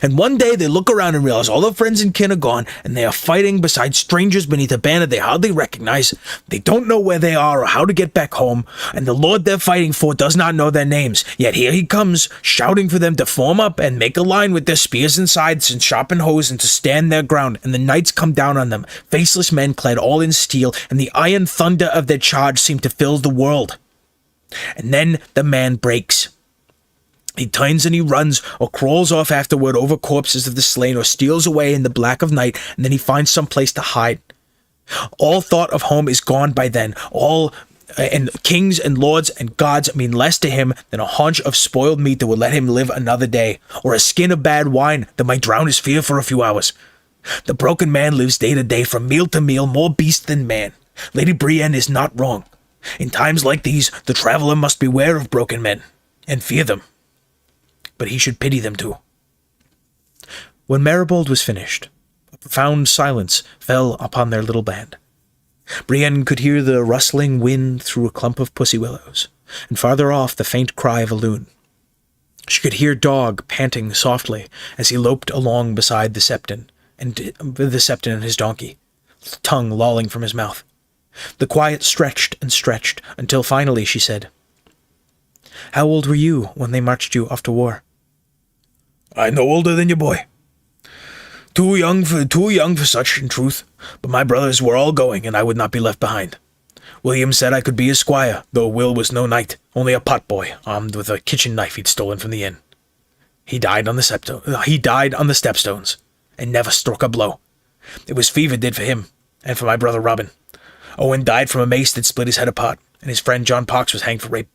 And one day they look around and realize all their friends and kin are gone, and they are fighting beside strangers beneath a banner they hardly recognize. They don't know where they are or how to get back home, and the lord they're fighting for does not know their names. Yet here he comes, shouting for them to form up and make a line with their spears and scythes and sharpened hoes and to stand their ground. And the knights come down on them, faceless men clad all in steel, and the iron thunder of their charge seemed to fill the world. And then the man breaks. He turns and he runs, or crawls off afterward over corpses of the slain, or steals away in the black of night, and then he finds some place to hide. All thought of home is gone by then. And kings and lords and gods mean less to him than a haunch of spoiled meat that would let him live another day, or a skin of bad wine that might drown his fear for a few hours. The broken man lives day to day, from meal to meal, more beast than man. Lady Brienne is not wrong. In times like these, the traveler must beware of broken men, and fear them. But he should pity them too. When Maribold was finished, a profound silence fell upon their little band. Brienne could hear the rustling wind through a clump of pussy willows, and farther off the faint cry of a loon. She could hear Dog panting softly as he loped along beside the Septon and his donkey, tongue lolling from his mouth. The quiet stretched and stretched until finally she said, "How old were you when they marched you off to war?" "I'm no older than your boy. Too young for such, in truth, but my brothers were all going, and I would not be left behind. William said I could be his squire, though Will was no knight, only a potboy, armed with a kitchen knife he'd stolen from the inn. He died on the stepstones, and never struck a blow. It was fever did for him, and for my brother Robin. Owen died from a mace that split his head apart, and his friend John Parks was hanged for rape."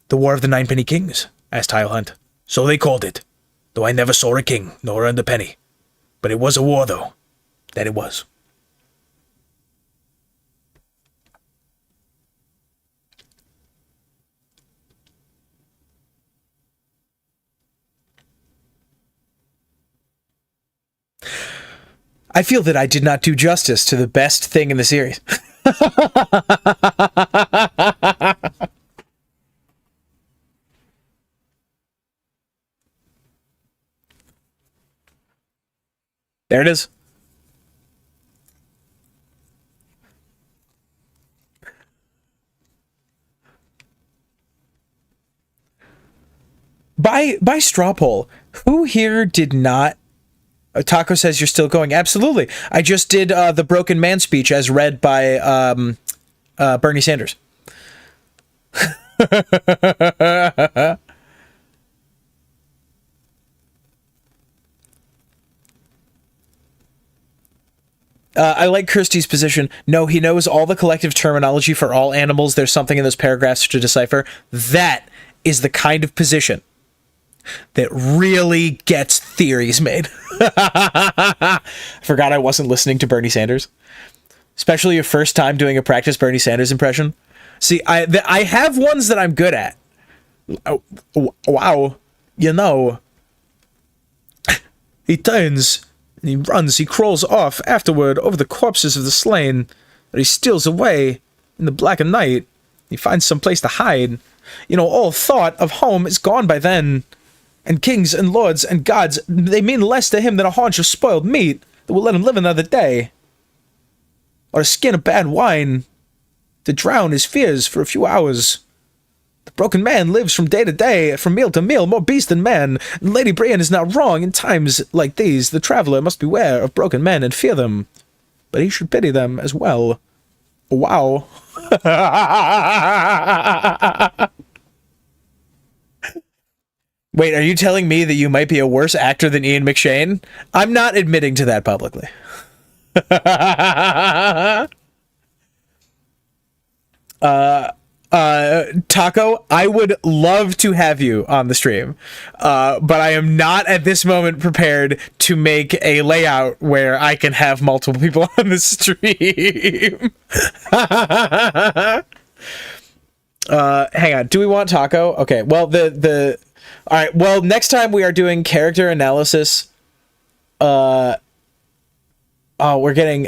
"The War of the Ninepenny Kings?" asked Hyle Hunt. "So they called it, though I never saw a king, nor earned a penny. But it was a war, though. That it was." I feel that I did not do justice to the best thing in the series. There it is. By straw poll, who here did not... Taco says you're still going. Absolutely. I just did the Broken Man speech as read by Bernie Sanders. I like Kirsty's position. No, he knows all the collective terminology for all animals. There's something in those paragraphs to decipher. That is the kind of position that really gets theories made. I forgot I wasn't listening to Bernie Sanders. Especially your first time doing a practice Bernie Sanders impression. See, I have ones that I'm good at. Oh, wow. You know, He turns, and he runs, he crawls off afterward over the corpses of the slain, or he steals away in the black of night. He finds some place to hide. You know, all thought of home is gone by then. And kings and lords and gods, they mean less to him than a haunch of spoiled meat that will let him live another day. Or a skin of bad wine to drown his fears for a few hours. The broken man lives from day to day, from meal to meal, more beast than man. And Lady Brienne is not wrong. In times like these, the traveler must beware of broken men and fear them. But he should pity them as well. Wow. Wait, are you telling me that you might be a worse actor than Ian McShane? I'm not admitting to that publicly. Taco, I would love to have you on the stream, but I am not at this moment prepared to make a layout where I can have multiple people on the stream. Hang on, do we want Taco? Okay, well, all right, well, next time we are doing character analysis, we're getting,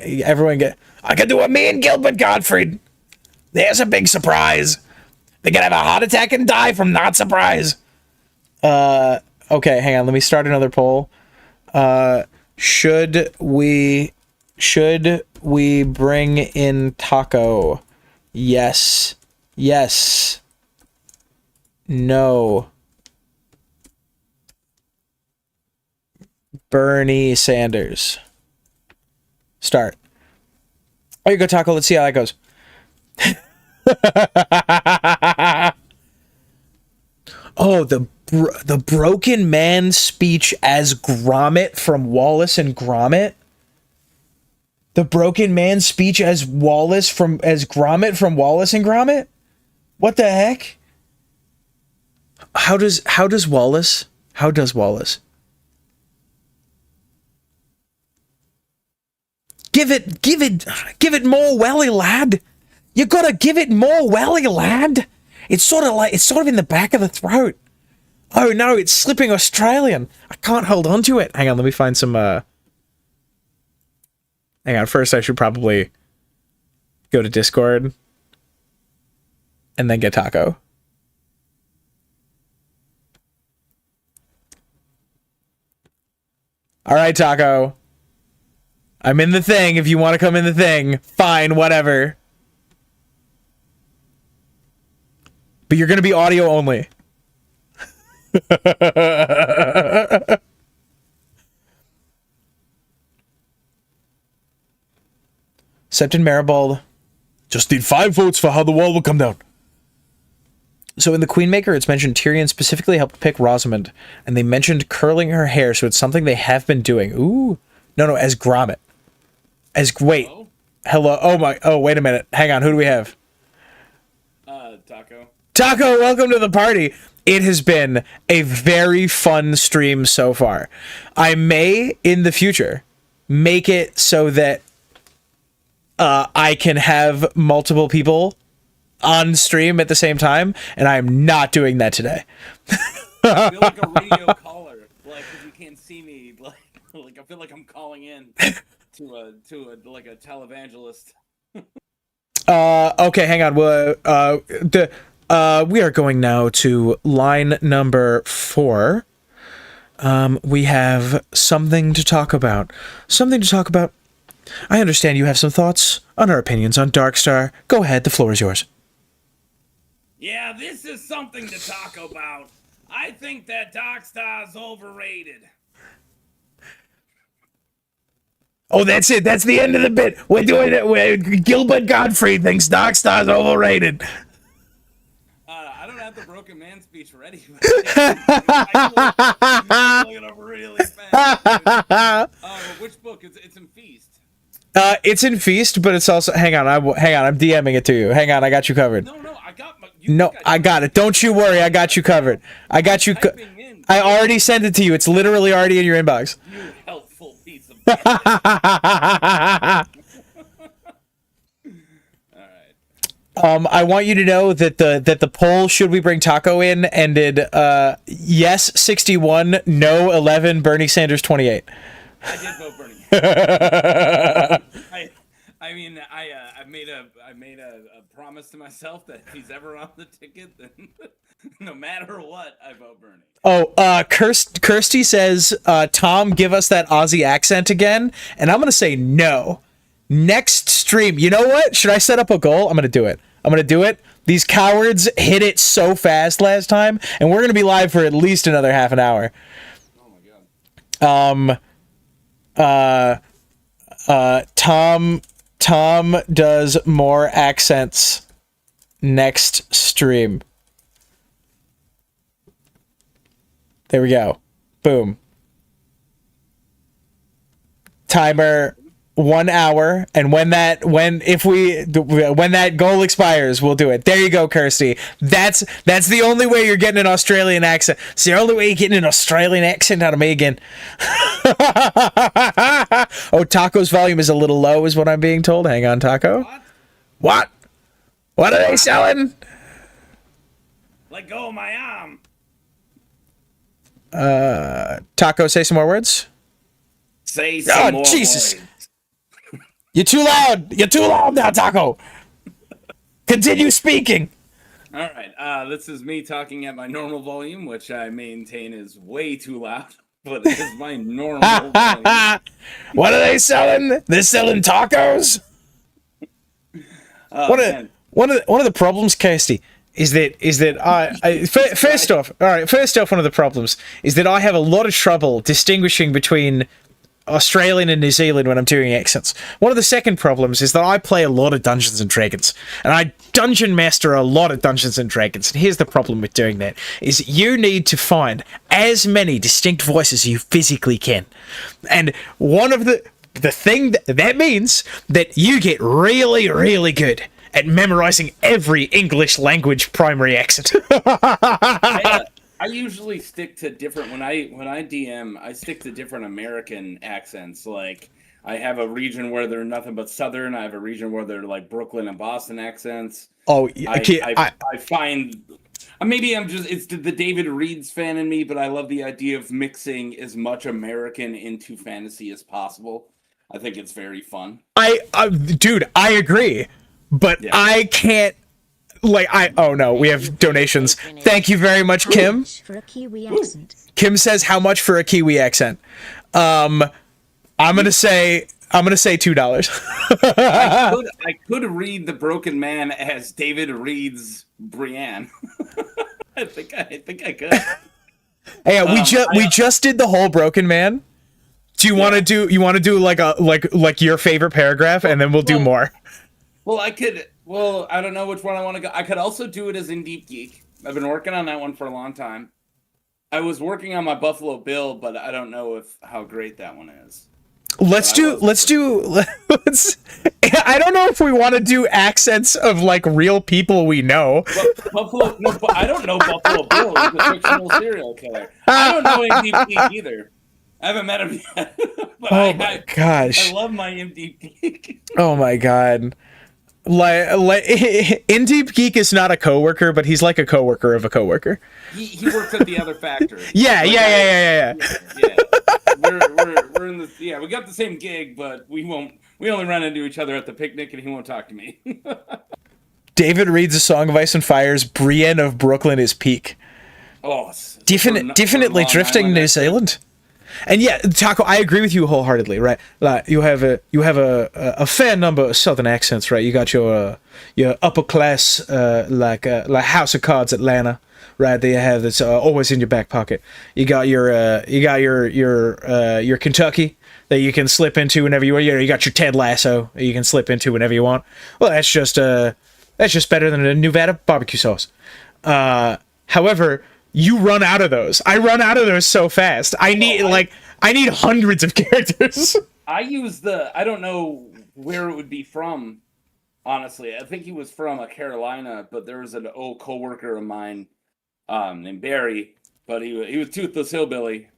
I can do a me and Gilbert Gottfried. There's a big surprise. They're gonna have a heart attack and die from not surprise. Okay, hang on, let me start another poll. Should we bring in Taco? Yes. Yes. No. Bernie Sanders. Start. There you go, Taco. Let's see how that goes. Oh, the broken man speech as Gromit from Wallace and Gromit. The broken man speech as Gromit from Wallace and Gromit. What the heck? How does Wallace? Give it more welly, lad. You gotta give it more welly, lad. It's sort of in the back of the throat. Oh no, it's slipping Australian. I can't hold on to it. Hang on, let me find some, hang on, first I should probably go to Discord and then get Taco. All right, Taco. I'm in the thing. If you want to come in the thing, fine, whatever. But you're going to be audio only. Septon Maribald. Just need 5 votes for how the wall will come down. So in the Queenmaker, it's mentioned Tyrion specifically helped pick Rosamund, and they mentioned curling her hair, so it's something they have been doing. Ooh. No, as Gromit. Wait. Hello? Oh, wait a minute. Hang on, who do we have? Taco. Taco, welcome to the party. It has been a very fun stream so far. I may, in the future, make it so that I can have multiple people on stream at the same time, and I am not doing that today. I feel like a radio caller, like, if you can't see me, like I feel like I'm calling in to a televangelist. Okay, hang on. We are going now to line number 4. We have something to talk about. I understand you have some thoughts on our opinions on Darkstar. Go ahead, the floor is yours. Yeah, this is something to talk about. I think that Darkstar's overrated. Oh, that's it. That's the end of the bit. We're doing it. Gilbert Gottfried thinks Darkstar's overrated. I don't have the broken man speech ready. I can look it up really fast. Which book? It's in Feast. It's in Feast, but it's also. Hang on. I'm DMing it to you. Hang on. I got you covered. No, I got my. I got it. Don't you worry. I got you covered. I got you. I already sent it to you. It's literally already in your inbox. You helpful piece of. All I want you to know that the poll, should we bring Taco in, ended yes 61, no 11, Bernie Sanders 28. I did vote Bernie. I mean, I made a promise to myself that if he's ever on the ticket, then no matter what, I vote Bernie. Oh, Kirsty says, Tom, give us that Aussie accent again, and I'm gonna say no. Next stream, you know what? Should I set up a goal? I'm gonna do it. These cowards hit it so fast last time, and we're gonna be live for at least another half an hour. Oh my god. Tom does more accents next stream. There we go. Boom. Timer 1 hour, and when that goal expires, we'll do it. There you go, Kirsty. That's the only way you're getting an Australian accent. It's the only way you're getting an Australian accent out of me again. Oh, Taco's volume is a little low, is what I'm being told. Hang on, Taco. What are they selling? Let go of my arm. Taco, say some more words. Say some more Jesus. words. You're too loud now, Taco. Continue speaking. All right, this is me talking at my normal volume, which I maintain is way too loud, but it is my normal volume. What are they selling? They're selling tacos. Oh, One man. of the problems, Kirsty, is that first off, one of the problems is that I have a lot of trouble distinguishing between Australian and New Zealand when I'm doing accents. One of the second problems is that I play a lot of Dungeons and Dragons, and I dungeon master a lot of Dungeons and Dragons. And here's the problem with doing that: is you need to find as many distinct voices as you physically can, and one of the thing that means that you get really, really good at memorizing every English language primary accent. I usually stick to different when I DM. I stick to different American accents. Like I have a region where they're nothing but Southern. I have a region where they're like Brooklyn and Boston accents. Oh, I find maybe I'm just it's the David Reed's fan in me, but I love the idea of mixing as much American into fantasy as possible. I think it's very fun. Dude, I agree, but yeah. I can't. Oh no, we have donations. Thank you very much, Kim. For a Kiwi accent. Kim says, how much for a Kiwi accent? I'm gonna say $2. I could read The Broken Man as David Reed's Brienne. I think I could. Hey, we just did the whole Broken Man. Do you want to do like your favorite paragraph, and then we'll do more? Well, I could. Well, I don't know which one I want to go. I could also do it as In Deep Geek. I've been working on that one for a long time. I was working on my Buffalo Bill, but I don't know how great that one is. Let's I don't know if we want to do accents of like real people we know. Buffalo. No, I don't know Buffalo Bill. He's a fictional serial killer. I don't know In Deep Geek either. I haven't met him yet. But my gosh! I love my In Deep Geek. Oh my god! Like In Deep Geek is not a coworker, but he's like a coworker of a coworker. He works at the other factory. Yeah. We're in the we got the same gig, but we only run into each other at the picnic, and he won't talk to me. David reads A Song of Ice and Fire's Brienne of Brooklyn is peak. Oh, definitely drifting New Zealand. And yeah, Taco, I agree with you wholeheartedly, right? Like you have a fair number of Southern accents, right? You got your upper class like House of Cards Atlanta, right? That you have that's always in your back pocket. You got your Kentucky that you can slip into whenever you want. You got your Ted Lasso that you can slip into whenever you want. Well, that's just better than a Nevada barbecue sauce. However, you run out of those. I run out of those so fast. I need hundreds of characters. I don't know where it would be from, honestly. I think he was from Carolina, but there was an old coworker of mine named Barry, but he was toothless hillbilly.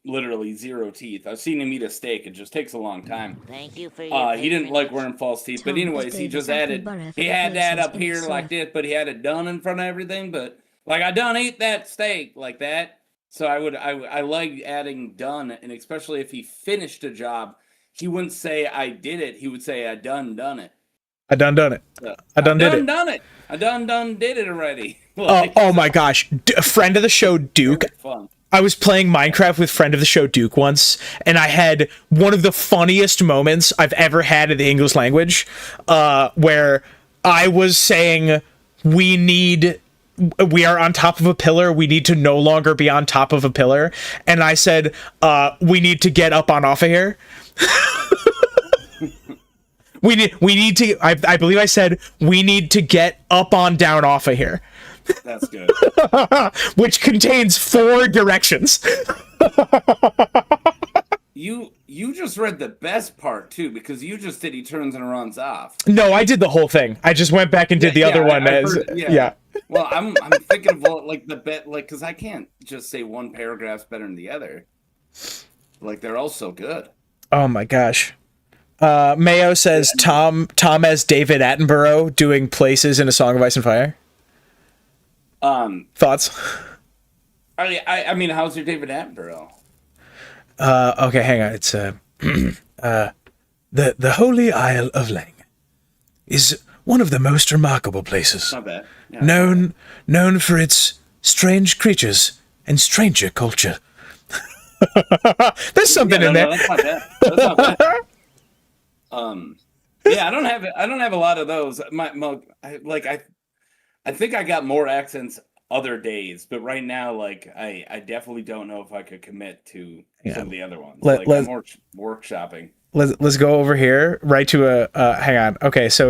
Literally 0 teeth. I've seen him eat a steak. It just takes a long time. Thank you for your He didn't like wearing false teeth. But anyways, he just added. He had that up here like this, but he had it done in front of everything. But like I done ate that steak like that. So I like adding done, and especially if he finished a job, he wouldn't say I did it. He would say I done it. I done it. So, I done did it. Done it. I done did it already. Oh my gosh. A friend of the show, Duke. Fun. I was playing Minecraft with friend of the show, Duke, once, and I had one of the funniest moments I've ever had in the English language, where I was saying, we are on top of a pillar. We need to no longer be on top of a pillar. And I said, we need to get up on off of here. we need to, I believe I said, we need to get up on down off of here. That's good. Which contains 4 directions. You just read the best part too, because you just did he turns and runs off. No, I did the whole thing. I just went back and did the other one. Yeah. Well, I'm thinking of like the bet, like, because I can't just say one paragraph's better than the other. Like they're all so good. Oh my gosh. Mayo says Tom as David Attenborough doing places in A Song of Ice and Fire. Thoughts? I mean, how's your David Attenborough? Okay, hang on. It's the Holy Isle of Lang is one of the most remarkable places. Not bad. Yeah, known for its strange creatures and stranger culture. There's something in there. That's not bad. That's not bad. Yeah, I don't have a lot of those. I think I got more accents other days, but right now, like, I definitely don't know if I could commit to some of the other ones. I'm more workshopping. Let's go over here right to hang on. Okay, so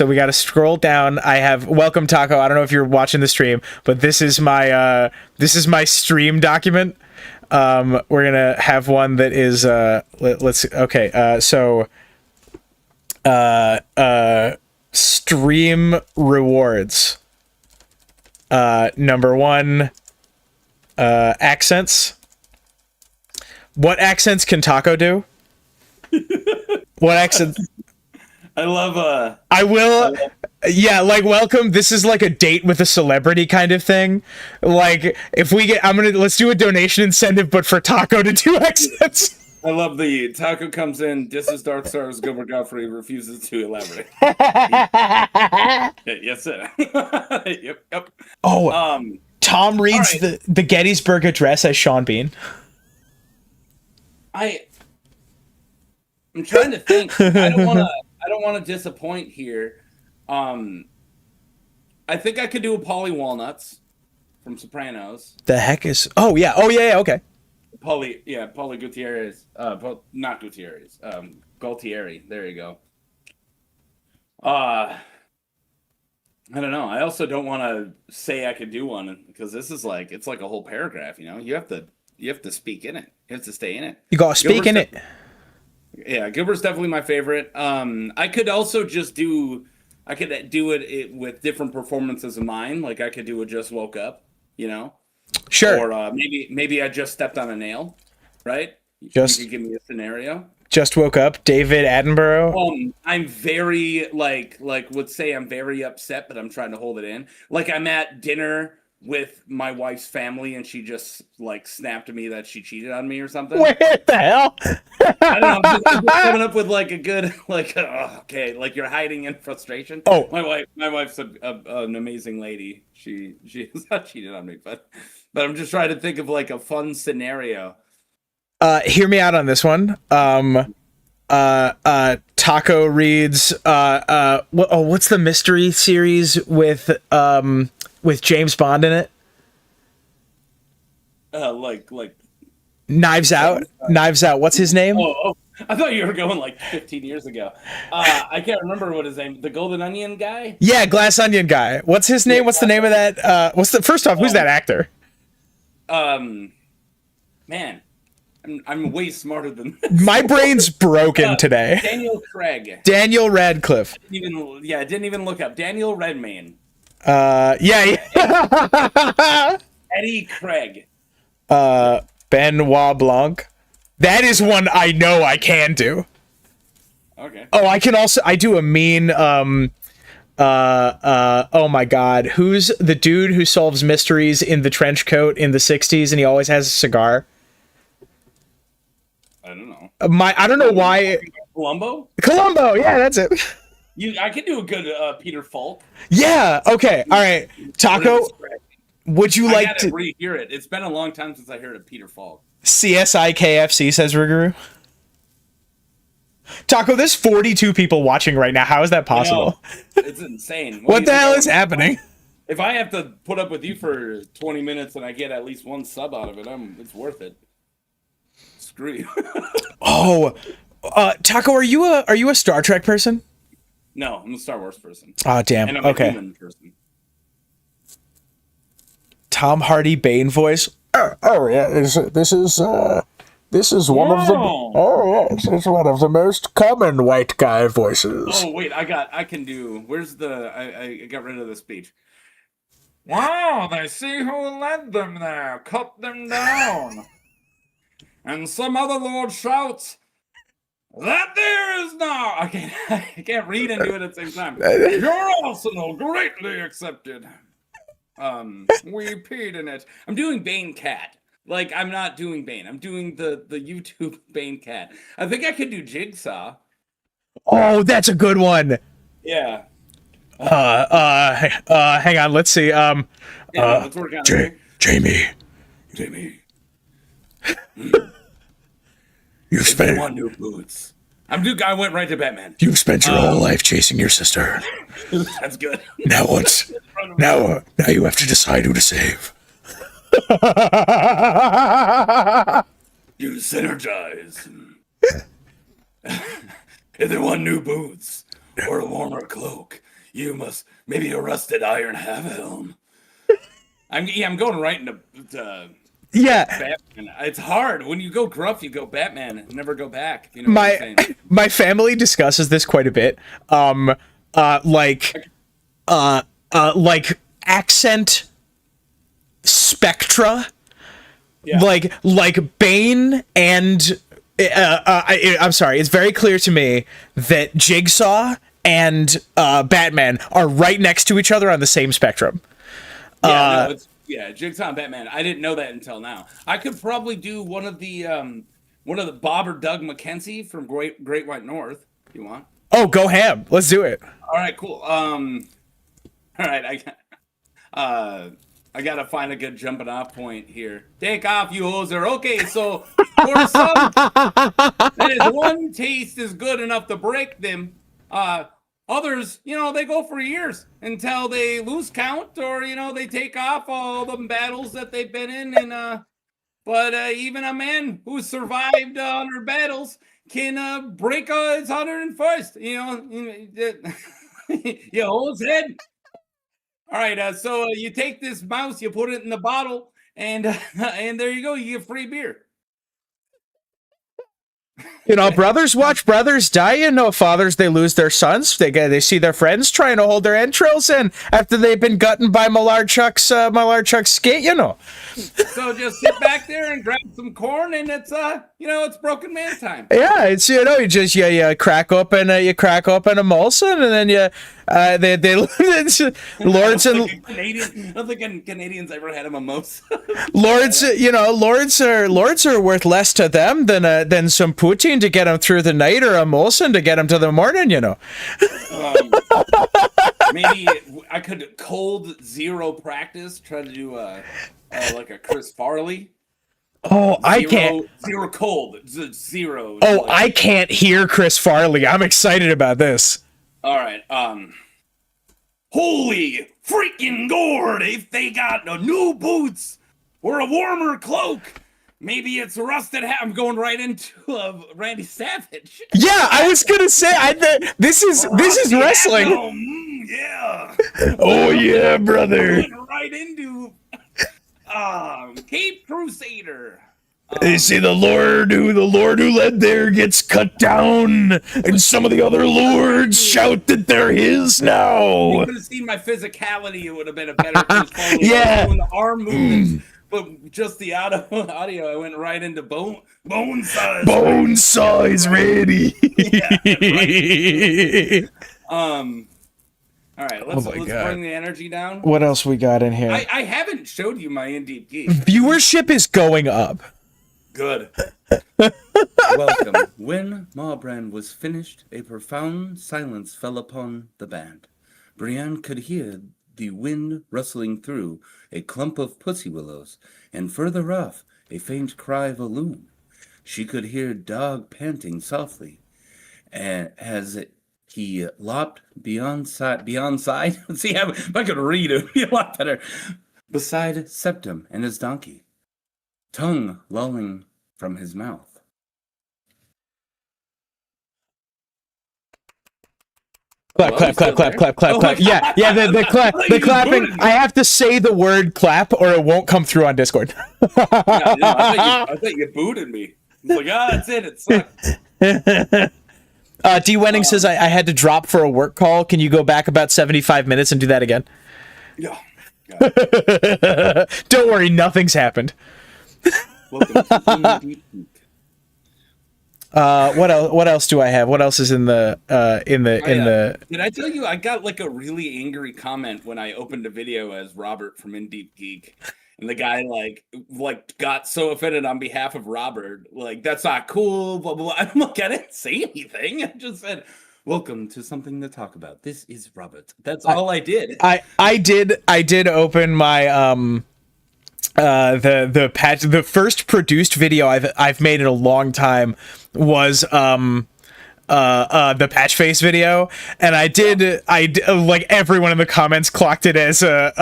we got to scroll down. I have welcome Taco. I don't know if you're watching the stream, but this is my stream document. We're gonna have one that is stream rewards. Number 1, accents. What accents can Taco do? What accent? I love yeah, like welcome. This is like a date with a celebrity kind of thing. Like if we get, let's do a donation incentive, but for Taco to do accents. I love the Taco comes in. This is Darkstar's Gilbert Godfrey refuses to elaborate. Yes, sir. Yep. Oh, Tom reads the Gettysburg Address as Sean Bean. I'm trying to think. I don't want to disappoint here. I think I could do a Polly Walnuts from Sopranos. The heck is? Oh yeah. Okay. Polly Gutierrez. Not Gutierrez. Gualtieri. There you go. I don't know. I also don't want to say I could do one because this is like it's like a whole paragraph. You have to speak in it. You have to stay in it. You gotta speak in it. Yeah, Gilbert's definitely my favorite. I could also just do it with different performances of mine. Like I could do a Just Woke Up, Sure. Or maybe I just stepped on a nail, right? You could give me a scenario. Just woke up, David Attenborough. I'm very would say I'm very upset, but I'm trying to hold it in. Like I'm at dinner with my wife's family, and she just like snapped at me that she cheated on me or something. What the hell? I don't know. I'm just coming up with like a good okay, like you're hiding in frustration. Oh, my wife's an amazing lady. She has not cheated on me, but I'm just trying to think of like a fun scenario. Hear me out on this one. Taco reads what's the mystery series with James Bond in it? Like Knives Out. Knives Out. What's his name? Oh, I thought you were going like 15 years ago. I can't remember what his name. The Golden Onion guy. Yeah, Glass Onion guy. What's his name? What's the name of that? First off? Who's that actor? Man, I'm way smarter than this. My brain's broken today. Daniel Craig. Daniel Radcliffe. Didn't even look up Daniel Redmayne. Yeah. Eddie Craig. Benoit Blanc. That is one I know I can do. Okay. Oh, I do a mean, oh my God. Who's the dude who solves mysteries in the trench coat in the 60s and he always has a cigar? I don't know. I don't know why. Columbo, yeah, that's it. I could do a good Peter Falk. Yeah, okay, all right. Taco, would you like to rehear it? It's been a long time since I heard of Peter Falk. CSI KFC, says Rougarou. Taco, there's 42 people watching right now. How is that possible? It's insane. What the hell is happening? If I have to put up with you for 20 minutes and I get at least one sub out of it, it's worth it. Screw you. Oh, Taco, are you a Star Trek person? No, I'm a Star Wars person. Oh, damn. And I'm okay. a human person. Tom Hardy Bane voice. Oh yeah, this is one of the it's one of the most common white guy voices. Oh wait, I can do. Where's the? I got rid of the speech. Wow, they see who led them there, cut them down. And some other lord shouts, "That there is now." I can't read and do it at the same time. Your arsenal greatly accepted. We peed in it. I'm doing Bane Cat. Like, I'm not doing Bane. I'm doing the YouTube Bane Cat. I think I could do Jigsaw. Oh, that's a good one. Yeah. Hang on. Let's see. Let's work on it. Jamie. You spent one new boots. I went right to Batman. You've spent your whole life chasing your sister. That's good. Now what? Now you have to decide who to save. You synergize. If they want new boots or a warmer cloak, you must maybe a rusted iron half-helm. I'm going right into yeah. Batman. It's hard. When you go gruff, you go Batman and never go back. You know what I'm saying? My family discusses this quite a bit. Like accent spectra. Yeah. Like Bane and I'm sorry, it's very clear to me that Jigsaw and Batman are right next to each other on the same spectrum. Jigsaw and Batman. I didn't know that until now. I could probably do one of the Bob or Doug McKenzie from Great White North. If you want? Oh, go ham. Let's do it. All right, cool. All right, I gotta find a good jumping off point here. Take off, you hoser. Okay, so for some, that is one taste is good enough to break them. Others, they go for years until they lose count or, they take off all the battles that they've been in. And but even a man who survived 100 battles can break his 101st. You hold his head. All right, so you take this mouse, you put it in the bottle, and there you go. You get free beer. Brothers watch brothers die. Fathers, they lose their sons. They see their friends trying to hold their entrails in after they've been gutted by Malarchuk's skate. So just sit back there and grab some corn, and it's it's broken man time. Yeah, it's you crack open a Molson, and then they lords and I don't think Canadians ever had a mimosa. Lords are worth less to them than some poutine to get them through the night or a Molson to get them to the morning. Maybe I could cold zero practice, try to do like a Chris Farley. Oh, I can't. Zero cold. Zero. Oh, I can't hear Chris Farley. I'm excited about this. All right. Holy freaking gourd! If they got new boots or a warmer cloak, maybe it's rusted hat. I'm going right into Randy Savage. Yeah, I was gonna say. This is wrestling. Yeah. Oh yeah, brother. Right into Cape Crusader. They say the Lord who led there gets cut down, and some of the other lords shout that they're his You now. could have seen my physicality. It would have been a better control. Yeah. Doing the arm movements, but just the audio, I went right into bone size. Bone saw is ready. All right, let's God. bring the energy down. What else we got in here? I haven't showed you my In Deep Geek. Viewership is going up. Good. Welcome. When Marbrand was finished, a profound silence fell upon the band. Brienne could hear the wind rustling through a clump of pussy willows, and further off, a faint cry of a loon. She could hear Dog panting softly, and as he lopped beyond side. See, if I could read it, would be a lot better. Beside Septim and his donkey, tongue lolling from his mouth. Clap, Hello, clap, you still clap, clap, there? clap, clap, Oh clap. my Yeah, God. yeah, the You clapping. booted me. I have to say the word clap or it won't come through on Discord. No, I thought you booted me. I was like, that's it. It sucked. D. Wenning says I had to drop for a work call. Can you go back about 75 minutes and do that again? Yeah. Don't worry, nothing's happened. Welcome to In Deep Geek. What else do I have? What else is in the Did I tell you I got like a really angry comment when I opened a video as Robert from In Deep Geek, and the guy like got so offended on behalf of Robert, like that's not cool. Blah blah blah. I'm like, I didn't say anything. I just said, "Welcome to something to talk about. This is Robert." That's all I did. I did open my the patch. The first produced video I've made in a long time was the patch face video, and I did like everyone in the comments clocked it as a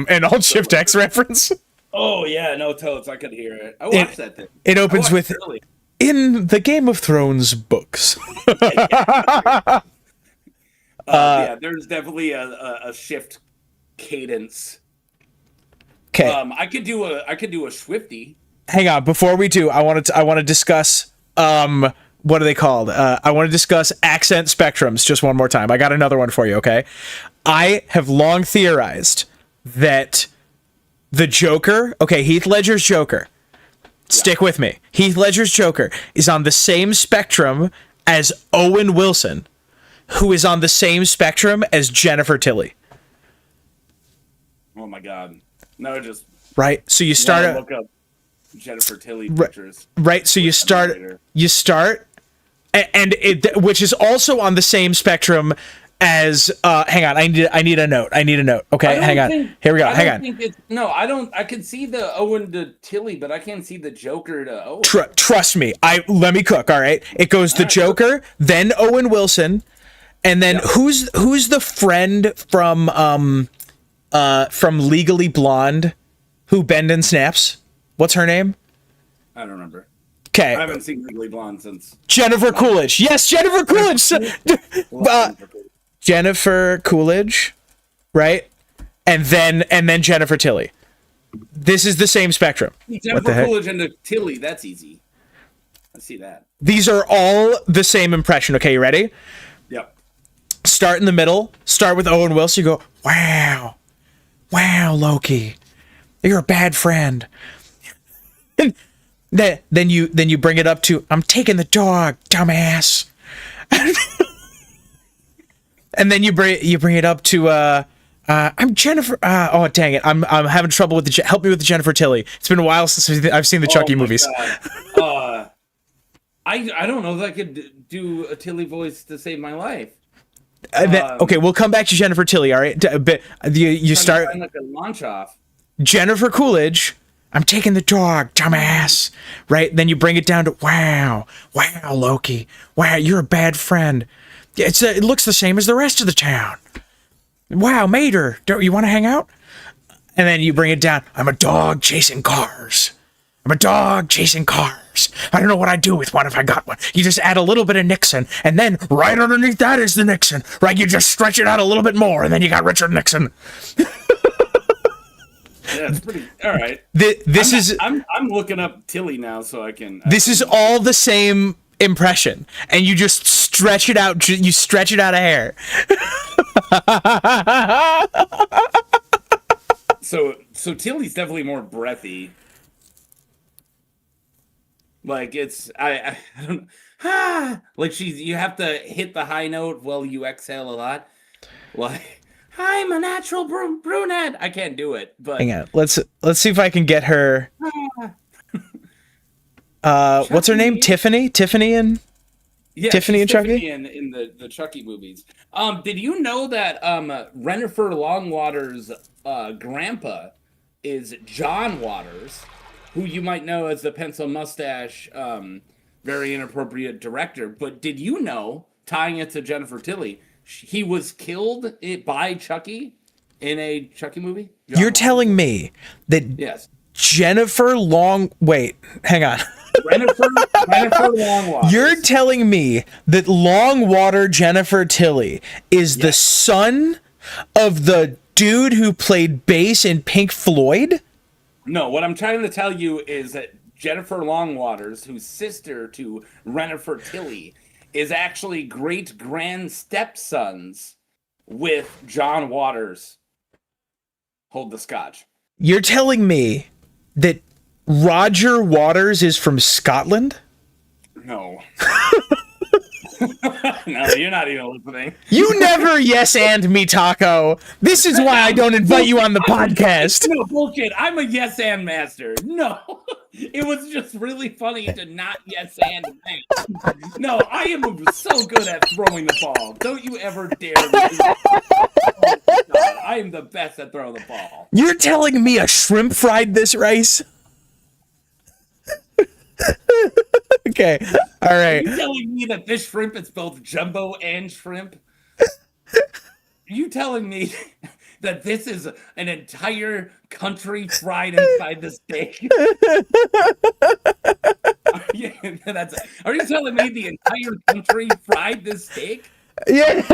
an Alt Shift X reference. Oh yeah, no totes. I could hear it. I watched that thing. It opens with early. in the Game of Thrones books. Yeah, there's definitely a shift cadence. Okay, I could do a Swifty. hang on. Before we do, I want to discuss what are they called? I want to discuss accent spectrums just one more time. I got another one for you. Okay, I have long theorized that the Joker, okay, Heath Ledger's Joker. Stick with me. Heath Ledger's Joker is on the same spectrum as Owen Wilson, who is on the same spectrum as Jennifer Tilly. Oh my god. No, just Right? So you start look up Jennifer Tilly pictures. right, so you start and it, which is also on the same spectrum as hang on, I need a note. Okay, hang on. Here we go. Hang on. I can see the Owen to Tilly, but I can't see the Joker to Owen. Trust me. Let me cook, all right? It goes the Joker, then Owen Wilson, and then who's the friend from Legally Blonde who bend and snaps? What's her name? I don't remember. Okay. I haven't seen Legally Blonde since Jennifer Coolidge. Yes, Jennifer Coolidge. Jennifer Coolidge, right? And then Jennifer Tilly. This is the same spectrum. Jennifer Coolidge and the Tilly, that's easy. I see that. These are all the same impression. Okay, you ready? Yep. Start in the middle. Start with Owen Wilson. You go, wow, Loki, you're a bad friend. Then you bring it up to, I'm taking the dog, dumbass. And then you bring it up to I'm Jennifer. Oh dang it! I'm having trouble with the. Help me with the Jennifer Tilly. It's been a while since I've seen the Chucky movies. I don't know if I could do a Tilly voice to save my life. Okay, we'll come back to Jennifer Tilly. All right, but you start like a launch off. Jennifer Coolidge. I'm taking the dog, dumbass. Right? Then you bring it down to wow, Loki. Wow, you're a bad friend. It looks the same as the rest of the town. Wow, Mater, don't you want to hang out? And then you bring it down. I'm a dog chasing cars. I don't know what I'd do with one if I got one. You just add a little bit of Nixon, and then right underneath that is the Nixon. Right? You just stretch it out a little bit more, and then you got Richard Nixon. That's pretty. All right. I'm looking up Tilly now, so I can. This is all the same impression, and you just stretch it out. You stretch it out a hair. So Tilly's definitely more breathy. Like I don't like you have to hit the high note while you exhale a lot. Like I'm a natural brunette. I can't do it. But hang on, let's see if I can get her. What's her name? Tiffany and Tiffany and Chucky in the Chucky movies. Did you know that Rennifer Longwater's grandpa is John Waters, who you might know as the pencil mustache, very inappropriate director? But did you know, tying it to Jennifer Tilly, he was killed by Chucky in a Chucky movie? You're telling me that yes. Wait, hang on. Rennifer Longwater. You're telling me that Longwater Jennifer Tilly is the son of the dude who played bass in Pink Floyd? No, what I'm trying to tell you is that Jennifer Longwaters, who's sister to Rennifer Tilly, is actually great-grand stepsons with John Waters. Hold the scotch. You're telling me that Roger Waters is from Scotland? No. No, you're not even listening. You never yes and me, Taco. This is why I don't invite you on the podcast. No, bullshit. I'm a yes and master. No. It was just really funny to not yes and me. No, I am so good at throwing the ball. Don't you ever dare me. Oh, God, I am the best at throwing the ball. You're telling me a shrimp fried this rice? Okay, all right. Are you telling me that this shrimp is both jumbo and shrimp? Are you telling me that this is an entire country fried inside the steak? Are you telling me the entire country fried this steak? Yeah.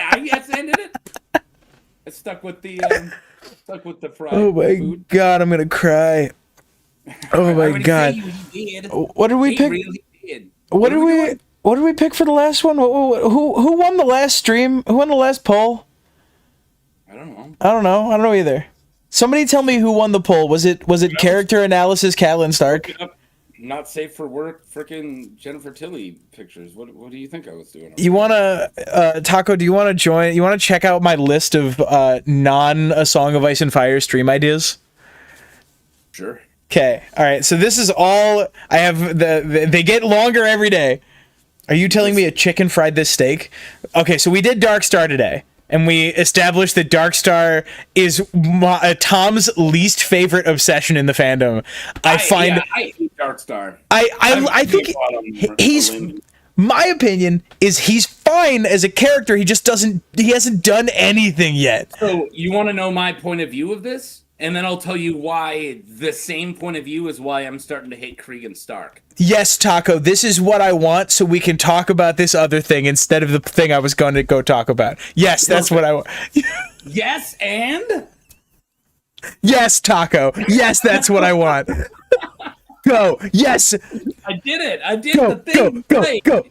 I yes ended it. I stuck with the fried. Oh my food. God, I'm gonna cry. Oh my God. What did we pick? Really did. What did we pick for the last one? Who won the last stream? Who won the last poll? I don't know. I don't know either. Somebody tell me who won the poll. Was it character analysis Catelyn Stark? Not safe for work, freaking Jennifer Tilly pictures. What do you think I was doing? You wanna Taco? Do you want to join? You want to check out my list of non A Song of Ice and Fire stream ideas? Sure. Okay. All right. So this is all I have. They get longer every day. Are you telling me a chicken fried this steak? Okay. So we did Darkstar today. And we established that Darkstar is Tom's least favorite obsession in the fandom. I hate Darkstar. I think he's. My opinion is he's fine as a character. He just hasn't done anything yet. So you want to know my point of view of this? And then I'll tell you why the same point of view is why I'm starting to hate Cregan Stark. Yes, Taco, this is what I want so we can talk about this other thing instead of the thing I was going to go talk about. Yes, that's what I want. Yes, and? Yes, Taco. Yes, that's what I want. Go. Yes. I did it. I did the thing. Go.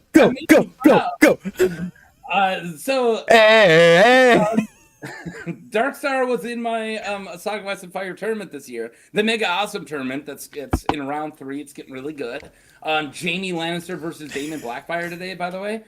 Darkstar was in my A Song of Ice and Fire tournament this year. The Mega Awesome tournament it's in round 3. It's getting really good. Jaime Lannister versus Daemon Blackfire today, by the way.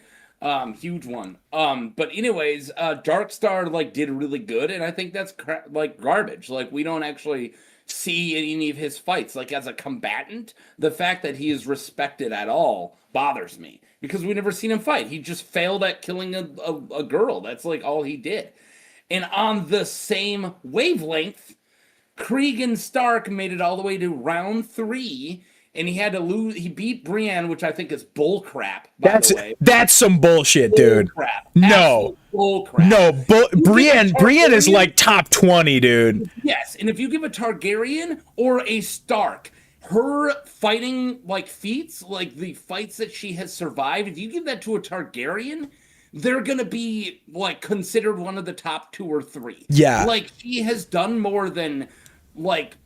Huge one. But anyways, Darkstar did really good, and I think that's garbage. We don't actually see any of his fights. As a combatant, the fact that he is respected at all bothers me because we never seen him fight. He just failed at killing a girl. That's all he did. And on the same wavelength, Cregan Stark made it all the way to round 3, and he had to lose. He beat Brienne, which I think is bullcrap. The way, that's some bullshit, dude. Crap. No, bullcrap. No, Brienne is top 20, dude. Yes, and if you give a Targaryen or a Stark her fighting like feats, like the fights that she has survived, if you give that to a Targaryen, they're gonna be like considered one of the top 2 or 3. Yeah. Like she has done more than like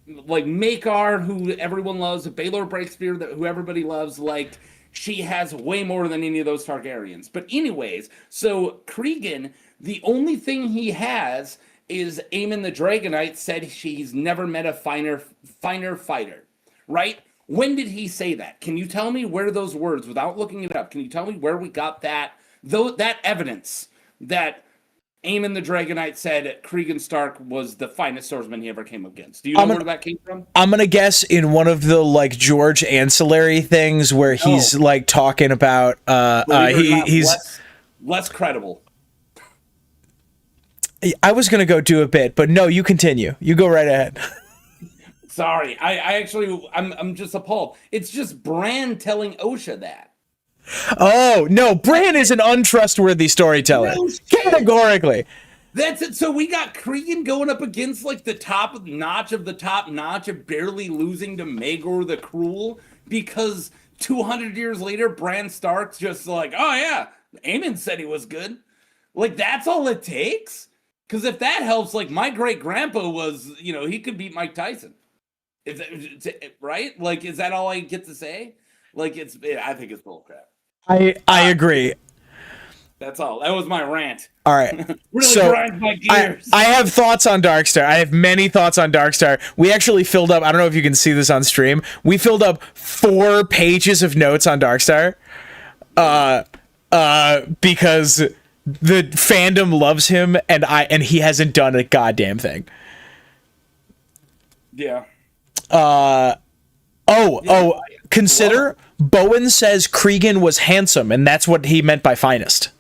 Maekar, who everyone loves, Baelor Breakspear, who everybody loves. Like she has way more than any of those Targaryens. But anyways, so Cregan, the only thing he has is Aemon the Dragonite said he's never met a finer fighter, right? When did he say that? Can you tell me where those words, without looking it up, can you tell me where we got that evidence that Aemon the Dragonite said Cregan Stark was the finest swordsman he ever came against? Do you know where that came from? I'm gonna guess in one of the like George ancillary things where he's like talking about he's less credible. I was gonna go do a bit, but no, you continue. You go right ahead. Sorry, I'm just appalled. It's just Bran telling Osha that. Oh no, Bran is an untrustworthy storyteller, categorically. That's it. So we got Cregan going up against like the top notch of barely losing to Maegor the Cruel because 200 years later, Bran Stark's just like, oh yeah, Aemon said he was good. Like that's all it takes. Because if that helps, like my great grandpa was, he could beat Mike Tyson. Right? Like, is that all I get to say? Like, I think it's bullcrap. I agree. That's all. That was my rant. All right. Really so grinds my gears. I have thoughts on Darkstar. I have many thoughts on Darkstar. We actually filled up, I don't know if you can see this on stream. We filled up 4 pages of notes on Darkstar. Because the fandom loves him and he hasn't done a goddamn thing. Yeah. Consider Bowen says Cregan was handsome, and that's what he meant by finest.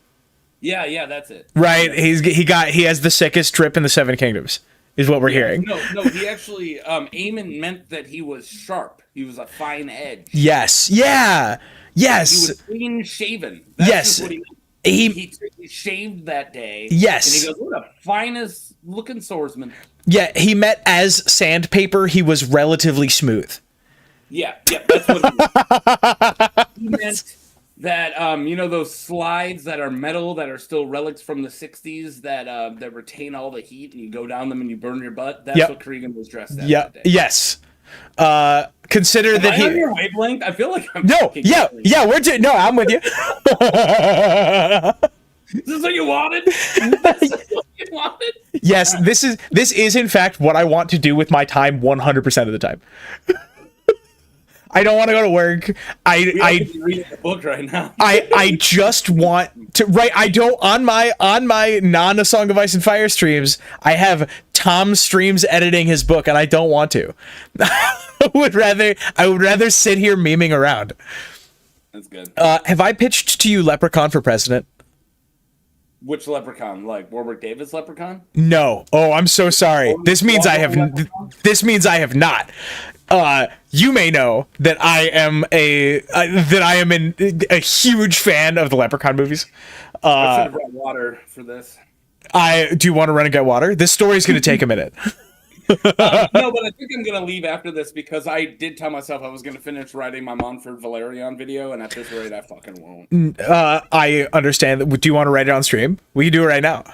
Yeah, that's it. Right? Yeah. He has the sickest drip in the Seven Kingdoms, is what we're hearing. No, he actually Aemon meant that he was sharp. He was a fine edge. Yes. Yeah. Yes. He was clean shaven. That's yes. What he shaved that day. Yes. And he goes, "What the finest looking swordsman." Yeah, he meant as sandpaper, he was relatively smooth. Yeah, that's what he meant. That those slides that are metal that are still relics from the 60s that retain all the heat and you go down them and you burn your butt. That's what Cregan was dressed as. Yeah. Yes. Consider that on your wavelength. I feel like I'm I'm with you. Is this what you wanted? Yes, this is in fact what I want to do with my time 100% of the time. I don't want to go to work. I read the book right now. I just want to write. I don't on my non A Song of Ice and Fire streams. I have Tom streams editing his book, and I don't want to. I would rather sit here memeing around. That's good. Have I pitched to you Leprechaun for president? Which Leprechaun? Like Warwick Davis Leprechaun? No. Oh, I'm so sorry. This means I have not. You may know that I am a huge fan of the Leprechaun movies. I should have brought water for this. Do you want to run and get water? This story is going to take a minute. No, but I think I'm going to leave after this because I did tell myself I was going to finish writing my Montford Valerian video, and at this rate, I fucking won't. I understand that. Do you want to write it on stream? We can do it right now.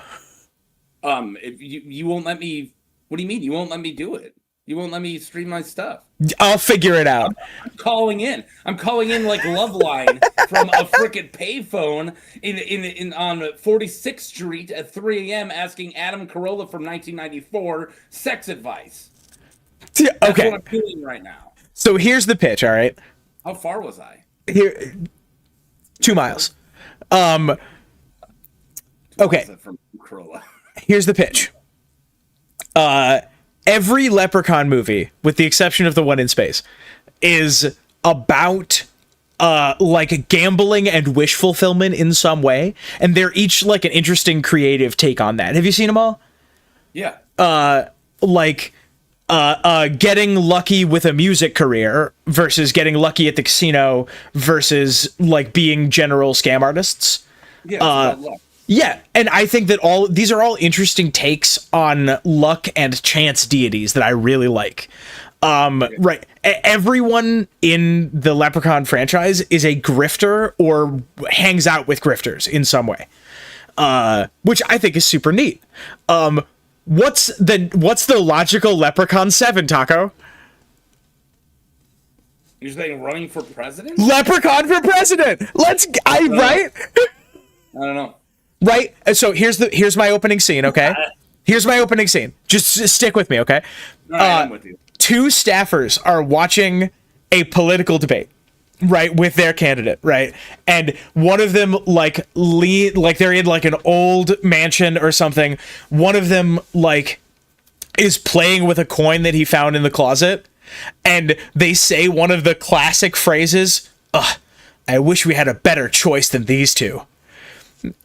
If you won't let me. What do you mean? You won't let me do it? You won't let me stream my stuff. I'll figure it out. I'm calling in like Loveline from a frickin' payphone in on 46th Street at 3 a.m. asking Adam Carolla from 1994 sex advice. Okay. That's what I'm doing right now. So here's the pitch, all right? How far was I? Here, 2 miles. Okay. From Carolla. Here's the pitch. Every Leprechaun movie, with the exception of the one in space, is about like gambling and wish fulfillment in some way, and they're each like an interesting creative take on that. Have you seen them all? Yeah. Getting lucky with a music career versus getting lucky at the casino versus like being general scam artists. Yeah. It's about luck. Yeah, and I think that these are all interesting takes on luck and chance deities that I really like. Right, everyone in the Leprechaun franchise is a grifter or hangs out with grifters in some way, which I think is super neat. What's the logical Leprechaun 7, Taco? You're saying running for president? Leprechaun for president. Right? I don't know. Right. So here's my opening scene. Okay. Here's my opening scene. Just stick with me. Okay. All right, I'm with you. Two staffers are watching a political debate, right, with their candidate, right? And one of them like they're in like an old mansion or something. One of them like is playing with a coin that he found in the closet, and they say one of the classic phrases, "Ugh, I wish we had a better choice than these two."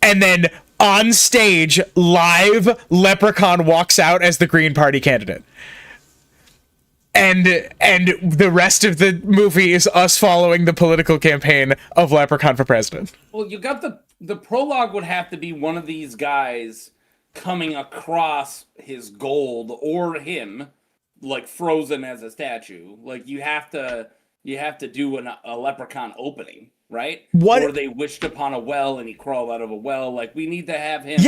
And then on stage, live, Leprechaun walks out as the Green Party candidate. And the rest of the movie is us following the political campaign of Leprechaun for president. Well, you got the prologue would have to be one of these guys coming across his gold or him, like frozen as a statue. Like you have to do a Leprechaun opening, right? What? Or they wished upon a well and he crawled out of a well. Like we need to have him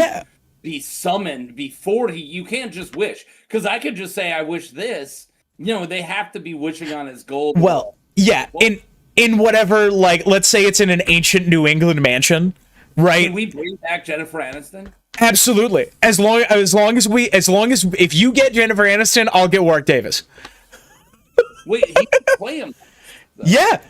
be summoned before you can't just wish. Because I could just say I wish this. You know, they have to be wishing on his gold. Well, yeah, in whatever, like, let's say it's in an ancient New England mansion, right? Can we bring back Jennifer Aniston? Absolutely. As long as if you get Jennifer Aniston, I'll get Warwick Davis. Wait, he can play him. Yeah.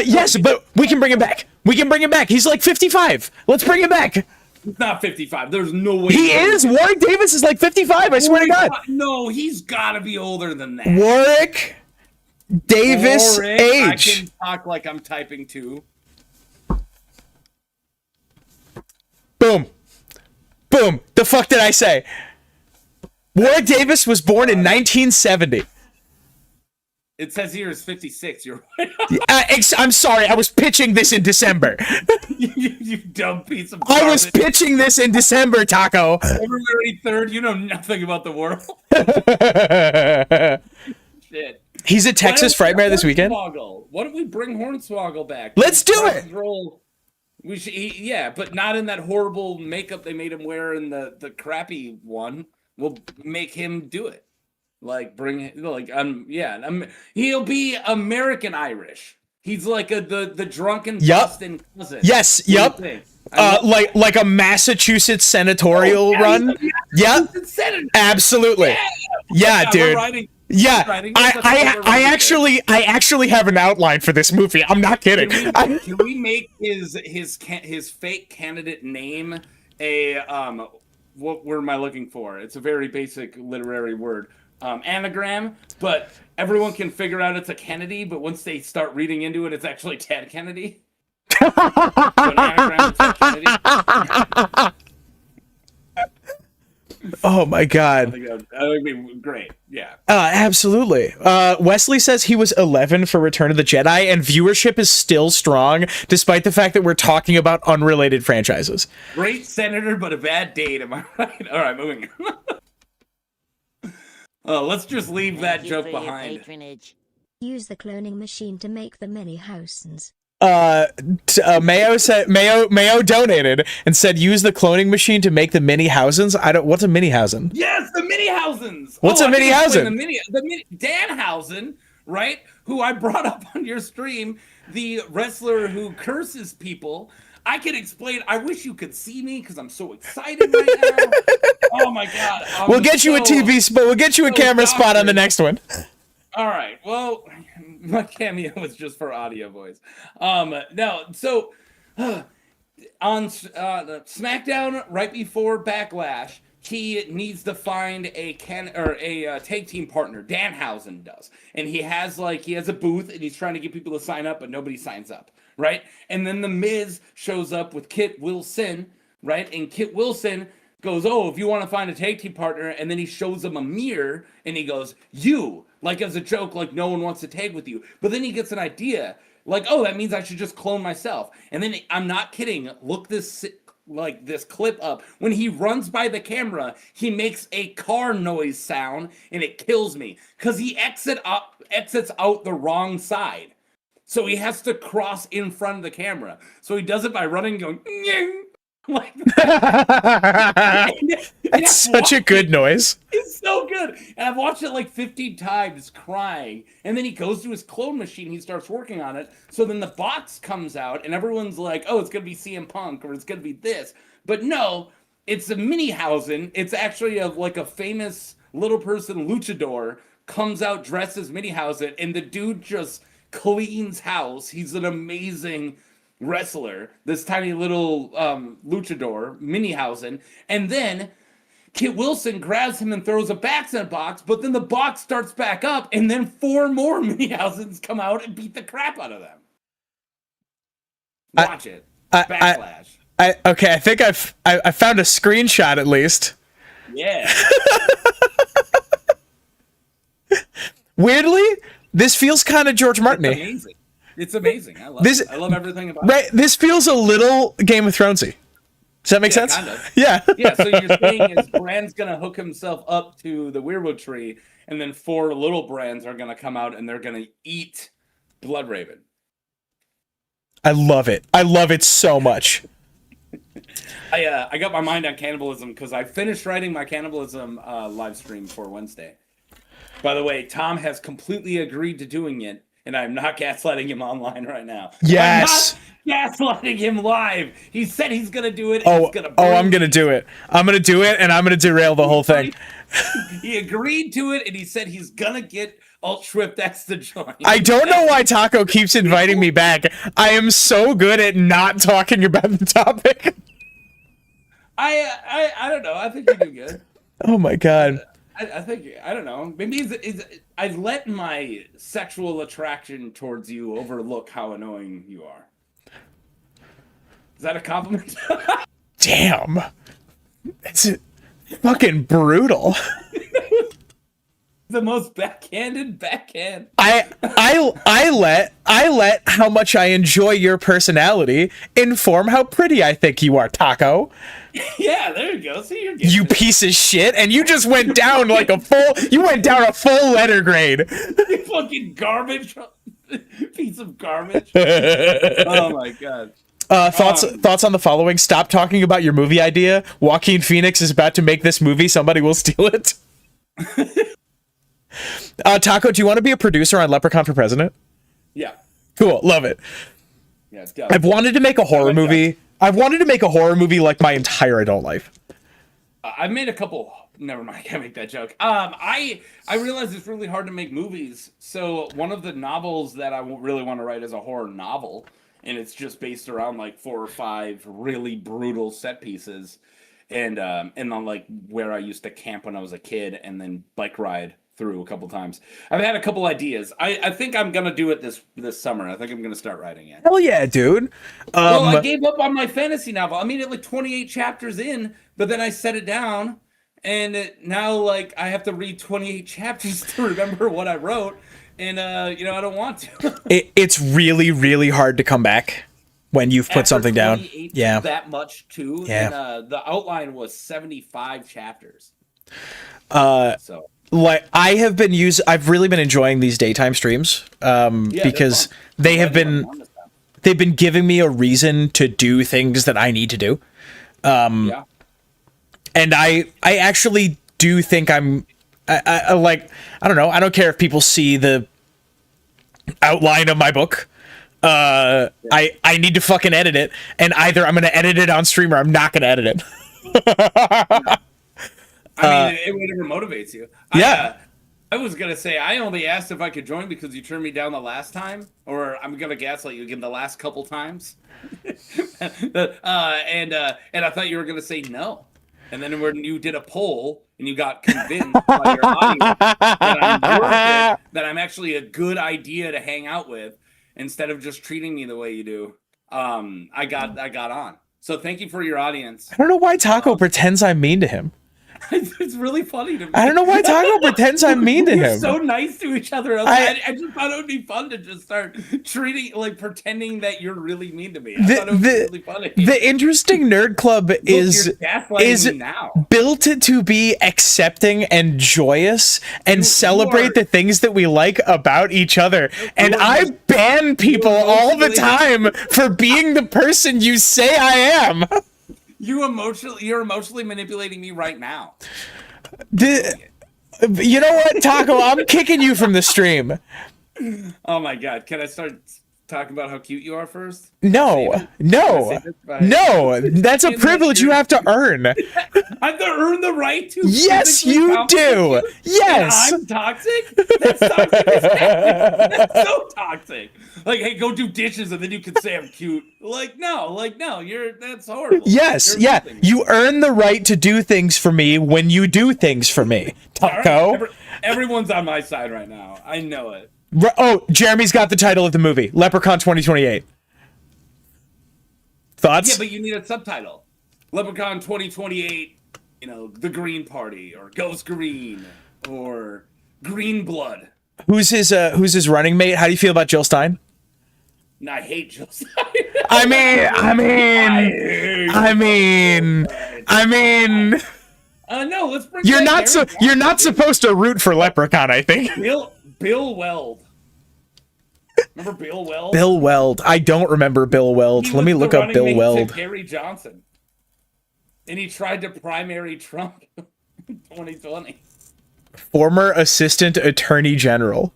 Yes, but we can bring him back. He's like 55. Let's bring him back. He's not 55. There's no way. He is. Warwick Davis is like 55. I swear to God. No, he's got to be older than that. Warwick Davis age. I can talk like I'm typing too. Boom. Boom. The fuck did I say? Warwick Davis was born in 1970. It says here is 56. You're right. I'm sorry. I was pitching this in December. you dumb piece of garbage. I was pitching this in December, Taco. February 3rd. You know nothing about the world. Shit. He's a Texas Frightmare this weekend. Why don't we bring Hornswoggle back? Let's do it. We should, yeah, but not in that horrible makeup they made him wear in the crappy one. We'll make him do it. Like he'll be American Irish. He's like the drunken Boston cousin. Yes, yep. Like a Massachusetts senatorial run. Yeah, absolutely. Yeah, dude. Yeah, I actually have an outline for this movie. I'm not kidding. Can we make his fake candidate name a what word am I looking for? It's a very basic literary word. Anagram, but everyone can figure out it's a Kennedy, but once they start reading into it, it's actually Ted Kennedy. So an anagram is Ted Kennedy. Oh my God. I think that would be great. Yeah. Absolutely. Wesley says he was 11 for Return of the Jedi, and viewership is still strong, despite the fact that we're talking about unrelated franchises. Great senator, but a bad date. Am I right? All right, moving on. Let's just leave that joke behind. Use the cloning machine to make the mini Housens. Mayo donated and said use the cloning machine to make the mini Housens. What's a mini Housen? Yes, the mini Housens. What's a mini Housen? The mini Danhausen, right? Who I brought up on your stream, the wrestler who curses people. I can explain. I wish you could see me because I'm so excited right now. Oh my God! We'll get you a TV spot. We'll get you a camera spot on the next one. All right. Well, my cameo was just for audio voice. No. So on SmackDown, right before Backlash, he needs to find a tag team partner. Danhausen does, and he has a booth, and he's trying to get people to sign up, but nobody signs up. Right? And then The Miz shows up with Kit Wilson, right? And Kit Wilson goes, oh, if you want to find a tag team partner, and then he shows him a mirror, and he goes, you, like as a joke, like no one wants to tag with you. But then he gets an idea, like, oh, that means I should just clone myself. And then, I'm not kidding, look this clip up. When he runs by the camera, he makes a car noise sound, and it kills me because he exits out the wrong side. So he has to cross in front of the camera. So he does it by running, going like that. That's such a good noise. It's so good. And I've watched it like 15 times crying. And then he goes to his clone machine. He starts working on it. So then the box comes out and everyone's like, oh, it's going to be CM Punk or it's going to be this. But no, it's a Minihausen. It's actually a famous little person luchador comes out dressed as Minihausen. And the dude just cleans house. He's an amazing wrestler, this tiny little luchador, Minihausen, and then Kit Wilson grabs him and throws a back in a box, but then the box starts back up, and then 4 more Minihausens come out and beat the crap out of them. Watch it. Backlash. Okay, I think I found a screenshot at least. Yeah. Weirdly, this feels kind of George Martin-y. It's amazing. It's amazing. I love it. I love everything about right, it. this feels a little Game of Thronesy. Does that make sense? Kind of. Yeah. Yeah, so you're saying is Bran's going to hook himself up to the weirwood tree, and then 4 little Brans are going to come out and they're going to eat Bloodraven. I love it. I love it so much. I got my mind on cannibalism because I finished writing my cannibalism live stream for Wednesday. By the way, Tom has completely agreed to doing it, and I'm not gaslighting him online right now. Yes. I'm not gaslighting him live. He said he's going to do it. Oh, he's gonna I'm going to do it. I'm going to do it, and I'm going to derail the whole thing. He agreed to it, and he said he's going to get Alt Swift X to join. I don't know why Taco keeps inviting me back. I am so good at not talking about the topic. I don't know. I think you do good. Oh, my God. I think, I don't know. Maybe I let my sexual attraction towards you overlook how annoying you are. Is that a compliment? Damn. It's fucking brutal. The most backhanded backhand. I let how much I enjoy your personality inform how pretty I think you are, Taco. Yeah, there you go. See, you're getting You it. piece of shit, and you just went down you went down a full letter grade. You fucking garbage. Piece of garbage. Oh my god. Thoughts on the following. Stop talking about your movie idea. Joaquin Phoenix is about to make this movie. Somebody will steal it. Taco, do you want to be a producer on Leprechaun for President? Yeah. Cool. Love it. Yeah, it's go. I've wanted to make a horror movie. I've wanted to make a horror movie like my entire adult life. I've made a couple. Never mind. I can't make that joke. I realize it's really hard to make movies. So one of the novels that I really want to write is a horror novel, and it's just based around like 4 or 5 really brutal set pieces, and on like where I used to camp when I was a kid, and then bike ride through a couple times. I've had a couple ideas. I think I'm gonna do it this summer. I think I'm gonna start writing it. Hell yeah, dude. Well, I gave up on my fantasy novel. I made it like 28 chapters in, but then I set it down, and now like I have to read 28 chapters to remember what I wrote, and I don't want to. It's really, really hard to come back when you've put After something down. 28, Yeah. that much too. Yeah. And the outline was 75 chapters. So. Like I've really been enjoying these daytime streams because they've been giving me a reason to do things that I need to do. And I actually do think I don't know. I don't care if people see the outline of my book. I need to fucking edit it, and either I'm going to edit it on stream or I'm not going to edit it. I mean, whatever motivates you. Yeah. I was going to say, I only asked if I could join because you turned me down the last time, or I'm going to gaslight you again the last couple times. And I thought you were going to say no. And then when you did a poll and you got convinced by your audience that I'm actually a good idea to hang out with, instead of just treating me the way you do, I got on. So thank you for your audience. I don't know why Taco pretends I'm mean to him. It's really funny to me. I don't know why Taco pretends I'm mean to We're him. so nice to each other. I just thought it would be fun to just start pretending that you're really mean to me. I thought it would be really funny. The interesting nerd club is you're gaslighting me now. built to be accepting and joyous and celebrate the things that we like about each other. And I ban people all the time for being the person you say I am. You're emotionally manipulating me right now. You know what, Taco? I'm kicking you from the stream. Oh my god! Can I start talking about how cute you are first? No. That's a privilege you have to earn. I have to earn the right to. Yes, you do. Yes. And I'm toxic. That's toxic. That's so toxic. Like, hey, go do dishes, and then you can say I'm cute. No, that's horrible. Yes, yeah. You earn the right to do things for me when you do things for me, Taco. Right. Everyone's on my side right now. I know it. Oh, Jeremy's got the title of the movie, Leprechaun 2028. Thoughts? Yeah, but you need a subtitle. Leprechaun 2028, The Green Party, or Ghost Green, or Green Blood. Who's his running mate? How do you feel about Jill Stein? No, I hate Jill Stein. I mean. No, let's bring. You're not supposed to root for Leprechaun, I think. Bill Weld. Remember Bill Weld? Bill Weld. I don't remember Bill Weld. Let me look up Bill Weld. Gary Johnson. And he tried to primary Trump in 2020. Former Assistant Attorney General.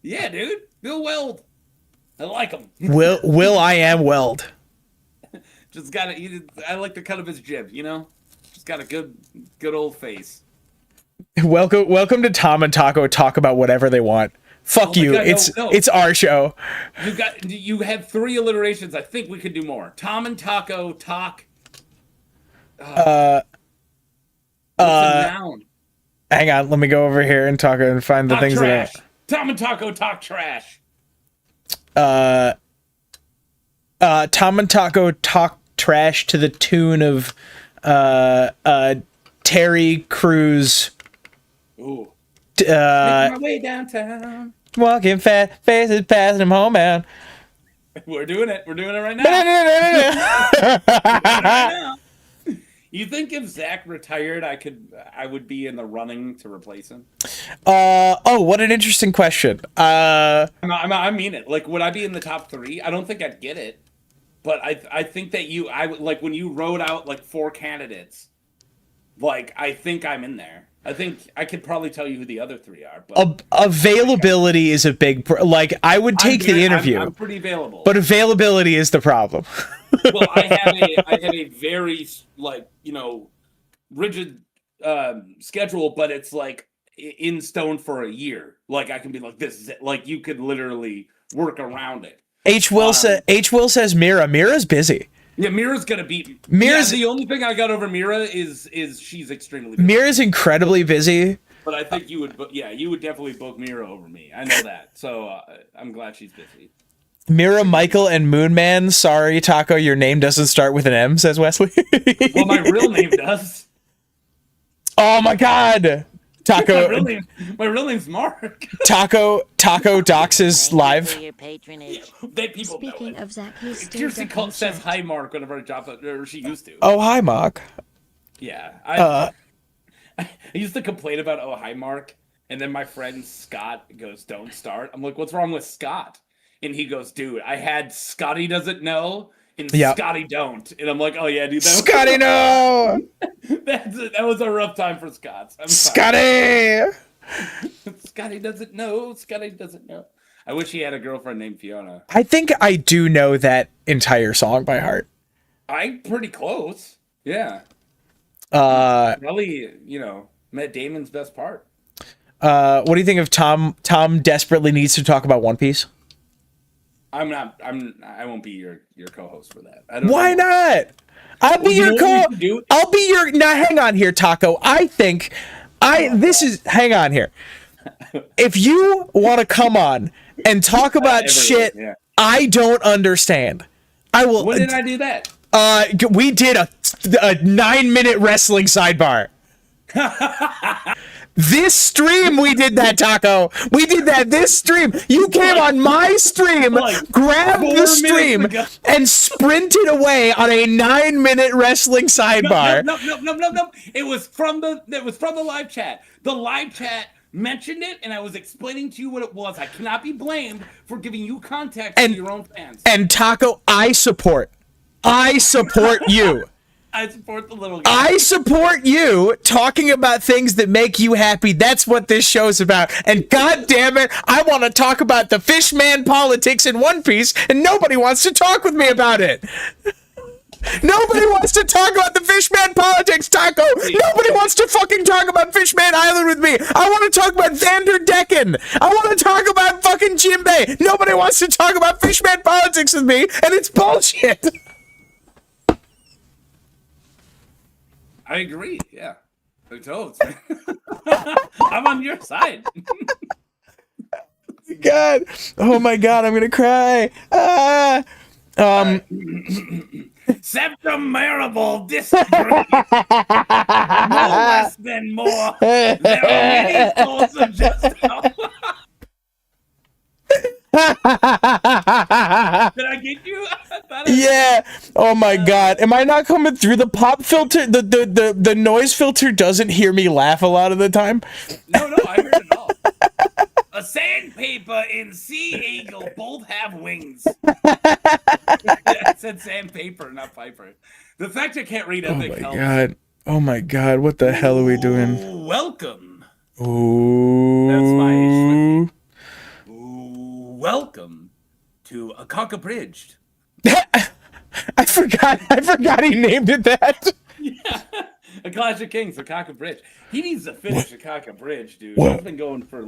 Yeah, dude. Bill Weld. I like him. Will I am Weld. Just I like the cut of his jib, Just got a good old face. Welcome to Tom and Taco talk about whatever they want. Fuck you. God, it's our show. You have 3 alliterations. I think we could do more. Tom and Taco talk. What's a noun? Hang on, let me go over here and talk and find the Talk things trash. that Tom and Taco talk trash. Tom and Taco talk trash to the tune of Terry Crews. Ooh. Making my way downtown. Walking fast, faces passing him home out. We're doing it. We're doing it right now. You think if Zach retired, I would be in the running to replace him? Oh, what an interesting question. I mean it. Would I be in the top 3? I don't think I'd get it, but I think that I would, when you wrote out 4 candidates, I think I'm in there. I think I could probably tell you who the other 3 are. But availability is a big I would take the interview. I'm pretty available, but availability is the problem. Well, I have a very rigid schedule, but it's in stone for a year. I can be this is it. You could literally work around it. H. Will says Mira's busy. Yeah, Mira's gonna beat me. The only thing I got over Mira is she's extremely busy. Mira's incredibly busy. But I think you would definitely book Mira over me. I know that. So I'm glad she's busy. Mira, Michael, and Moonman. Sorry, Taco, your name doesn't start with an M, says Wesley. Well, my real name does. Oh my God, Taco. My real name's Mark. Taco doxes live. People Speaking know it. of Zach, he's still Kirsten says hi, Mark, whenever I drop it, or she used to. Oh, hi, Mark. Yeah, I used to complain about hi, Mark, and then my friend Scott goes, "Don't start." I'm like, "What's wrong with Scott?" And he goes, "Dude, I had Scotty doesn't know and Scotty don't." And I'm like, "Oh yeah, dude, Scotty no." That was a rough time for Scots. Scotty. Scotty doesn't know. Scotty doesn't know. I wish he had a girlfriend named Fiona. I think I do know that entire song by heart. I'm pretty close. Yeah. Probably, Matt Damon's best part. What do you think of Tom desperately needs to talk about One Piece? I won't be your co-host for that. Why not? I'll be your now hang on here, Taco. Hang on here. If you want to come on and talk about shit I don't understand, I will. When did I do that? We did a 9-minute wrestling sidebar. This stream we did that, Taco. We did that this stream. You came on my stream, grabbed the 4 stream, minutes ago. and sprinted away on a 9-minute wrestling sidebar. No. It was from the live chat. The live chat mentioned it, and I was explaining to you what it was. I cannot be blamed for giving you context to your own fans. And Taco, I support you. I support the little guy. I support you talking about things that make you happy. That's what this show's about. And god damn it, I want to talk about the fishman politics in One Piece, and nobody wants to talk with me about it. Nobody wants to talk about the fishman politics, Taco. Nobody wants to fucking talk about Fishman Island with me. I want to talk about Vanderdecken. I want to talk about fucking Jimbei. Nobody wants to talk about fishman politics with me, and it's bullshit. I agree. Yeah. I'm on your side. God. Oh my god, I'm gonna cry. Septum Marable disagree. No less than more. There are many souls of justice. Did I get you? Yeah. Oh my god. Am I not coming through the pop filter? The noise filter doesn't hear me laugh a lot of the time. No, I heard it all. A sandpaper and sea eagle both have wings. I said sandpaper, not Piper. The fact I can't read epic helps. God. Oh my god. What the hell are we doing? Welcome. Ooh. That's my issue. Welcome to a cock-abridged. I forgot he named it that. Yeah. A Clash of Kings, a cock-abridged. He needs to finish a cock-abridged, dude. What? He's been going for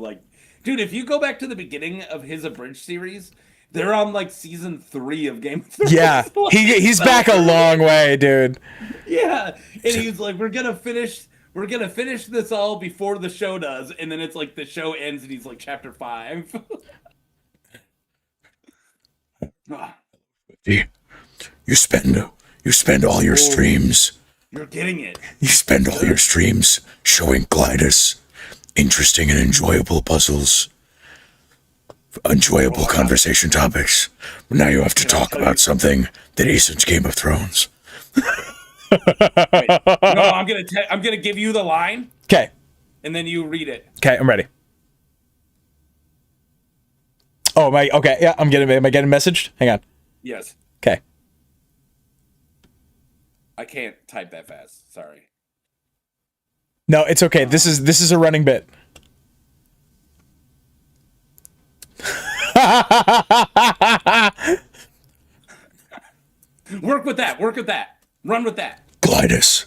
dude, if you go back to the beginning of his abridged series, they're on season 3 of Game of Thrones. Yeah. He's back a long way, dude. Yeah. And he's like, we're gonna finish this all before the show does, and then it's the show ends and he's chapter 5. You spend all your streams. You're getting it. You spend all your streams showing Glidus interesting and enjoyable puzzles, enjoyable conversation topics. But now you have to talk about something that isn't Game of Thrones. Wait, no, I'm gonna give you the line. Okay. And then you read it. Okay, I'm ready. Oh, okay, yeah, am I getting messaged? Hang on. Yes. Okay. I can't type that fast. Sorry. No, it's okay. This is a running bit. Work with that. Run with that. Glidus,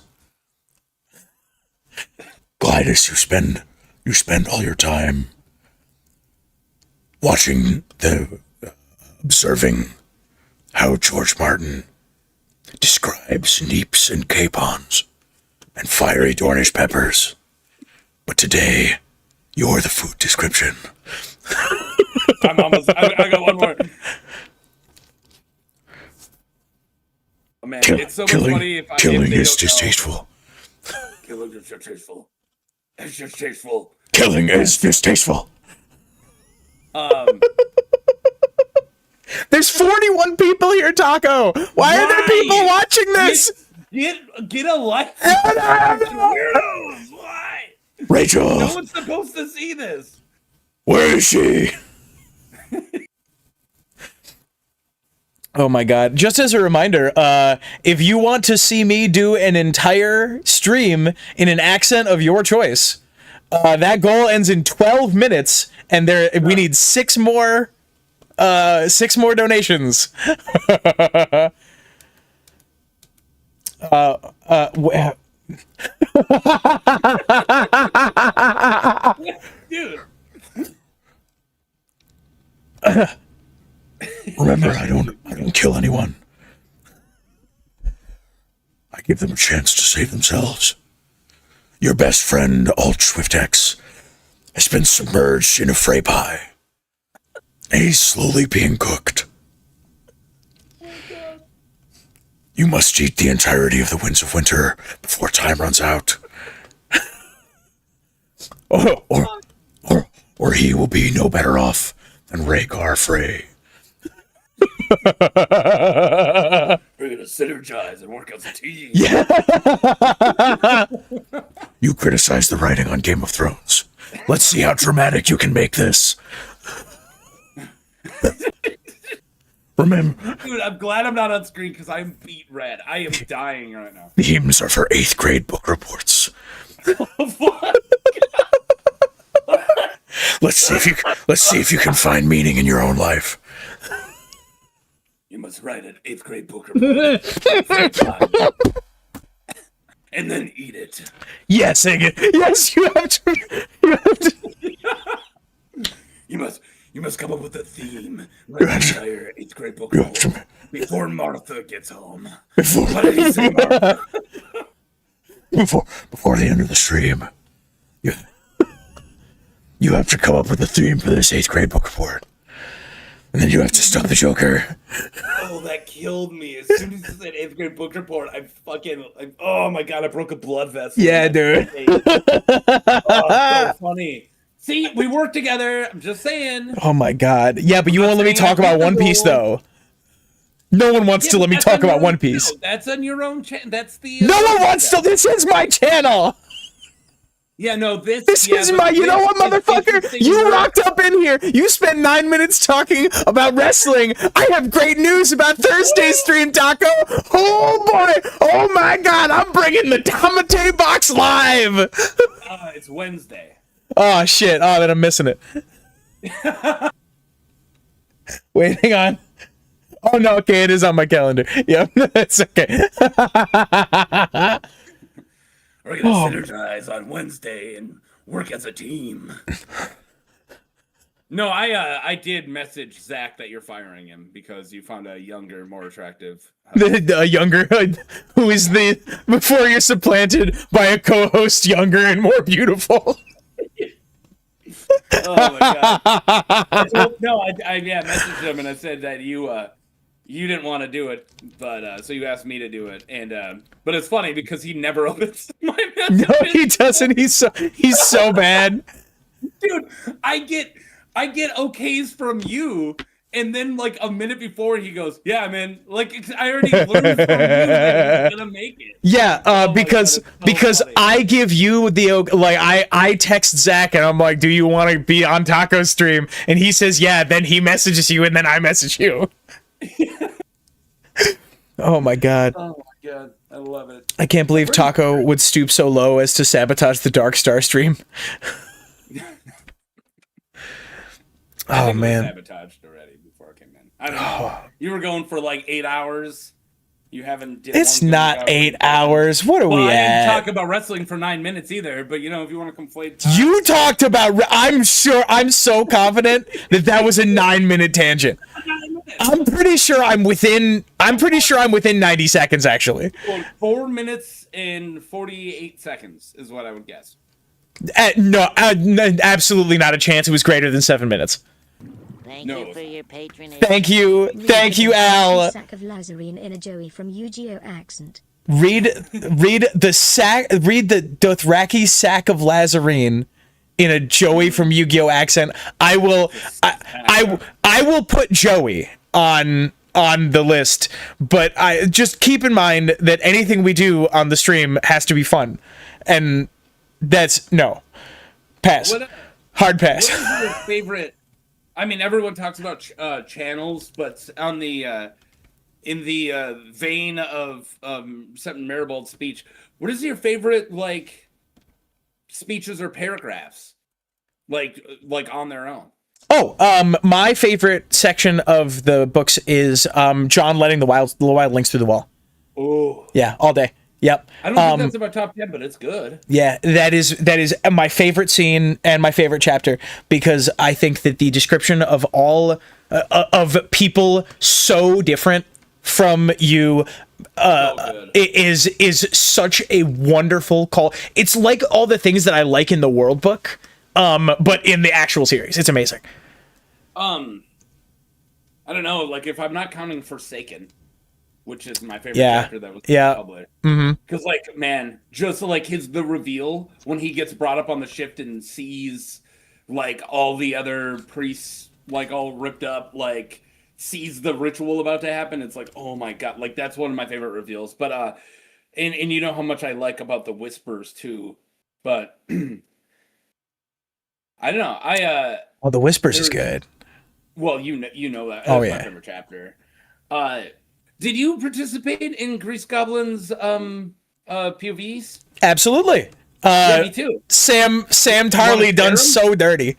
you spend all your time watching observing how George Martin describes neeps and capons and fiery Dornish peppers. But today, you're the food description. I'm almost. I got one more. Oh, man, it's so much funny if killing if is distasteful. Killing is distasteful. It's distasteful. Killing is distasteful. There's 41 people here, Taco. Why are there people watching this? Get a life. Why? Rachel. No one's supposed to see this. Where is she? Oh my god. Just as a reminder, if you want to see me do an entire stream in an accent of your choice, that goal ends in 12 minutes, and we need 6 more donations. Dude. Remember, I don't kill anyone. I give them a chance to save themselves. Your best friend, Alt Swift-X, has been submerged in a fray pie. And he's slowly being cooked. You must eat the entirety of the Winds of Winter before time runs out. Or he will be no better off than Rhaegar Frey. We're gonna synergize and work as a team. Yeah. You criticize the writing on Game of Thrones. Let's see how dramatic you can make this. Remember, Dude, I'm glad I'm not on screen because I'm beat red. I am dying right now. themes are for 8th grade book reports. What? Let's see if you can find meaning in your own life. You must write an 8th grade book report. And then eat it. Yes, Ingrid. Yes, you have to. You must come up with a theme. Write an entire 8th grade book report before Martha gets home. What did he say, Martha? Before the end of the stream, you have to come up with a theme for this 8th grade book report. And then you have to stop the Joker. Oh, that killed me. As soon as you said 8th grade book report, oh my god, I broke a blood vessel. Yeah, dude. Oh, so funny. See, we work together. I'm just saying. Oh my god. Yeah, but you won't let me talk about One Piece, though. No one wants to let me talk about One Piece. No, that's on your own channel. That's the. No one wants to. This is my channel. Yeah, no, this is my. You know what, motherfucker? You walked up in here. You spent 9 minutes talking about wrestling. I have great news about Thursday's stream, Taco. Oh boy. Oh my god. I'm bringing the Tamate box live. It's Wednesday. Oh shit. Oh, then I'm missing it. Wait, hang on. Oh no, okay, it is on my calendar. Yep, it's okay. We're gonna synergize on Wednesday and work as a team. No, I did message Zach that you're firing him because you found a younger, more attractive. The younger, who is before you're supplanted by a co-host younger and more beautiful. Oh my god! I messaged him and I said that you didn't want to do it, but so you asked me to do it, and but it's funny because he never opens my messages. No, he doesn't. He's so bad. Dude, I get okays from you, and then like a minute before he goes, "Yeah, man." Like I already learned from you that he's gonna make it. Yeah, because funny. I give you the like I text Zach and I'm like, "Do you want to be on Taco's stream?" And he says, "Yeah." Then he messages you, and then I message you. Oh my god. Oh my god, I love it. I can't believe Taco would stoop so low as to sabotage the Darkstar stream. I Oh man. Sabotaged already before I came in. I don't know. You were going for like 8 hours. You haven't. It's not 8 hours. What are we I didn't at? talk about wrestling for 9 minutes either. But you know, if you want to conflate, You talked about. I'm so confident that was a 9-minute tangent. I'm pretty sure I'm within 90 seconds actually. 4 minutes and 48 seconds is what I would guess. No, absolutely not a chance. It was greater than 7 minutes. Thank No. you for your patronage. Thank you, Al. Sack of Lazarine in a Joey from Yu-Gi-Oh accent. Read the Dothraki sack of Lazarine in a Joey from Yu-Gi-Oh accent. I will put Joey on the list, but I just keep in mind that anything we do on the stream has to be fun, and that's no pass. Hard pass. What is your favorite? I mean, everyone talks about channels, but on the in the vein of something Maribald's speech, what is your favorite like speeches or paragraphs, like on their own? Oh, my favorite section of the books is John letting the wildlings through the wall. Oh, Yeah, all day. Yep. I don't think that's in my top 10, but it's good. Yeah, that is my favorite scene and my favorite chapter, because I think that the description of all of people so different from you is such a wonderful call. It's like all the things that I like in the World Book, but in the actual series. It's amazing. I don't know, like if I'm not counting Forsaken, which is my favorite Yeah. chapter that was Yeah. published. Mm-hmm. Because, like, man, just like the reveal when he gets brought up on the ship and sees, like, all the other priests, like, all ripped up, like, sees the ritual about to happen. It's like, oh my god, like, that's one of my favorite reveals. But, and you know how much I like about the whispers, too. But, I don't know. Oh, the Whispers is good. Well, you know that. Oh, That's yeah. my favorite chapter. Did you participate in Grease Goblin's POVs? Absolutely. Yeah, me too. Sam wanna Tarley share done 'em? so dirty.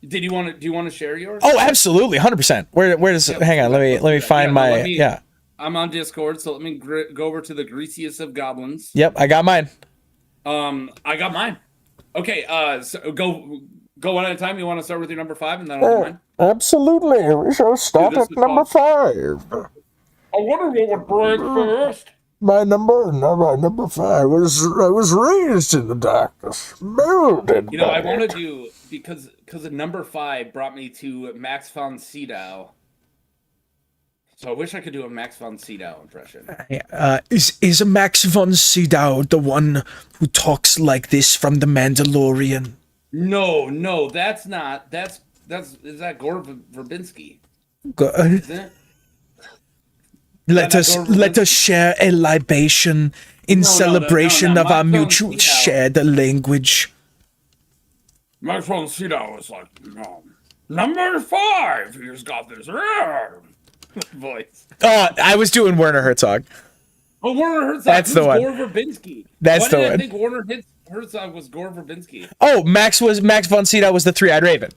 Do you want to share yours? Oh, absolutely, 100%. Where does? Yeah, hang on, let me find yeah, no, my. Yeah. I'm on Discord, so let me go over to the greasiest of goblins. Yep, I got mine. I got mine. Okay, so go one at a time. You want to start with your number 5, and then I'll do mine. Absolutely. We shall start Dude, this at is number fun. 5. I wonder what would break first. My number 5 I was raised in the darkness, molded. You know, I want to do because of number 5 brought me to Max von Sydow. So I wish I could do a Max von Sydow impression. Is Max von Sydow the one who talks like this from The Mandalorian? No, that's not. Is that Gore Verbinski? Isn't it? Let us share a libation in celebration of our Max von mutual Sydow. shared language. Max von Sydow is like, no. Number 5, he's got this voice. I was doing Werner Herzog. Oh, Werner Herzog. That's the one. Gore Verbinski. That's Why the did I one. think Werner Herzog was Gore Verbinski? Oh, Max von Sydow was the Three-Eyed Raven.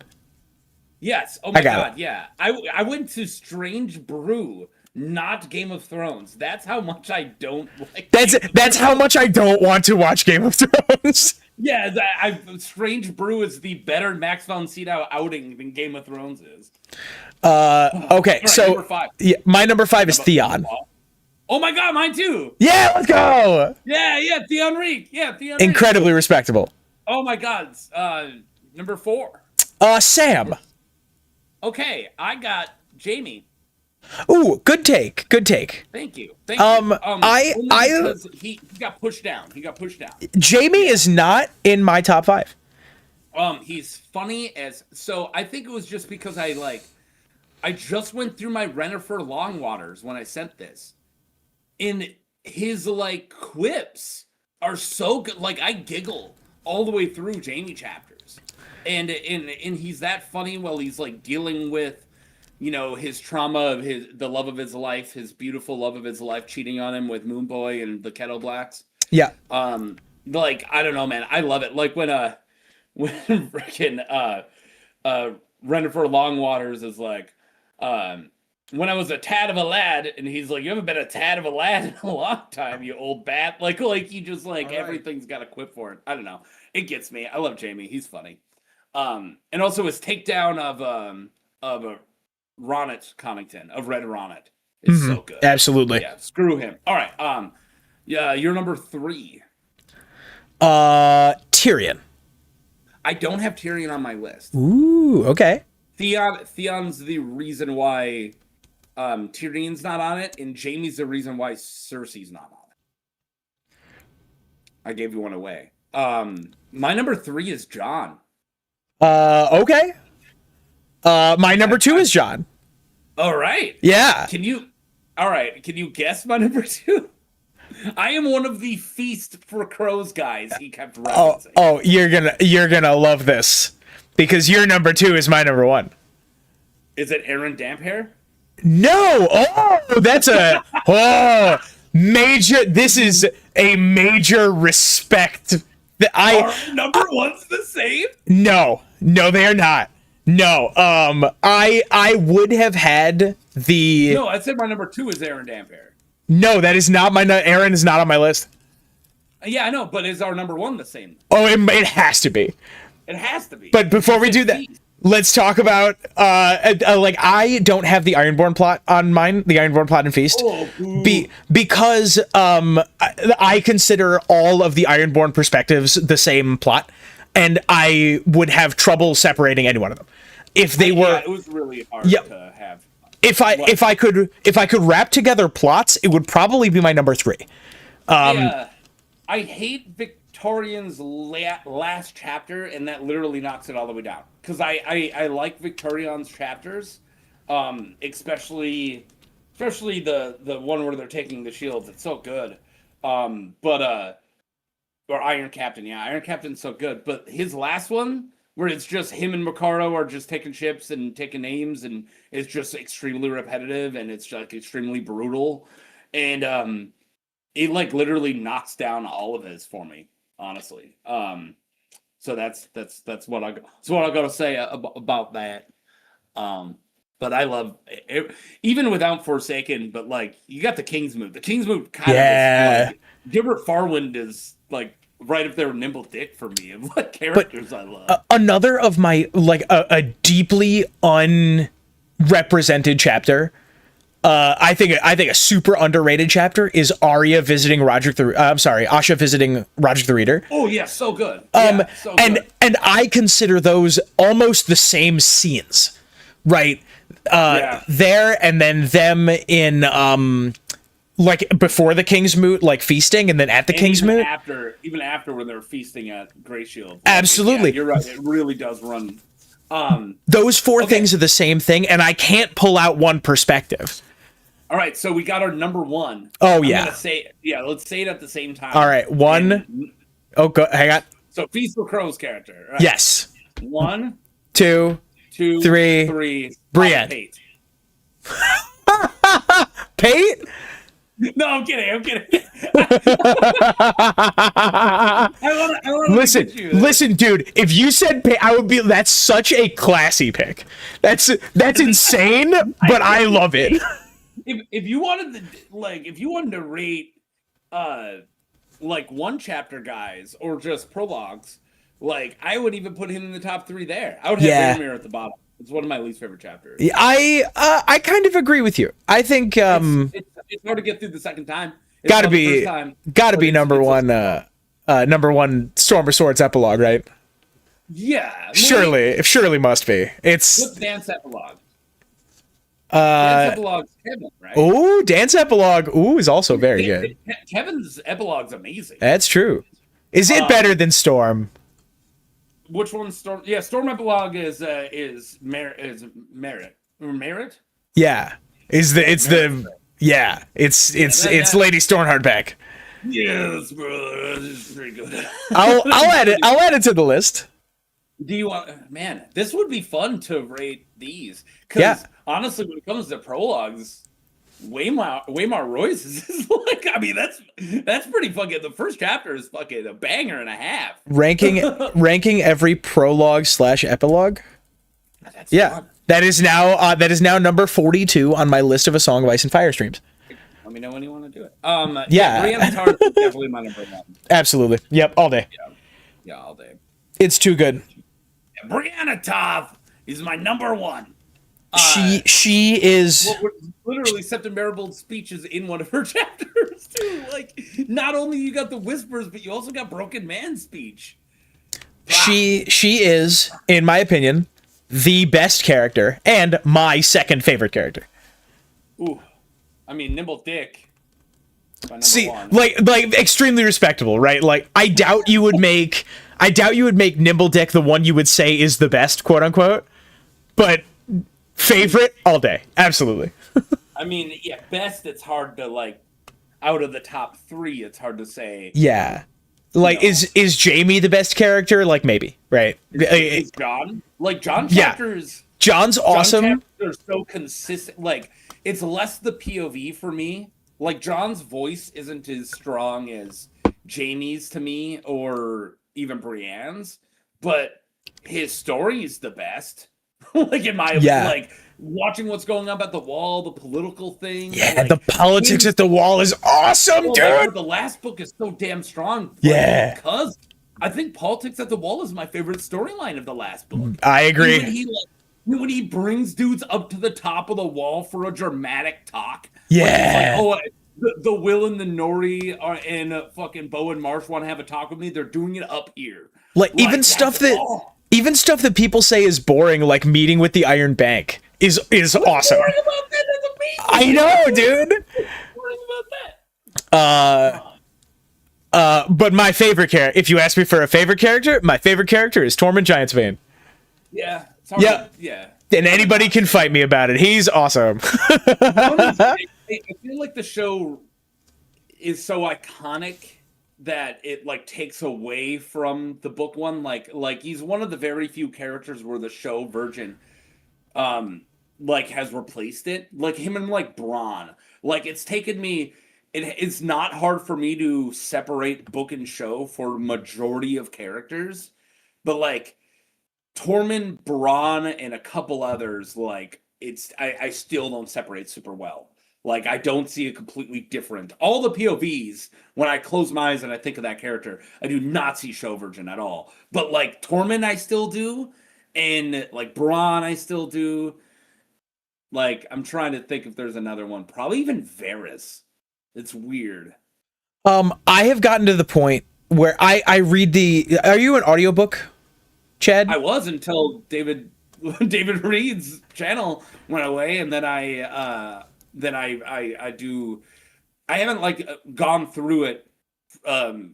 Yes. Oh my I got god. Yeah. I went to Strange Brew, not Game of Thrones. That's how much I don't like. That's how much I don't want to watch Game of Thrones. Yeah. Strange Brew is the better Max von Sydow outing than Game of Thrones is. Okay, Right, so number 5. yeah, my number 5 is Theon. Oh my god, mine too. Yeah, let's go. Yeah, Theon Reek. Yeah, Theon Reek. Incredibly respectable. Oh my god. Number 4. Sam. Okay, I got Jamie. Ooh, good take. Thank you. I- only because he got pushed down. Jamie is not in my top 5. He's funny as so. I think it was just because I just went through my Rennifer Longwaters when I sent this, and his like quips are so good. Like I giggle all the way through Jamie chapters, and he's that funny while he's like dealing with, you know, his trauma of the love of his life, his beautiful love of his life, cheating on him with Moonboy and the Kettle Blacks. Yeah. Like I don't know, man. I love it. Like when freaking Rennifer Longwaters is like, when I was a tad of a lad, and he's like, you haven't been a tad of a lad in a long time, you old bat. Like you just like All right. everything's got a quip for it. I don't know. It gets me. I love Jamie. He's funny. And also his takedown of Ronnet Connington, of Red Ronnet, is so good. Absolutely. Yeah, screw him. All right. Yeah, you're number 3. Tyrion. I don't have Tyrion on my list. Ooh, okay. Theon's the reason why Tyrion's not on it, and Jaime's the reason why Cersei's not on it. I gave you one away. My number 3 is Jon. Okay. My number 2 is Jon. All right. Yeah. Can you guess my number 2? I am one of the Feast for Crows guys he kept referencing. Oh, you're gonna love this because your number 2 is my number 1. Is it Aaron Damphair? No. Oh, that's major. This is a major respect. Are number 1's the same? No, they are not. No. I would have had the. No, I said my number 2 is Aaron Damphair. No, that is not my. Aaron is not on my list. Yeah, I know, but is our number 1 the same? Oh, it has to be. It has to be. But before we do that, let's talk about like I don't have the Ironborn plot on mine, the Ironborn plot and Feast, because I consider all of the Ironborn perspectives the same plot, and I would have trouble separating any one of them if they were. Yeah, it was really hard to have. if I could wrap together plots, it would probably be my number 3. I hate Victorian's last chapter, and that literally knocks it all the way down. Because I like Victorian's chapters, especially the one where they're taking the shields. It's so good. Or Iron Captain, yeah, Iron Captain's so good. But his last one, where it's just him and Macario are just taking ships and taking names, and it's just extremely repetitive, and it's like extremely brutal, and it like literally knocks down all of his for me, honestly. So that's what I gotta say about that. But I love it, even without Forsaken. But like, you got the Kingsmoot. The Kingsmoot kind of is like, Gilbert Farwind is like right up there with Nimble Dick for me of what characters I love. Another of my like a deeply unrepresented chapter. I think a super underrated chapter is Arya visiting Asha visiting Roderick the Reader. Oh yeah, so good. Yeah, so good. And I consider those almost the same scenes, right? There and then them in like before the King's Moot, like feasting, and then at the King's Moot. Even after when they're feasting at Grey Shield. Absolutely. Yeah, you're right. It really does run. Those four things are the same thing, and I can't pull out one perspective. All right, so we got our number 1. Oh, yeah. Let's say it at the same time. All right, 1. Hang on. So Feast for Crow's character. Right? Yes. 1, 2, 3. Brienne. Pate. Pate? No, I'm kidding. Listen, dude. If you said Pate, I would be. That's such a classy pick. That's insane, but I love it. If you wanted to rate like one chapter guys or just prologues, like I would even put him in the top 3 there. I would have Orlanmr at the bottom. It's one of my least favorite chapters. I kind of agree with you. I think it's hard to get through the second time. Gotta be number one Storm of Swords epilogue, right? Yeah. Surely must be. What's Dance epilogue? Dance epilogue's Kevin, right? Oh, Dance epilogue. Ooh, is also very good. Kevin's epilogue's amazing. That's true. Is it better than Storm? Which one's Storm? Yeah, Storm epilogue is Merit. Yeah. It's Lady Stormheart. Yes, bro. This is pretty good. I'll add it to the list. Do you want? Man, this would be fun to rate these. Because honestly, when it comes to prologues, Waymar Royce is like. I mean, that's pretty fucking. The first chapter is fucking a banger and a half. Ranking every prologue / epilogue. That's fun. That is now number 42 on my list of A Song of Ice and Fire streams. Let me know when you want to do it. Brianna's Heart is definitely my number 1. Absolutely. Yep. All day. Yeah, all day. It's too good. Yeah, Brianna Toth is my number 1. She is literally Septim Marigold's speech is in one of her chapters too. Like, not only you got the whispers, but you also got Broken Man's speech. She is, in my opinion, the best character and my second favorite character. Ooh, I mean Nimble Dick. See, like extremely respectable, right? Like I doubt you would make Nimble Dick the one you would say is the best, quote unquote. But favorite all day, absolutely. I mean, yeah, best. It's hard to like. Out of the top 3, it's hard to say. Yeah, like is Jamie the best character? Like maybe, right? Is John? Like John chapters. John's awesome. They're so consistent. Like it's less the POV for me. Like John's voice isn't as strong as Jamie's to me, or even Brienne's, but his story is the best. Like in my like watching what's going on at the wall, the political thing. Yeah, like, the politics at the wall is awesome, dude. Like, the last book is so damn strong. Yeah, because I think politics at the wall is my favorite storyline of the last book. I agree. When he brings dudes up to the top of the wall for a dramatic talk. Yeah. Like, the Will and the Nori and fucking Bo and Marsh want to have a talk with me. They're doing it up here. Like even stuff that people say is boring, like meeting with the Iron Bank, is awesome. Worrying about that as a baby. I know, dude. Worrying about that. But my favorite character, if you ask me for a favorite character, my favorite character is Tormund Giantsbane. Yeah. It's hard Yeah. to- yeah. And anybody can fight me about it. He's awesome. I feel like the show is so iconic that it like takes away from the book one. Like he's one of the very few characters where the show version like has replaced it. Like him and like Bronn. Like it's taken me it's not hard for me to separate book and show for majority of characters. But like Tormund, Bronn, and a couple others, like I still don't separate super well. Like I don't see a completely different. All the POVs, when I close my eyes and I think of that character, I do not see show version at all. But like Tormund, I still do, and like Bronn, I still do. Like I'm trying to think if there's another one. Probably even Varys. It's weird. I have gotten to the point where I read the. Are you an audiobook, Chad? I was until David Reed's channel went away, and then I do. I haven't like gone through it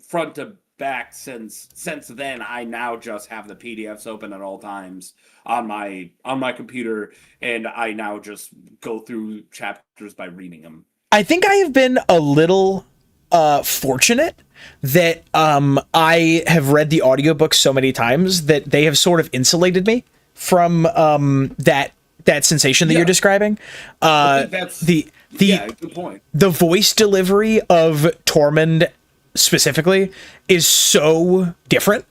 front to back since then. I now just have the PDFs open at all times on my computer, and I now just go through chapters by reading them. I think I have been a little fortunate that I have read the audiobook so many times that they have sort of insulated me from that sensation that you're describing. I think that's good point. The voice delivery of Tormund specifically is so different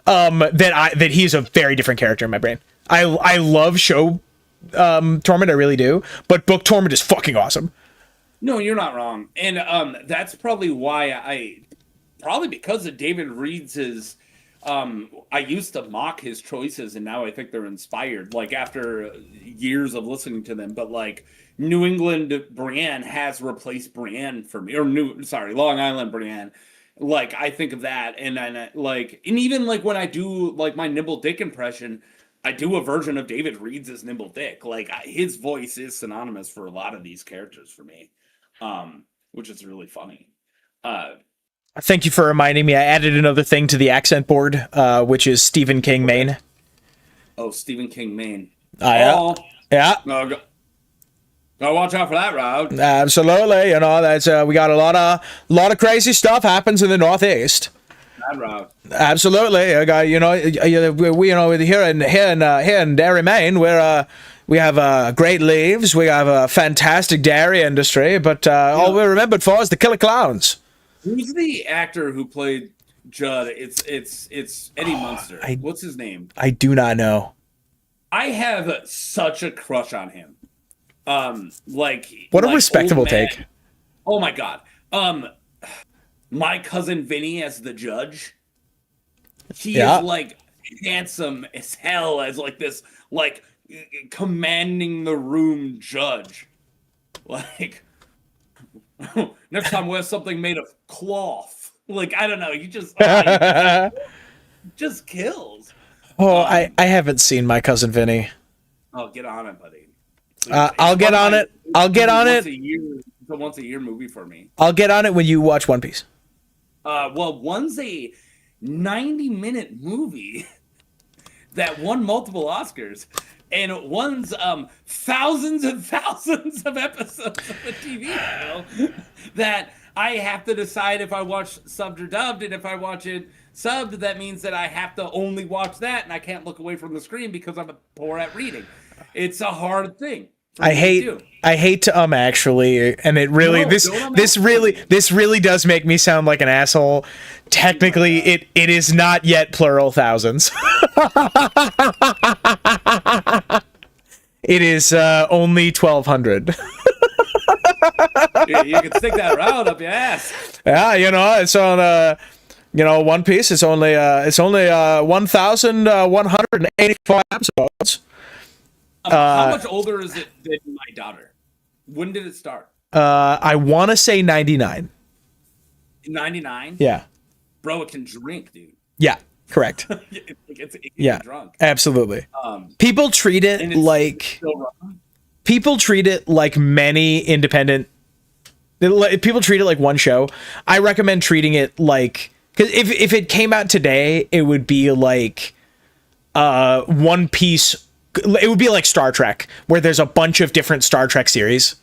that he's a very different character in my brain. I love show Tormund, I really do, but book Tormund is fucking awesome. No, you're not wrong. And that's probably why probably because of David Reed's I used to mock his choices, and now I think they're inspired, like after years of listening to them. But like New England Brienne has replaced Brienne for me, or Long Island Brienne. Like I think of that, and then and even like when I do like my Nimble Dick impression, I do a version of David Reed's as Nimble Dick. Like his voice is synonymous for a lot of these characters for me. Which is really funny. Thank you for reminding me. I added another thing to the accent board, which is Stephen King, Maine. Oh, Stephen King, Maine. Yeah. No, go watch out for that, Rob. Absolutely. You know, that's we got a lot of crazy stuff happens in the Northeast. That, Rob. Absolutely. I got we here in Derry, Maine, where we have great leaves. We have a fantastic dairy industry, but all we're remembered for is the killer clowns. Who's the actor who played Judd? It's Eddie Munster. What's his name? I do not know. I have such a crush on him. What a respectable take. Oh my god. My cousin Vinny as the judge. He is like handsome as hell as like this like commanding the room judge. Like next time wear something made of cloth. Like I don't know, you just just kills. Oh, I haven't seen My Cousin Vinny. Oh, get on it, buddy. I'll get on it. I'll get on it. It's a once a year movie for me. I'll get on it when you watch One Piece. Well, one's a 90-minute movie that won multiple Oscars, and one's thousands and thousands of episodes of a TV show that I have to decide if I watch subbed or dubbed, and if I watch it subbed, that means that I have to only watch that, and I can't look away from the screen because I'm poor at reading. It's a hard thing. I hate to actually, and it really this really does make me sound like an asshole. Technically, it is not yet plural thousands. It is only 1,200. You can stick that round up your ass. Yeah, it's on One Piece. It's only 1,184 episodes. How much older is it than my daughter? When did it start? I want to say 99. 99? Yeah. Bro, it can drink, dude. Yeah, correct. It can drunk. Absolutely. People treat it like... people treat it like many independent. People treat it like one show. I recommend treating it like, because if it came out today, it would be like One Piece. It would be like Star Trek, where there's a bunch of different Star Trek series,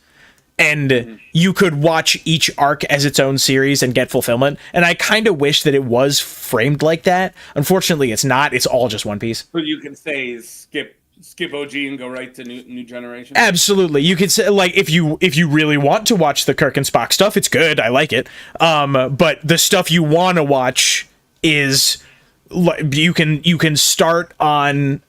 and you could watch each arc as its own series and get fulfillment. And I kind of wish that it was framed like that. Unfortunately, it's not. It's all just One Piece. But you can say skip OG and go right to new generation. Absolutely, you could say, like, if you really want to watch the Kirk and Spock stuff, it's good. I like it. But the stuff you want to watch is you can start on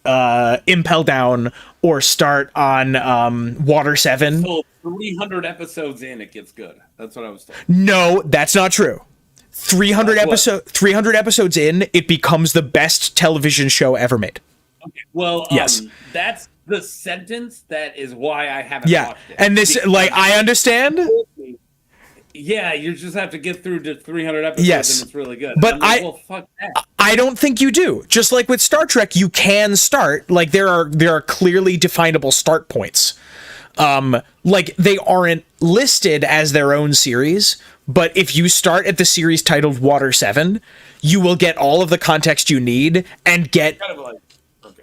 Impel Down or start on Water 7. So 300 episodes in, it gets good. That's what I was told. No, that's not true. 300 episodes in, it becomes the best television show ever made. Okay. Well, yes. That's the sentence. That is why I haven't watched it. And this, Because like, I understand. Yeah, you just have to get through to 300 episodes, Yes. and it's really good. But I'm like, well, fuck that. I don't think you do. Just like with Star Trek, you can start, like, there are clearly definable start points. Like, they aren't listed as their own series, but if you start at the series titled Water 7, you will get all of the context you need and get... Kind of like, okay.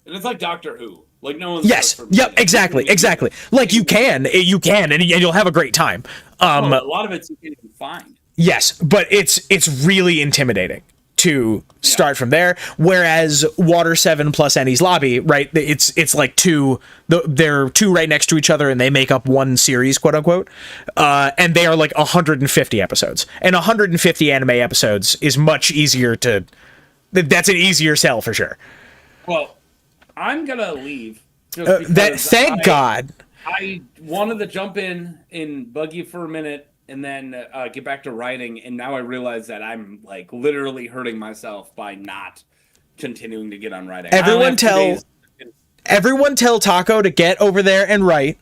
And it's like Doctor Who. Like, no one's... Yes, yep, exactly. Like, you can, and you'll have a great time. A lot of it you can't even find. Yes, but it's really intimidating to start from there. Whereas Water 7 plus Enies Lobby, right? It's like they're two right next to each other, and they make up one series, quote unquote. And they are like 150 episodes, and 150 anime episodes is much easier to. That's an easier sell for sure. Well, I'm gonna leave. Just Thank God. I wanted to jump in bug you for a minute and then get back to writing, and now I realize that I'm like literally hurting myself by not continuing to get on writing. Everyone tell Taco to get over there and write.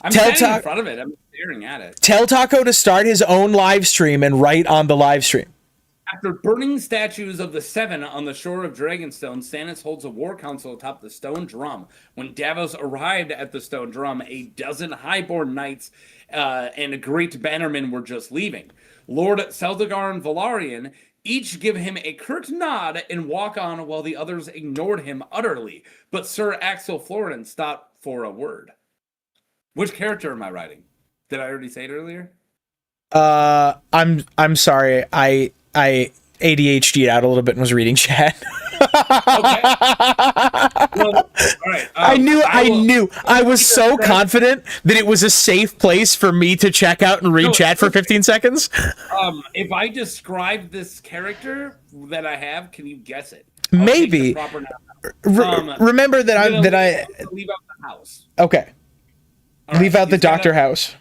I'm standing in front of it. I'm staring at it. Tell Taco to start his own live stream and write on the live stream. After burning statues of the Seven on the shore of Dragonstone, Stannis holds a war council atop the stone drum. When Davos arrived at the stone drum, a dozen highborn knights and a great bannermen were just leaving. Lord Seldegar and Velaryon each give him a curt nod and walk on while the others ignored him utterly. But Sir Axel Florent stopped for a word. Which character am I writing? Did I already say it earlier? I'm sorry. I ADHD'd out a little bit and was reading chat. Okay. Well, all right. I knew. I was so confident that it was a safe place for me to check out and read chat for 15 seconds. If I describe this character that I have, can you guess it? Maybe. Remember that I leave out the house. Okay. Leave out the Dr. House.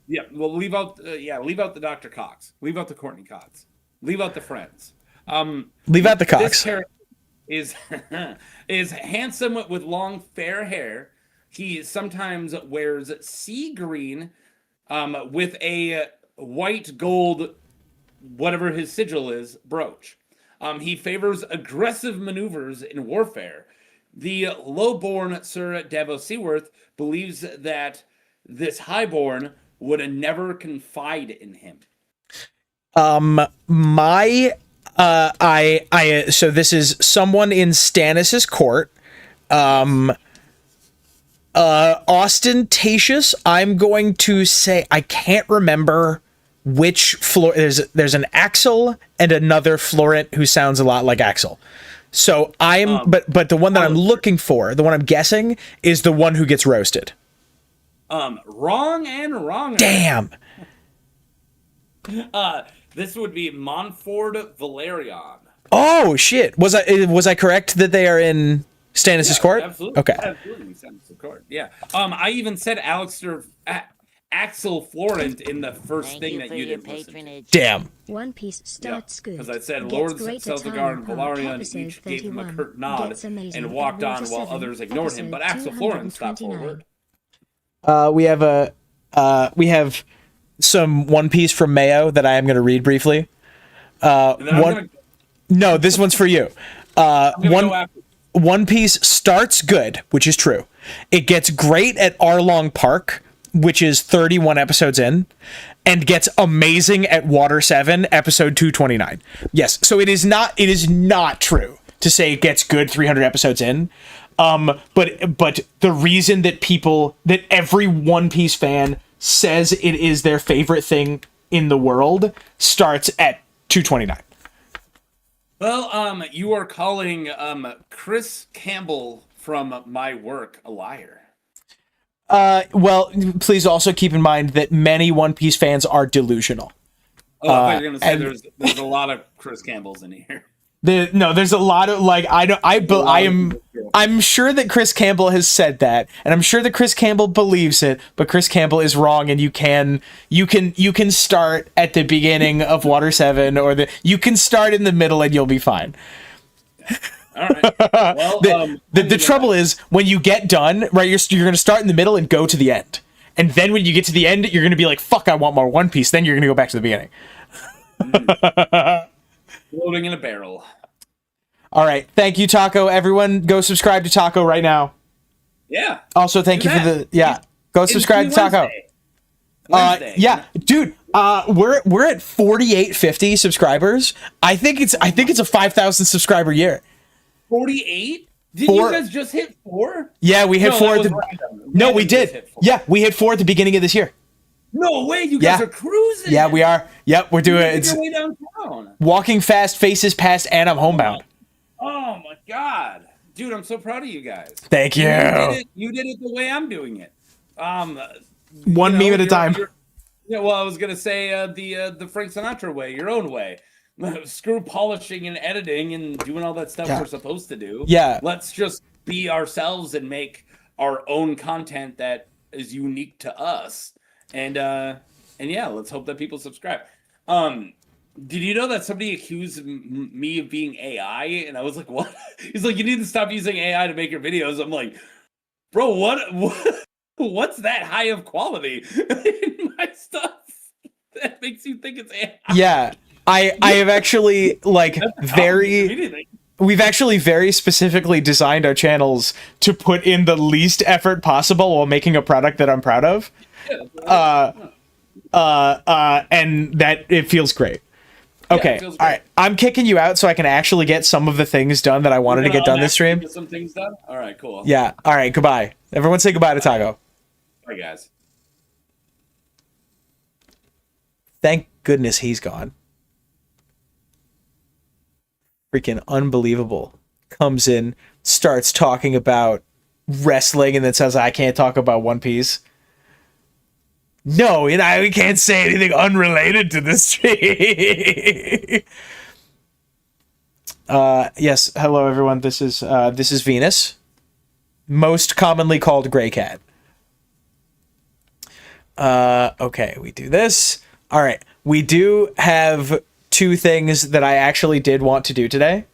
Yeah, well, leave out the Dr. Cox. Leave out the Courtney Cox. Leave out the friends. Leave out the Cox. This character is handsome with long fair hair. He sometimes wears sea green with a white gold, whatever his sigil is, brooch. He favors aggressive maneuvers in warfare. The low-born Sir Davos Seaworth believes that this highborn would never confide in him. So this is someone in Stannis's court. Ostentatious, I'm going to say, I can't remember which floor. There's an Axel and another Florent who sounds a lot like Axel. So but the one that I'm looking for, the one I'm guessing, is the one who gets roasted. Wrong and wrong. Damn. This would be Montford Valerion. Oh shit! Was I correct that they are in Stannis' court? Absolutely. Okay. Absolutely, Stannis' court. Yeah. I even said Axel Florent in the first thing that you didn't listen to. Damn. One Piece starts good. Because I said Gets Lord greater Seldegar and time. Valarian Episode each gave him a 31 curt nod gets amazing. and walked on Water while 7, others ignored him. But Axel episode Florent stopped for a 229. word. We have some One Piece from Mayo that I am going to read briefly. No, this one's for you. One Piece starts good, which is true. It gets great at Arlong Park, which is 31 episodes in, and gets amazing at Water 7, episode 229. Yes, so it is not true to say it gets good 300 episodes in. But the reason that every One Piece fan says it is their favorite thing in the world starts at 229. Well, you are calling Chris Campbell from my work a liar. Well, please also keep in mind that many One Piece fans are delusional. Oh, I thought you were going to say there's a lot of Chris Campbells in here. There's a lot of I'm sure that Chris Campbell has said that, and I'm sure that Chris Campbell believes it, but Chris Campbell is wrong, and you can start at the beginning of Water 7, or you can start in the middle and you'll be fine. All right. Well, the trouble is when you get done, right, you're going to start in the middle and go to the end. And then when you get to the end, you're going to be like, fuck, I want more One Piece. Then you're going to go back to the beginning. Floating in a barrel. All right. Thank you, Taco. Everyone go subscribe to Taco right now. Yeah. Also, thank you for go subscribe to Taco. Wednesday. Yeah, dude, we're at 4850 subscribers. I think it's a 5,000 subscriber year. 48? Did 4. you guys just hit 4? Yeah, we hit 4 at the No, we just hit did. 4. Yeah, we hit 4 at the beginning of this year. No way, you guys are cruising. Yeah, we are. Yep, we're doing it. It's your way downtown. walking fast, faces past, and I'm homebound. Oh my god. Dude, I'm so proud of you guys. Thank you. You did it the way I'm doing it. One meme at a time. Yeah, well, I was gonna say the Frank Sinatra way, your own way. Screw polishing and editing and doing all that stuff we're supposed to do. Yeah. Let's just be ourselves and make our own content that is unique to us. And yeah, let's hope that people subscribe. Did you know that somebody accused me of being AI? And I was like, what? He's like, you need to stop using AI to make your videos. I'm like, bro, what's that high of quality in my stuff that makes you think it's AI? Yeah, I have actually we've actually very specifically designed our channels to put in the least effort possible while making a product that I'm proud of. And that it feels great. Okay, all right. I'm kicking you out so I can actually get some of the things done that I wanted to get done this stream. Get some things done? All right, cool. Yeah, all right, goodbye. Everyone say goodbye to Taco. Bye, guys. Thank goodness he's gone. Freaking unbelievable. Comes in, starts talking about wrestling, and then says, I can't talk about One Piece. No, we can't say anything unrelated to this stream. Yes, hello everyone. This is Venus, most commonly called Gray Cat. Okay, we do this. All right, we do have 2 things that I actually did want to do today.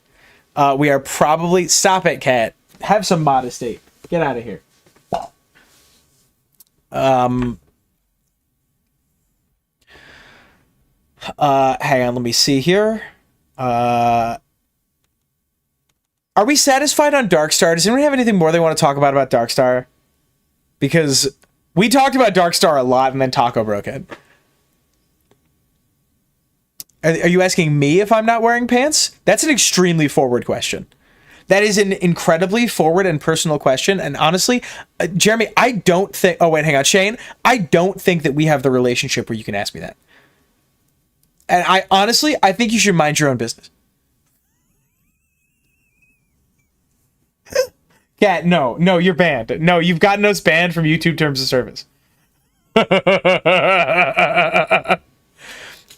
We are probably stop it, Cat. Have some modesty. Get out of here. Hang on, let me see here. Are we satisfied on Darkstar? Does anyone have anything more they want to talk about Darkstar? Because we talked about Darkstar a lot and then Taco broke it. Are you asking me if I'm not wearing pants? That's an extremely forward question. That is an incredibly forward and personal question. And honestly, Jeremy, I don't think... Oh, wait, hang on. Shane, I don't think that we have the relationship where you can ask me that. And I think you should mind your own business. Cat, no, you're banned. No, you've gotten us banned from YouTube Terms of Service.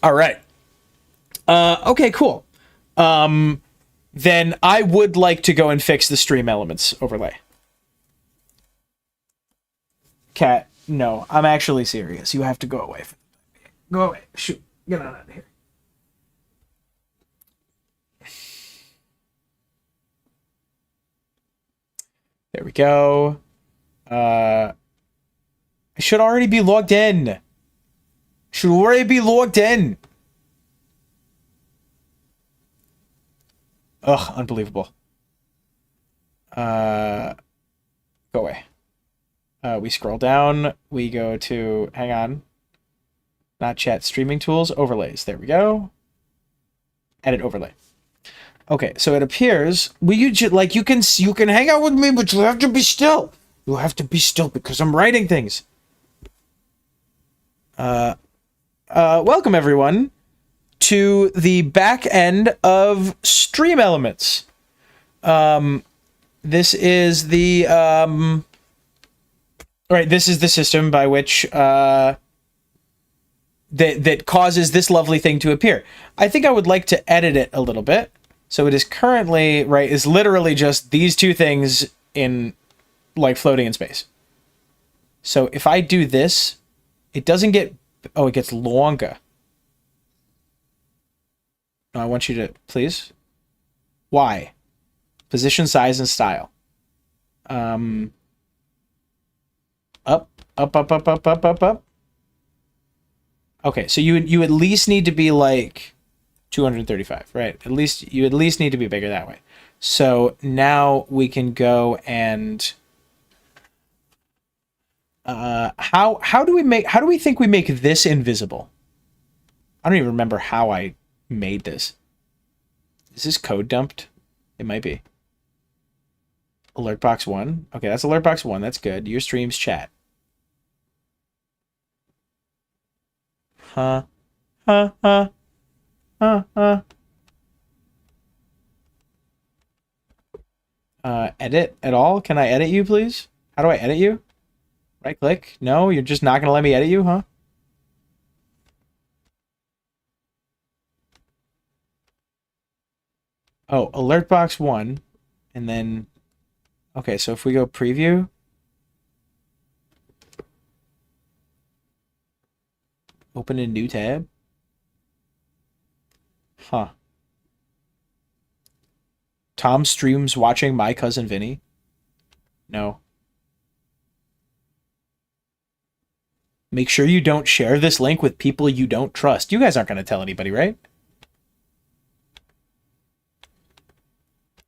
All right. Okay, cool. Then I would like to go and fix the stream elements overlay. Cat, no, I'm actually serious. You have to go away. Go away. Shoot. Get on out of here. There we go. I should already be logged in. Ugh, unbelievable. Go away. We scroll down. We go to, hang on. Not chat, streaming tools, overlays. There we go. Edit overlay. Okay, so it appears you can hang out with me, but you have to be still. You have to be still because I'm writing things. Welcome everyone to the back end of Stream Elements. This is the this is the system by which that causes this lovely thing to appear. I think I would like to edit it a little bit. So it is currently, is literally just these two things in, like, floating in space. So if I do this, it doesn't get, it gets longer. No, I want you to, please. Why? Position, size, and style. Up. Okay, so you at least need to be, like, 235, right? You at least need to be bigger that way. So now we can go and how do we think we make this invisible? I don't even remember how I made this. Is this code dumped? It might be. Alert box 1. Okay, that's alert box 1. That's good. Your streams chat. Edit at all? Can I edit you, please? How do I edit you? Right click? No, you're just not gonna let me edit you, huh? Oh, alert box 1, and then, okay, so if we go preview, open a new tab. Huh. Tom streams watching My Cousin Vinny. No. Make sure you don't share this link with people you don't trust. You guys aren't going to tell anybody, right?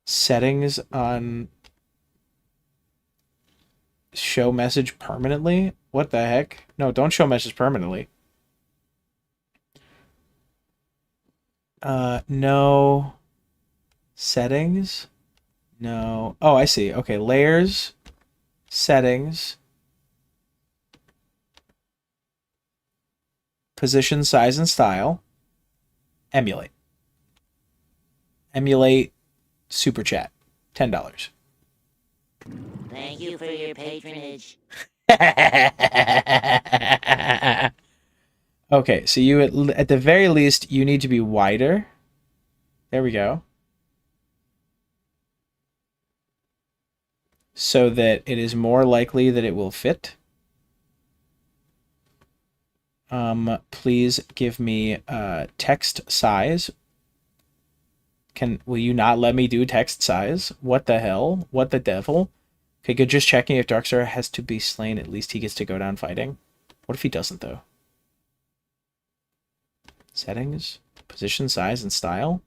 Settings on show message permanently? What the heck? No, don't show message permanently. No. Settings? No. Oh, I see. Okay, layers, settings, position, size, and style, emulate. Emulate super chat, $10. Thank you for your patronage. Okay, so you at the very least you need to be wider. There we go. So that it is more likely that it will fit. Please give me text size. Will you not let me do text size? What the hell? What the devil? Okay, good. Just checking if Darkstar has to be slain. At least he gets to go down fighting. What if he doesn't, though? Settings, position, size, and style.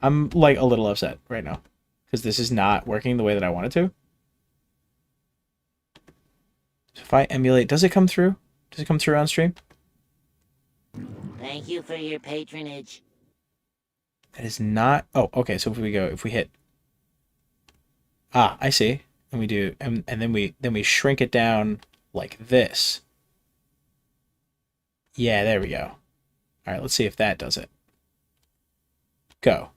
I'm, like, a little upset right now because this is not working the way that I want it to. So if I emulate, does it come through? Does it come through on stream? Thank you for your patronage. That is not... Oh, okay, so if we hit... Ah, I see. And we do... And then we shrink it down like this. Yeah, there we go. Alright, let's see if that does it. Go.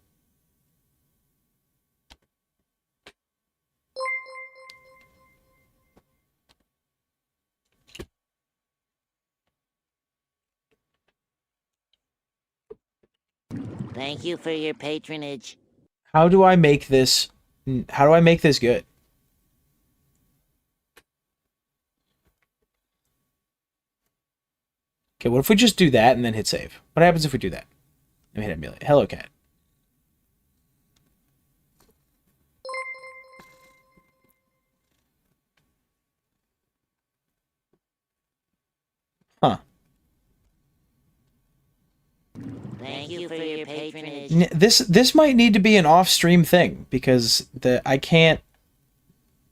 Thank you for your patronage. How do I make this... How do I make this good? Okay, what if we just do that and then hit save? What happens if we do that? Let me hit emulate. Hello, cat. Huh. Thank you for your patronage. This might need to be an off-stream thing because I can't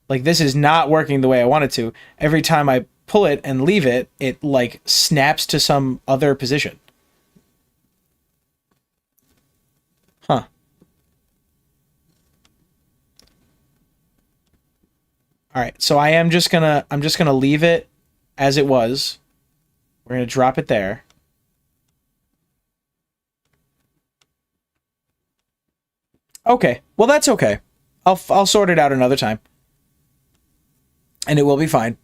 Like, this is not working the way I want it to. Every time I pull it and leave it, it, like, snaps to some other position. Huh. Alright, so I'm just gonna leave it as it was. We're gonna drop it there. Okay, well that's okay. I'll sort it out another time. And it will be fine.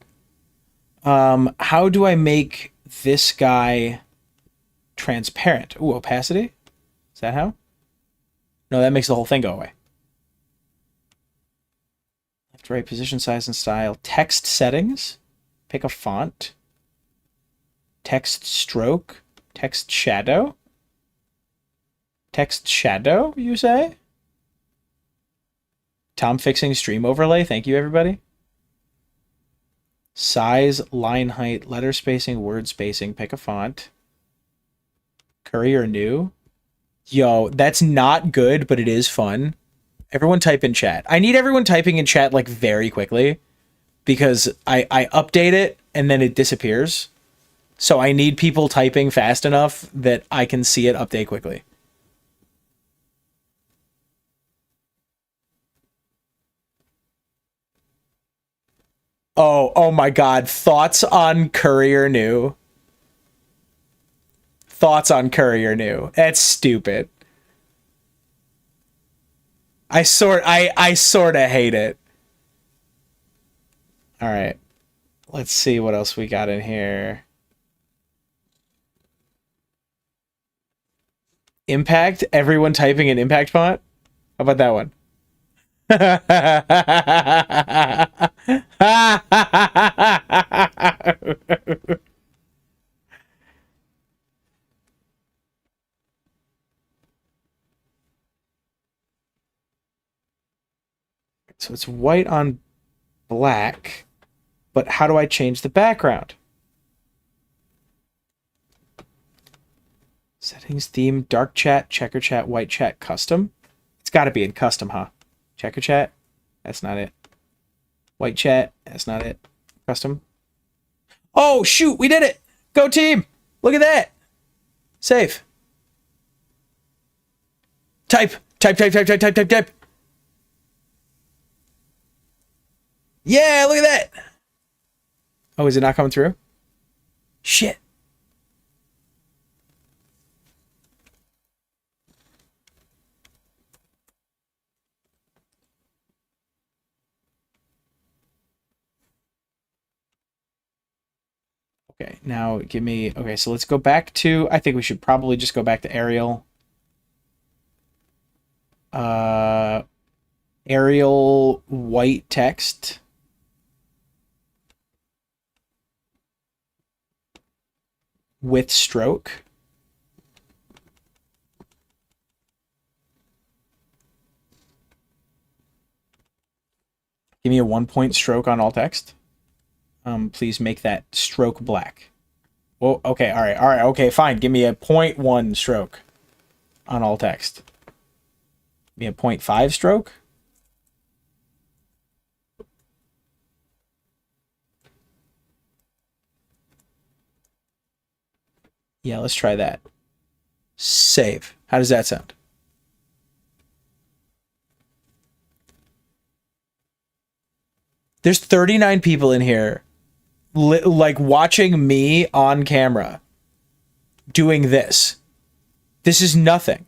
How do I make this guy transparent? Ooh, opacity? Is that how? No, that makes the whole thing go away. Left, right, position, size, and style. Text settings. Pick a font. Text stroke. Text shadow. Text shadow, you say? Tom fixing stream overlay. Thank you, everybody. Size, line height, letter spacing, word spacing. Pick a font. Courier new. Yo, that's not good, but it is fun. Everyone type in chat. I need everyone typing in chat, like, very quickly. Because I update it, and then it disappears. So I need people typing fast enough that I can see it update quickly. Oh my god. Thoughts on Courier new? Thoughts on Courier new? That's stupid. I sort of hate it. All right. Let's see what else we got in here. Impact? Everyone typing in impact font? How about that one? So it's white on black, but how do I change the background? Settings, theme, dark chat, checker chat, white chat, custom. It's got to be in custom, huh? Checker chat? That's not it. White chat? That's not it. Custom? Oh, shoot! We did it! Go team! Look at that! Save. Type! Type, type, type, type, type, type, type! Yeah, look at that! Oh, is it not coming through? Shit. Okay, now give me... Okay, so let's go back to... I think we should probably just go back to Arial. Arial white text. With stroke. Give me a 1-point stroke on all text. Please make that stroke black. Well, okay, all right, okay, fine. Give me a 0.1 stroke on all text. Give me a 0.5 stroke. Yeah, let's try that. Save. How does that sound? There's 39 people in here, like, watching me on camera doing this. This is nothing.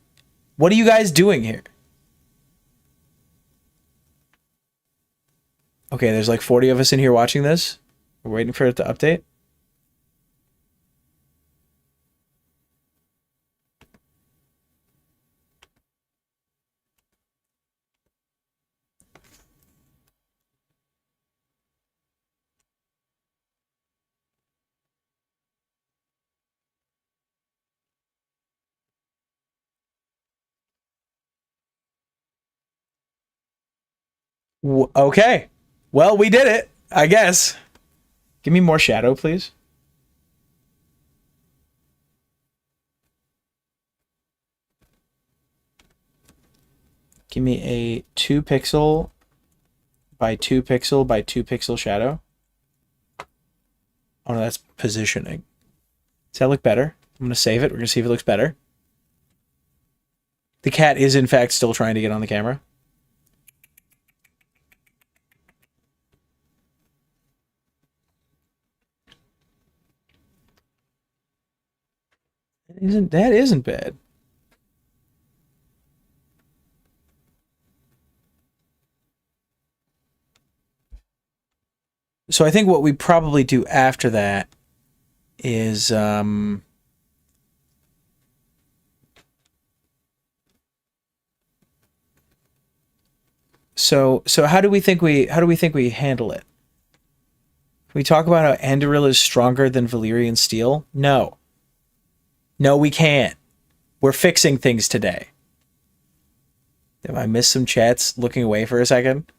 What are you guys doing here? Okay, there's like 40 of us in here watching this. We're waiting for it to update. Okay. Well, we did it, I guess. Give me more shadow, please. Give me a 2 pixel by 2 pixel by 2 pixel shadow. Oh no, that's positioning. Does that look better? I'm gonna save it. We're gonna see if it looks better. The cat is in fact still trying to get on the camera. That isn't bad. So I think what we probably do after that is so how do we think we handle it? Can we talk about how Andoril is stronger than Valyrian steel? No. No, we can't. We're fixing things today. Did I miss some chats looking away for a second?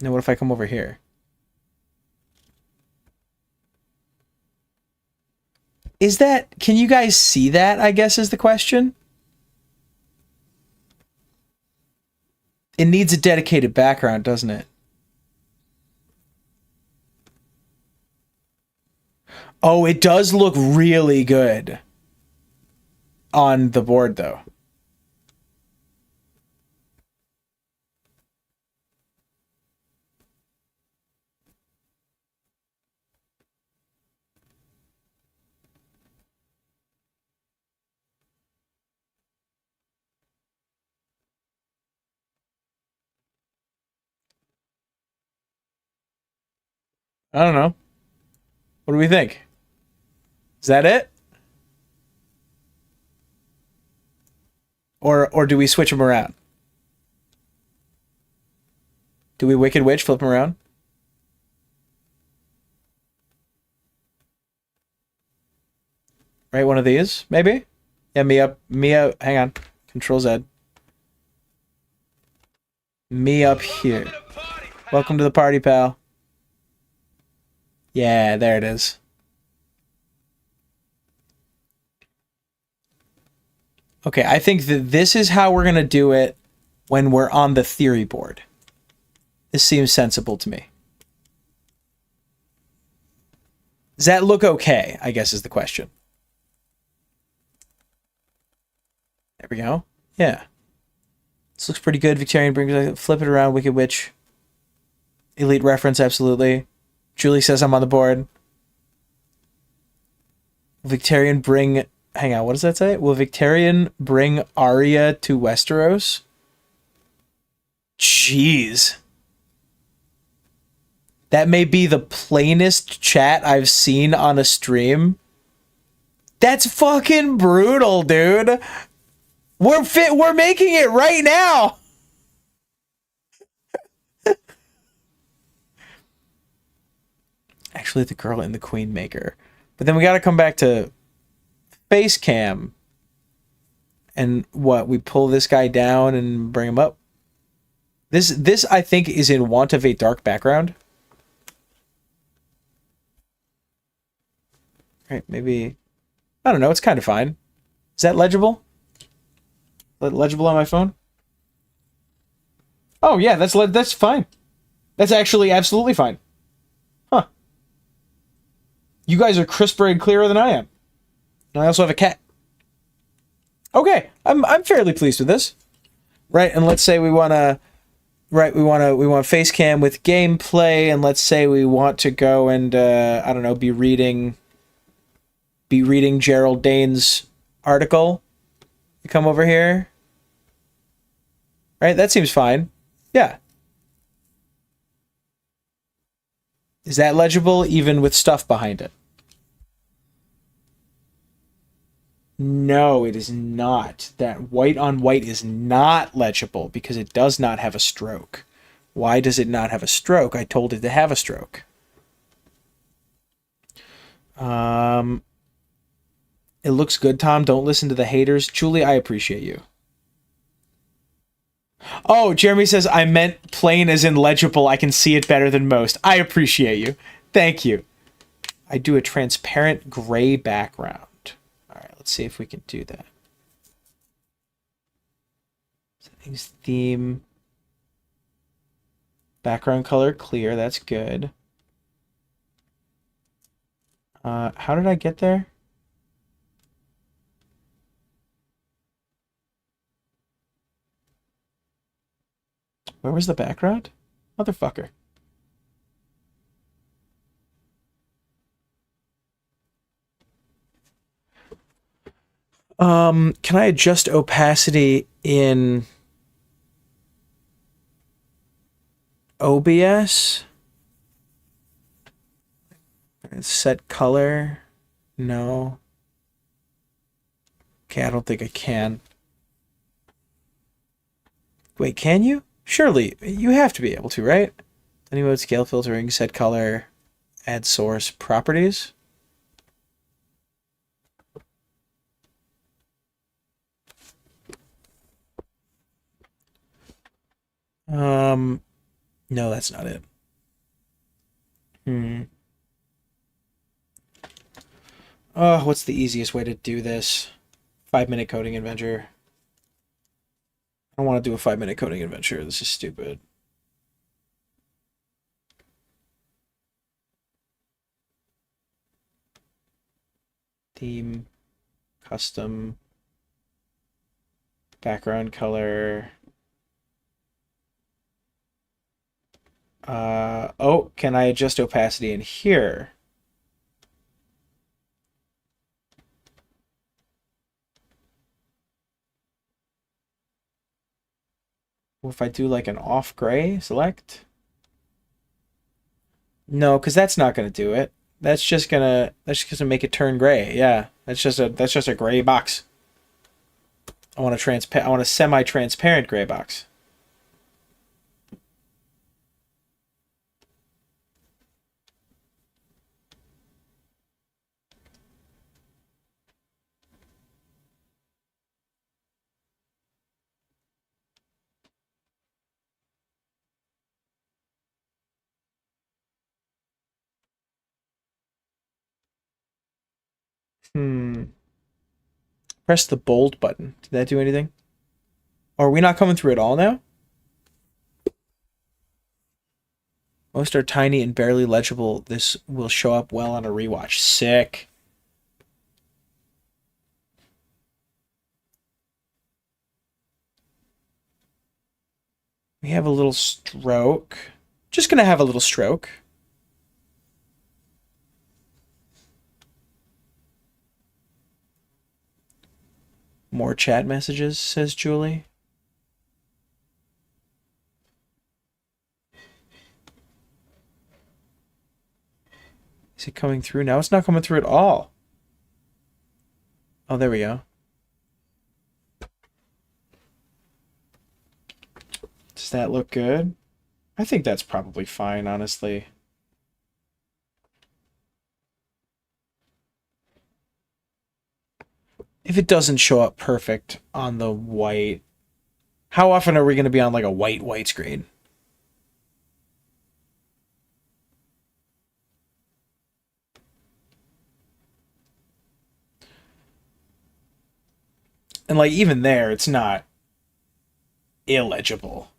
Now what if I come over here? Is that... Can you guys see that, I guess, is the question? It needs a dedicated background, doesn't it? Oh, it does look really good on the board, though. I don't know. What do we think? Is that it? Or do we switch them around? Do we Wicked Witch flip them around? Right, one of these, maybe? Yeah, Mia, hang on. Control Z. Me up here. Welcome to the party, pal. Yeah, there it is. Okay, I think that this is how we're going to do it when we're on the theory board. This seems sensible to me. Does that look okay, I guess is the question. There we go. Yeah. This looks pretty good. Victorian brings flip it around, Wicked Witch. Elite reference, absolutely. Julie says I'm on the board. Victorian bring... Hang on, what does that say? Will Victorian bring Arya to Westeros? Jeez. That may be the plainest chat I've seen on a stream. That's fucking brutal, dude. We're making it right now. Actually, the girl in the Queen Maker. But then we got to come back to face cam. And what? We pull this guy down and bring him up. This I think is in want of a dark background. Right, maybe. I don't know. It's kind of fine. Is that legible? Legible on my phone? Oh yeah, that's fine. That's actually absolutely fine. Huh. You guys are crisper and clearer than I am. And I also have a cat. Okay, I'm fairly pleased with this. Right, and let's say we want to we want face cam with gameplay, and let's say we want to go and I don't know, be reading Gerald Dane's article. You come over here. Right, that seems fine. Yeah. Is that legible even with stuff behind it? No, it is not. That white on white is not legible because it does not have a stroke. Why does it not have a stroke? I told it to have a stroke. It looks good, Tom. Don't listen to the haters. Julie, I appreciate you. Oh, Jeremy says, I meant plain as in legible. I can see it better than most. I appreciate you. Thank you. I do a transparent gray background. All right, let's see if we can do that. Settings, theme. Background color clear, that's good. How did I get there? Where was the background? Motherfucker. Can I adjust opacity in OBS? Set color? No. Okay, I don't think I can. Wait, can you? Surely, you have to be able to, right? Any mode, scale filtering, set color, add source, properties? No, that's not it. Oh, what's the easiest way to do this? 5-minute coding adventure. I don't want to do a 5-minute coding adventure. This is stupid. Theme, custom, background color. Oh, can I adjust opacity in here? Well, if I do like an off gray, select. No, because that's not gonna do it. That's just gonna make it turn gray. Yeah, that's just a gray box. I want a semi-transparent gray box. Press the bold button. Did that do anything? Or are we not coming through at all now? Most are tiny and barely legible. This will show up well on a rewatch. Sick. We have a little stroke. Just gonna have a little stroke. More chat messages, says Julie. Is it coming through now? It's not coming through at all. Oh, there we go. Does that look good? I think that's probably fine, honestly. If it doesn't show up perfect on the white, how often are we going to be on like a white screen? And like even there, it's not illegible.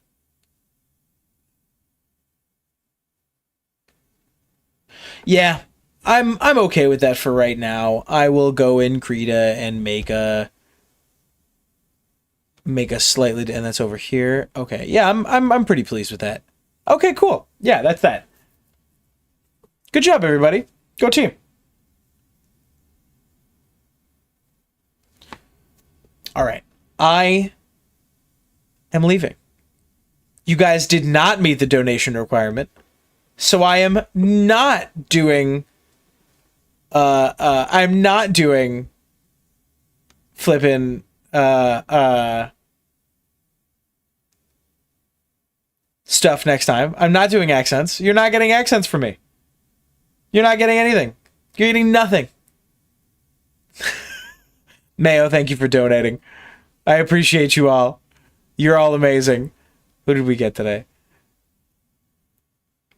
Yeah, I'm okay with that for right now. I will go in Krita and make a slightly, and that's over here. Okay, yeah, I'm pretty pleased with that. Okay, cool. Yeah, that's that. Good job, everybody. Go team. All right, I am leaving. You guys did not meet the donation requirement, so I am not doing. I'm not doing flipping stuff next time. I'm not doing accents. You're not getting accents from me. You're not getting anything. You're getting nothing. Mayo, thank you for donating. I appreciate you all. You're all amazing. Who did we get today?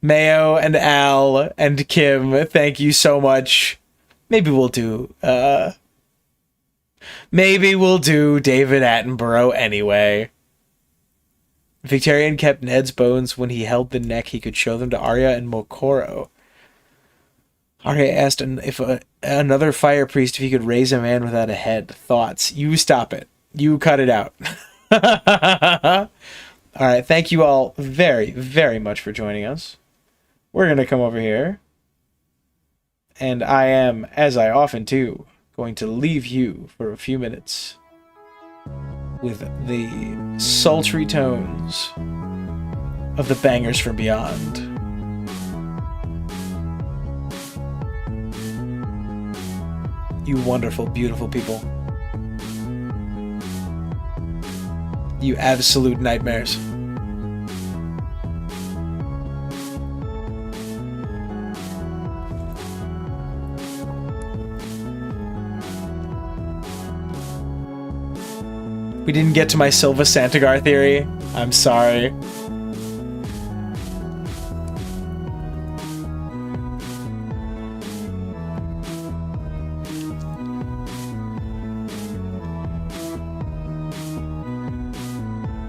Mayo and Al and Kim, thank you so much. Maybe we'll do David Attenborough anyway. Victarion kept Ned's bones when he held the neck. He could show them to Arya and Mokoro. Arya asked if another fire priest if he could raise a man without a head. Thoughts? You stop it. You cut it out. All right. Thank you all very, very much for joining us. We're going to come over here. And I am, as I often do, going to leave you for a few minutes with the sultry tones of the Bangers from Beyond. You wonderful, beautiful people. You absolute nightmares. We didn't get to my Silva Santagar theory. I'm sorry.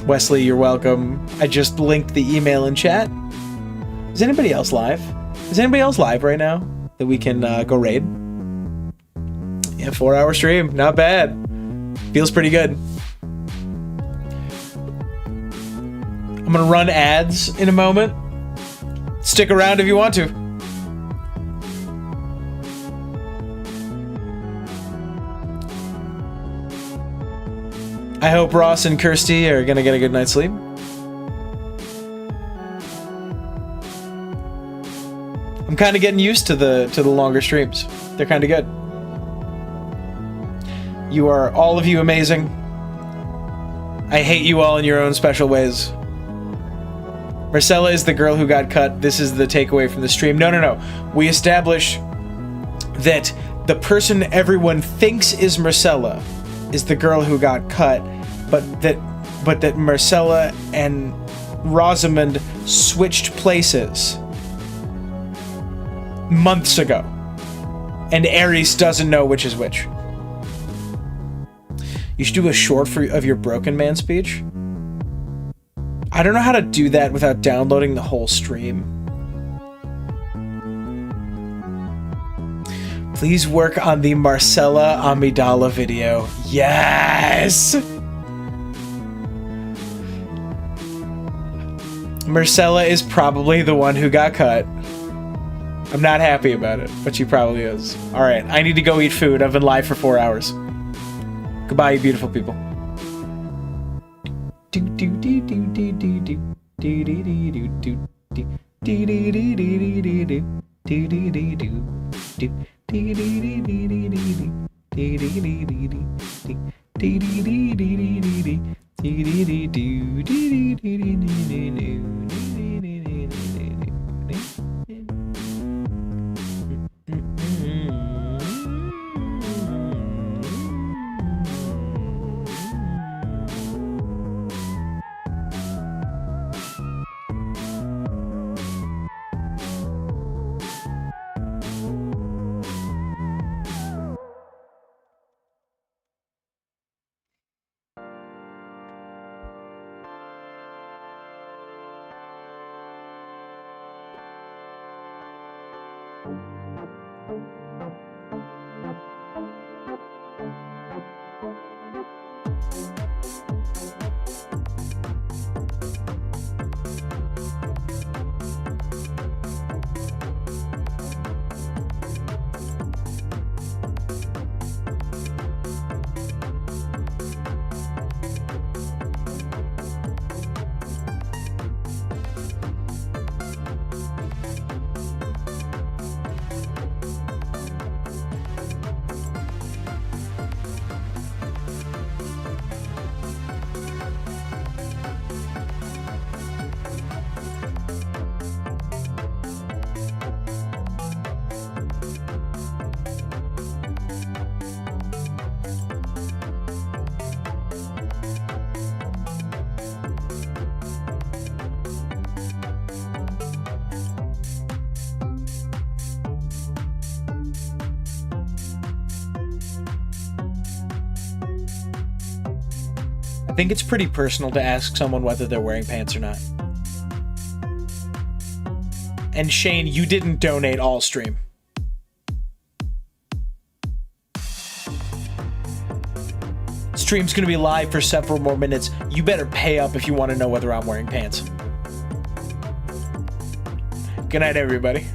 Wesley, you're welcome. I just linked the email in chat. Is anybody else live? Is anybody else live right now that we can go raid? Yeah, 4-hour stream. Not bad. Feels pretty good. I'm gonna run ads in a moment. Stick around if you want to. I hope Ross and Kirsty are gonna get a good night's sleep. I'm kind of getting used to the longer streams. They're kind of good. You are all of you amazing. I hate you all in your own special ways. Marcella is the girl who got cut. This is the takeaway from the stream. No. We establish that the person everyone thinks is Marcella is the girl who got cut, but that Marcella and Rosamund switched places months ago, and Ares doesn't know which is which. You should do a short of your Broken Man speech. I don't know how to do that without downloading the whole stream. Please work on the Marcella Amidala video. Yes! Marcella is probably the one who got cut. I'm not happy about it, but she probably is. Alright, I need to go eat food. I've been live for 4 hours. Goodbye, you beautiful people. I think it's pretty personal to ask someone whether they're wearing pants or not. And Shane, you didn't donate all stream. Stream's gonna be live for several more minutes. You better pay up if you want to know whether I'm wearing pants. Good night, everybody.